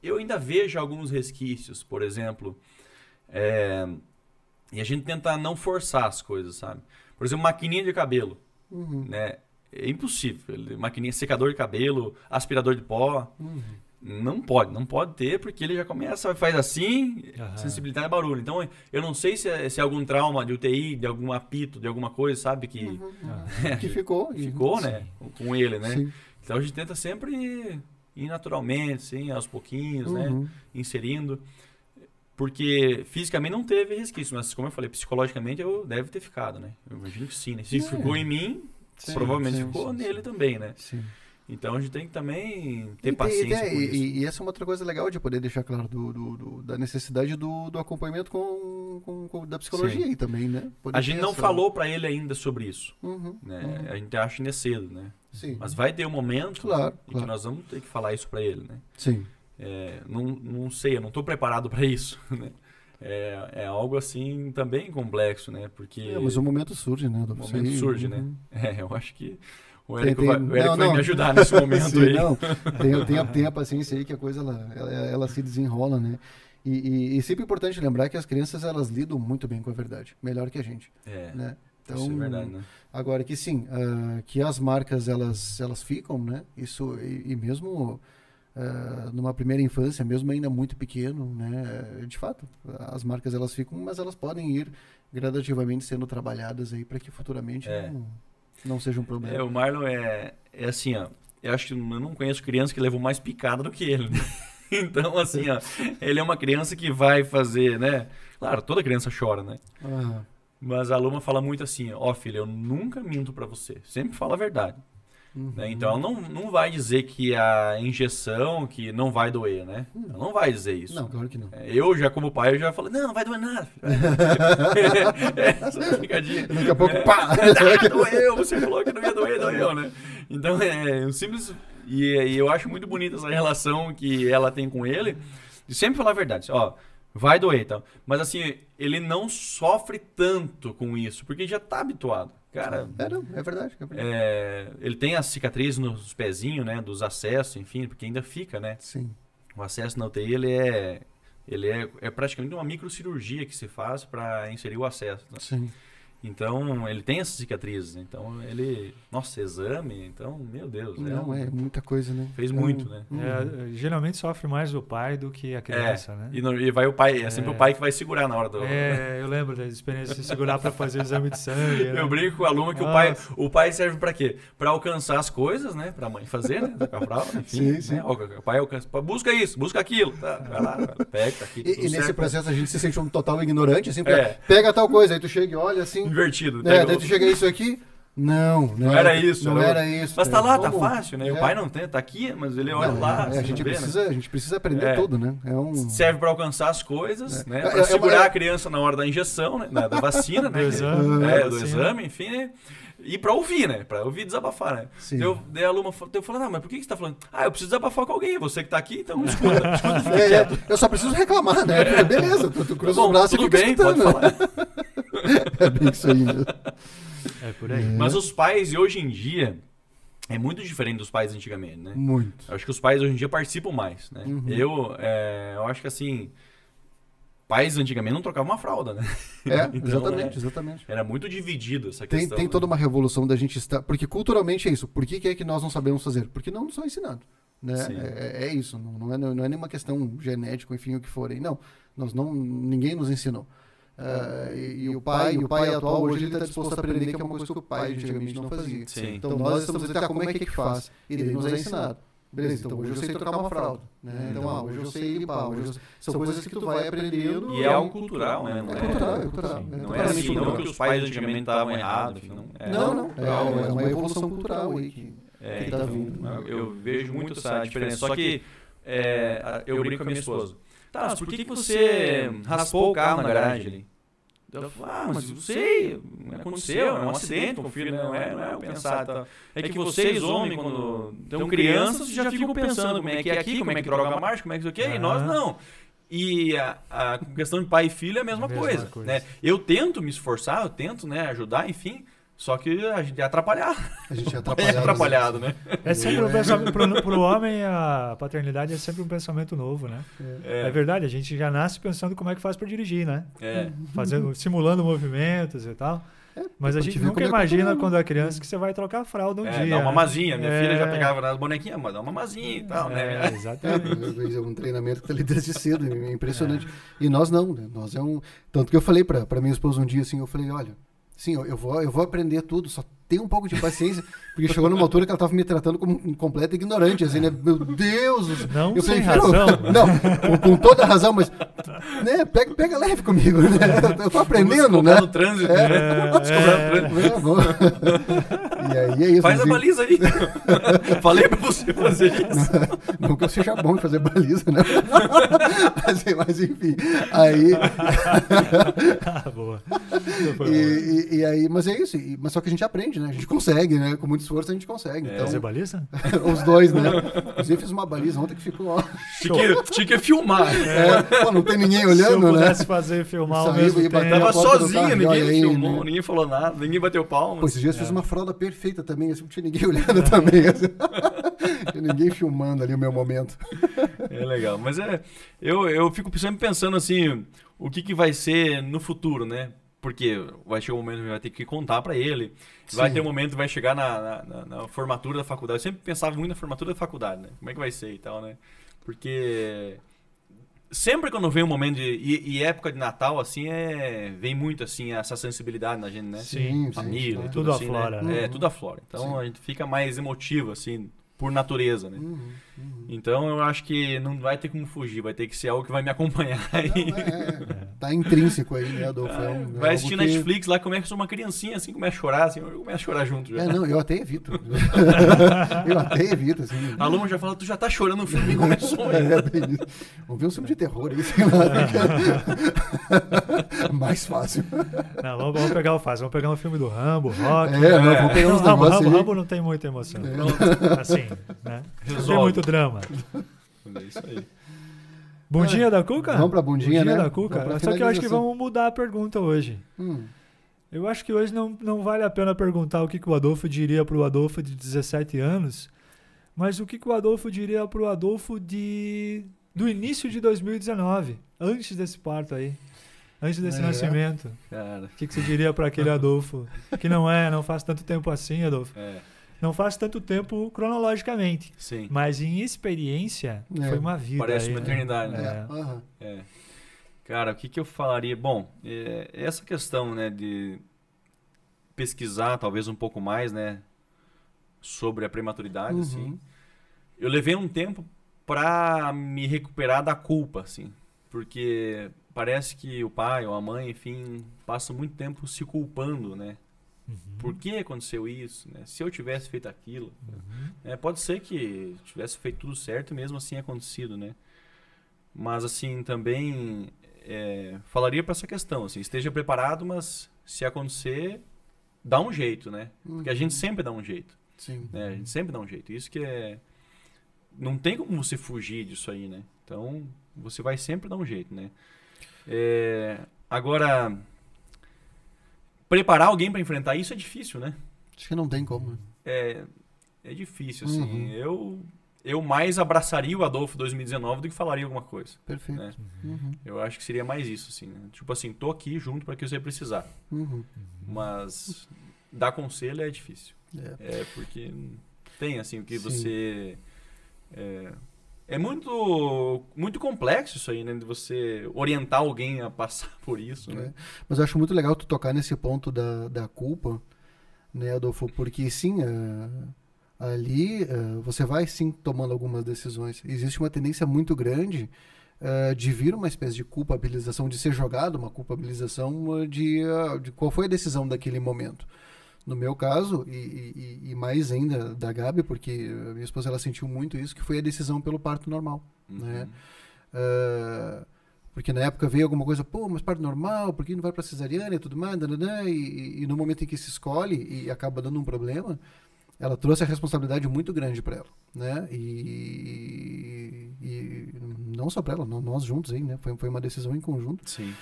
Eu ainda vejo alguns resquícios, por exemplo... e a gente tenta não forçar as coisas, sabe? Por exemplo, maquininha de cabelo, né? É impossível. Maquininha, secador de cabelo, aspirador de pó, não pode ter, porque ele já começa, faz assim, sensibilidade a barulho. Então, eu não sei se é algum trauma de UTI, de algum apito, de alguma coisa, sabe? Que ficou, né? Com ele, né? Sim. Então, a gente tenta sempre ir naturalmente, assim, aos pouquinhos, né? Inserindo. Porque fisicamente não teve resquício, mas como eu falei, psicologicamente deve ter ficado, né? Eu imagino que sim, né? Se ficou em mim, provavelmente ficou nele também, né? Sim. Então a gente tem que também ter paciência com isso. E essa é uma outra coisa legal de poder deixar claro da necessidade do acompanhamento da psicologia aí também, né? A gente não falou pra ele ainda sobre isso. Né? A gente acha ainda cedo, né? Sim. Mas vai ter um momento em que nós vamos ter que falar isso pra ele, né? Sim. Não sei, eu não estou preparado para isso. Né? é algo assim também complexo, né? Porque mas o momento surge, né? o momento surge, né? Eu acho que o Érico Tem- vai não. me ajudar nesse momento Sim, aí. não, tem a paciência aí que a coisa ela se desenrola, né? E sempre é importante lembrar que as crianças elas lidam muito bem com a verdade, melhor que a gente, né? Então, Isso é verdade, né? agora que sim, que as marcas elas ficam, né? Isso e mesmo numa primeira infância, mesmo ainda muito pequeno, né? De fato, as marcas elas ficam, mas elas podem ir gradativamente sendo trabalhadas aí para que futuramente não seja um problema. O Marlon é assim, ó. Eu acho que eu não conheço criança que levou mais picada do que ele, né? Então, assim, ó, ele é uma criança que vai fazer, né? Claro, toda criança chora, né? Mas a Luma fala muito assim, ó, filha, eu nunca minto pra você, sempre falo a verdade. Né? Então ela não vai dizer que a injeção que não vai doer, né? Ela não vai dizer isso. Não, claro que não. Eu já como pai, eu já falo, não vai doer nada. Essa picadinha. Daqui a pouco, pá! Doeu, você falou que não ia doer, doeu, né? Então é um simples... E eu acho muito bonita essa relação que ela tem com ele, de sempre falar a verdade. Ó, vai doer e tal. Mas assim, ele não sofre tanto com isso, porque já tá habituado. Cara, É verdade. ele tem as cicatrizes nos pezinhos, né? Dos acessos, enfim, porque ainda fica, né? Sim. O acesso na UTI, ele é praticamente uma microcirurgia que se faz para inserir o acesso. Né? Sim. Então, ele tem essas cicatrizes. Então, ele... Nossa, exame. Então, meu Deus. É muita coisa, né? Fez muito, né? Geralmente sofre mais o pai do que a criança, né? E vai o pai. É sempre o pai que vai segurar na hora do... Eu lembro da experiência de segurar para fazer o exame de sangue. Né? Eu brinco com a Luma que o pai serve para quê? Para alcançar as coisas, né? Para a mãe fazer, né? Enfim, Sim. Né? O pai alcança. Busca isso, busca aquilo. Tá, vai lá, pega, tá aqui. E nesse certo. processo a gente se sente um total ignorante, assim, pega tal coisa, aí tu chega e olha assim... Invertido. Daí tu chega isso aqui... Não era isso. Não era isso. Mas tá lá, tá fácil, né? O pai não tem, tá aqui, mas ele olha lá. A gente precisa aprender tudo, né? Serve para alcançar as coisas, né? Para segurar a criança na hora da injeção, né? Da vacina, né? Do exame, enfim, né? E pra ouvir, né? Pra ouvir desabafar, né? Sim. Daí a Luma falou, mas por que você tá falando? Eu preciso desabafar com alguém, você que tá aqui, então escuta eu só preciso reclamar, né? Beleza, tu cruza os braços e tudo fica bem, escutando. pode falar. É bem isso aí mesmo. É por aí. Mas os pais, hoje em dia, é muito diferente dos pais antigamente, né? Muito. Eu acho que os pais hoje em dia participam mais, né? Eu acho que assim, pais antigamente não trocavam uma fralda, né? Então, exatamente. Era muito dividido essa questão. Tem toda uma revolução da gente estar... Porque culturalmente é isso. Por que é que nós não sabemos fazer? Porque não nos foi ensinado. Né? É isso. Não é nenhuma questão genética, enfim, o que for aí. Não. Ninguém nos ensinou. E o pai atual hoje ele está disposto a aprender que é uma coisa que o pai antigamente não fazia. Sim. Então nós estamos dizendo, como é que faz? E ele nos é ensinado. Beleza, então hoje eu sei trocar uma fralda. Né? Então hoje eu sei limpar. São coisas que tu vai aprendendo. E é algo cultural, né? É cultural. Não é assim, não que os pais antigamente estavam errados. Não. É uma evolução cultural aí que está vindo. Eu vejo muito essa diferença. Só que eu brinco com a minha esposa. Tá, mas por que você raspou o carro na garagem ali? Eu falo, mas não sei, aconteceu, é um acidente com o filho, não é eu pensar. Tá. É que vocês, homens, quando estão crianças, já ficam pensando como é que é aqui, como é que troca a marcha, como é que isso aqui, e nós não. E a questão de pai e filho é a mesma coisa. Né? Eu tento me esforçar, eu tento, né, ajudar, enfim. Só que a gente é atrapalhado. É atrapalhado, né? É sempre um pensamento. Pro homem, a paternidade é sempre um pensamento novo, né? É verdade, a gente já nasce pensando como é que faz para dirigir, né? Simulando movimentos e tal. Mas a gente nunca imagina quando é criança que você vai trocar a fralda um dia. Dá uma mazinha. Minha filha já pegava nas bonequinhas, mas dá uma mazinha e tal, né? Exatamente. É um treinamento que tá ali desde cedo, é impressionante. E nós não, né? Nós Tanto que eu falei pra minha esposa um dia assim, eu falei, olha, sim, eu vou aprender tudo, só tem um pouco de paciência, porque chegou numa altura que ela estava me tratando como um completo ignorante, assim, né? Meu Deus! Não eu sem falei, razão. Não, com toda a razão, mas né, pega leve comigo, né? Eu tô aprendendo, né? No trânsito, E aí é isso. Faz a baliza aí. Falei pra você fazer isso. Não que eu seja bom em fazer baliza, né? Mas enfim, aí... Boa. E aí, mas é isso, mas só que a gente aprende depende, né? A gente consegue, né? Com muito esforço a gente consegue. Então, Fazer baliza? os dois, né? Inclusive fiz uma baliza ontem que ficou, ó. Tinha que filmar. Pô, não tem ninguém Se eu olhando, né? pudesse fazer filmar ao Saí mesmo e bater tempo. na Tava porta do sozinho, carro, ninguém olha aí, filmou, né? ninguém falou nada, ninguém bateu palmas. Pô, esses dias fiz uma fralda perfeita também, assim, não tinha ninguém olhando também. Assim. Tinha ninguém filmando ali o meu momento. É legal, mas eu fico sempre pensando assim, o que vai ser no futuro, né? Porque vai chegar um momento que vai ter que contar pra ele, vai Sim. ter um momento que vai chegar na formatura da faculdade. Eu sempre pensava muito na formatura da faculdade, né? Como é que vai ser e tal, né? Porque sempre quando vem um momento e época de Natal, assim, vem muito assim essa sensibilidade na gente, né? Sim, Família, sim. e Tudo assim, aflora, né? né? Tudo aflora. Então a gente fica mais emotivo, assim, por natureza, né? Então eu acho que não vai ter como fugir, vai ter que ser algo que vai me acompanhar. Tá intrínseco aí, né, Adolfo? Vai assistir Netflix lá, começa uma criancinha assim, começa a chorar, assim, eu começo a chorar junto já. Não, eu até evito. Assim. A Luma já fala, tu já tá chorando no filme e começou. Bem isso. Vamos ver um filme de terror aí, sei lá. Mais fácil. Não, vamos pegar o fácil. Vamos pegar um filme do Rambo, Rock. Vamos pegar uns negócios aí. Rambo não tem muita emoção. Assim, né? Não tem Resolve. muito drama. É isso aí. Bundinha da Cuca? Vamos pra bundinha, né? Da Cuca. Vamos pra Só que eu acho que finalização. vamos mudar a pergunta hoje. Eu acho que hoje não vale a pena perguntar o que o Adolfo diria pro Adolfo de 17 anos, mas o que o Adolfo diria pro Adolfo do início de 2019, antes desse parto aí, antes desse nascimento. Cara, O que você diria para aquele Adolfo que não faz tanto tempo assim, Adolfo? Não faz tanto tempo cronologicamente, sim. mas em experiência foi uma vida. Parece aí, uma eternidade, né? É. Cara, o que eu falaria? Bom, essa questão, né, de pesquisar talvez um pouco mais, né, sobre a prematuridade, assim. Eu levei um tempo para me recuperar da culpa, assim, porque parece que o pai ou a mãe, enfim, passa muito tempo se culpando, né? Por que aconteceu isso? Né? Se eu tivesse feito aquilo, né? Pode ser que tivesse feito tudo certo e mesmo assim acontecido, né? Mas assim também falaria para essa questão, assim, esteja preparado, mas se acontecer, dá um jeito, né? Porque a gente sempre dá um jeito. Sim. Né? A gente sempre dá um jeito. Isso que não tem como você fugir disso aí, né? Então você vai sempre dar um jeito, né? Agora, preparar alguém para enfrentar isso é difícil, né? Acho que não tem como. Né? É difícil, assim. Eu mais abraçaria o Adolfo 2019 do que falaria alguma coisa. Perfeito. Né? Eu acho que seria mais isso, assim. Né? Tipo assim, tô aqui junto para que você precisar. Mas dar conselho é difícil. Porque tem, assim, o que você... É muito, muito complexo isso aí, né? De você orientar alguém a passar por isso, né? Mas eu acho muito legal tu tocar nesse ponto da culpa, né, Adolfo? Porque, sim, ali você vai, sim, tomando algumas decisões. Existe uma tendência muito grande de vir uma espécie de culpabilização, de ser jogado uma culpabilização de qual foi a decisão daquele momento. No meu caso, e mais ainda da Gabi, porque a minha esposa ela sentiu muito isso, que foi a decisão pelo parto normal. Né? Porque na época veio alguma coisa, mas parto normal, por que não vai para cesariana e tudo mais, e no momento em que se escolhe e acaba dando um problema, ela trouxe a responsabilidade muito grande para ela. Né? E não só para ela, nós juntos aí, né? Foi uma decisão em conjunto. Sim.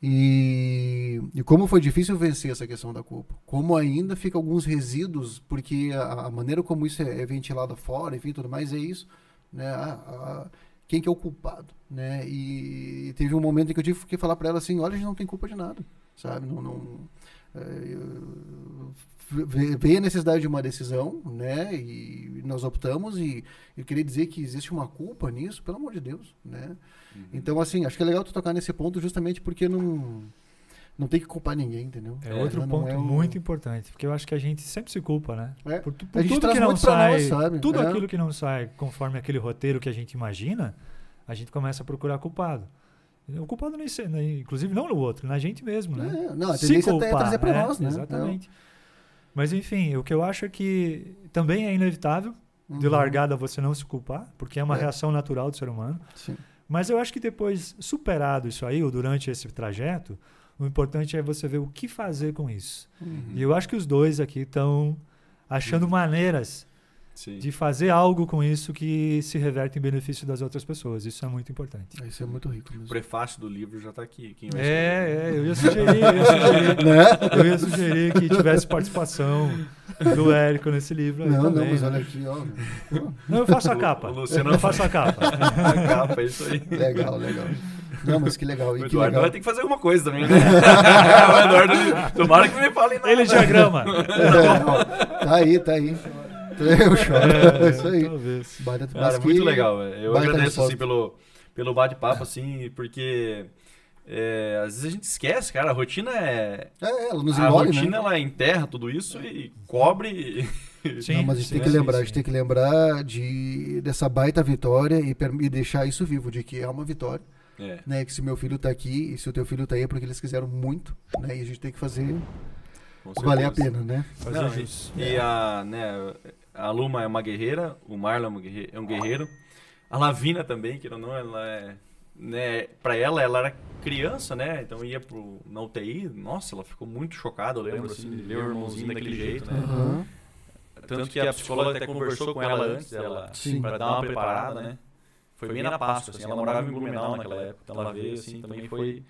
E como foi difícil vencer essa questão da culpa. Como ainda fica alguns resíduos, porque a maneira como isso é ventilado fora, enfim, tudo mais, é isso. Né? Quem que é o culpado? Né? E teve um momento em que eu tive que falar para ela assim, olha, a gente não tem culpa de nada. Sabe? Veio a necessidade de uma decisão, né? E nós optamos, e eu queria dizer que existe uma culpa nisso, pelo amor de Deus, né? Então, assim, acho que é legal tu tocar nesse ponto justamente porque não tem que culpar ninguém, entendeu? Outro ponto muito importante, porque eu acho que a gente sempre se culpa, né? Por a gente tudo traz que não muito pra sai, nós, sabe? tudo aquilo que não sai conforme aquele roteiro que a gente imagina, a gente começa a procurar culpado. O culpado inclusive não no outro, na gente mesmo, né? A tendência até é trazer pra nós, né? Exatamente. Mas enfim, o que eu acho é que também é inevitável, de largada, você não se culpar, porque é uma reação natural do ser humano. Sim. Mas eu acho que depois, superado isso aí, ou durante esse trajeto, O importante é você ver o que fazer com isso. Uhum. E eu acho que os dois aqui estão achando maneiras Sim. de fazer algo com isso que se reverte em benefício das outras pessoas. Isso é muito importante. Isso é muito rico O mesmo. prefácio do livro já tá aqui. Quem vai Eu ia sugerir, Né? eu ia sugerir que tivesse participação do Érico nesse livro aí Não, também. mas né? olha aqui, ó. Não, eu faço a capa. O Luciano Eu faço a capa. A capa, é isso aí. Legal. Não, mas que legal. O E que Eduardo legal. vai ter que fazer alguma coisa também, né? O Eduardo, tomara que não me falem nada. Ele diagrama. Tá aí. Eu choro. Isso aí. Talvez. Baita, Cara, mas que muito legal, velho. Eu baita agradeço assim, resposta. pelo bate-papo, assim, porque às vezes a gente esquece, cara. A rotina ela nos a engole, rotina né? ela enterra tudo isso e cobre. Sim, Não, mas a gente sim, tem que sim, lembrar, sim. a gente tem que lembrar dessa baita vitória e deixar isso vivo, de que é uma vitória, né? Que se meu filho tá aqui e se o teu filho tá aí é porque eles quiseram muito, né? E a gente tem que fazer Com valer a certeza. pena, né? Fazer Não, jus. e a Luma é uma guerreira, o Marlon é um guerreiro. A Lavina também, que não, ela é... Né, pra ela era criança, né? Então ia na UTI. Nossa, ela ficou muito chocada, eu lembro, assim, de ver o irmãozinho daquele jeito, né? Aham. Tanto que a psicóloga até conversou com ela antes, Sim. pra dar uma preparada, né? Foi bem na Páscoa, assim, ela morava em Blumenau naquela época, então ela veio, assim, também foi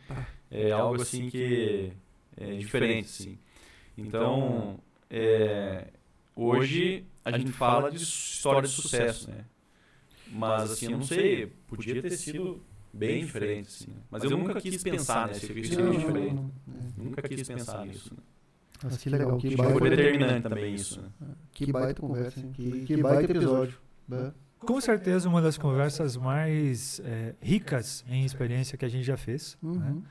algo, assim, que é diferente, assim. Então, hoje a gente fala de história de sucesso, né? Mas, assim, eu não sei, podia ter sido bem diferente, assim, né? Mas eu nunca quis pensar, né? Se isso seria diferente. Nunca quis pensar nisso, né? Mas que legal, que Foi baita, determinante também isso, né? que baita conversa, hein? Que baita episódio. Né? Com certeza uma das conversas mais ricas em experiência que a gente já fez. Né?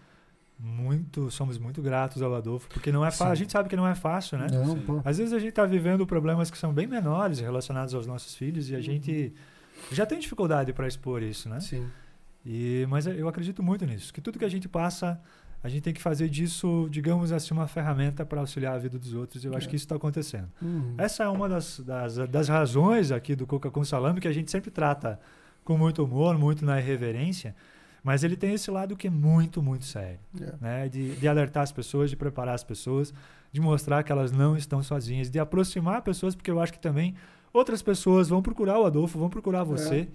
Somos muito gratos ao Adolfo, porque não é fácil. A gente sabe que não é fácil, né? Não, Sim. pô. Às vezes a gente está vivendo problemas que são bem menores relacionados aos nossos filhos e a gente já tem dificuldade para expor isso, né? Sim. Mas eu acredito muito nisso, que tudo que a gente passa, a gente tem que fazer disso, digamos assim, uma ferramenta para auxiliar a vida dos outros. Eu acho que isso está acontecendo. Essa é uma das razões aqui do Cuca com Salame, que a gente sempre trata com muito humor, muito na irreverência, mas ele tem esse lado que é muito, muito sério. Né? De alertar as pessoas, de preparar as pessoas, de mostrar que elas não estão sozinhas, de aproximar pessoas, porque eu acho que também outras pessoas vão procurar o Adolfo, vão procurar você,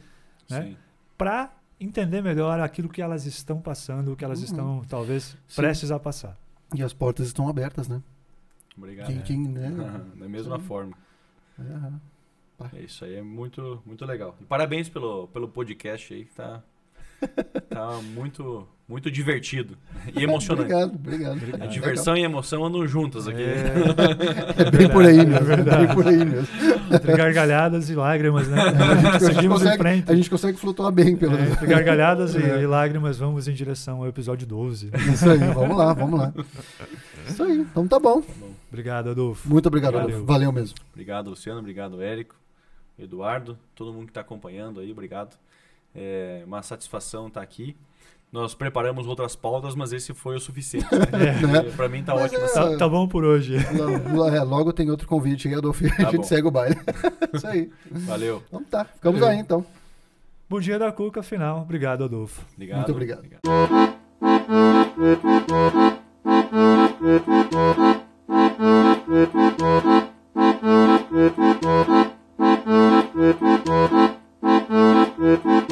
né? Para entender melhor aquilo que elas estão passando, o que elas estão, talvez, prestes a passar. E as portas estão abertas, né? Obrigado. Né? Da mesma forma. É. É isso aí, é muito, muito legal. E parabéns pelo podcast aí, que tá muito, muito divertido e emocionante. Obrigado. A diversão e a emoção andam juntas aqui. É bem por aí mesmo. Bem por aí mesmo. Entre gargalhadas e lágrimas, né? Seguimos em frente. A gente consegue flutuar bem pelo menos. Entre gargalhadas e lágrimas, vamos em direção ao episódio 12. Isso aí, vamos lá. Isso aí, então tá bom. Obrigado, Adolfo. Muito obrigado, Valeu. Adolfo. Valeu mesmo. Obrigado, Luciano. Obrigado, Érico, Eduardo, todo mundo que está acompanhando aí, obrigado. É uma satisfação estar aqui. Nós preparamos outras pautas, mas esse foi o suficiente. Né? Para mim tá Mas ótimo. Tá bom por hoje. Logo tem outro convite aí, Adolfo. A gente bom. segue o baile. Isso aí. Valeu. Então tá, ficamos aí então. Bom dia da Cuca, final. Obrigado, Adolfo. Obrigado. Muito obrigado. Thank you.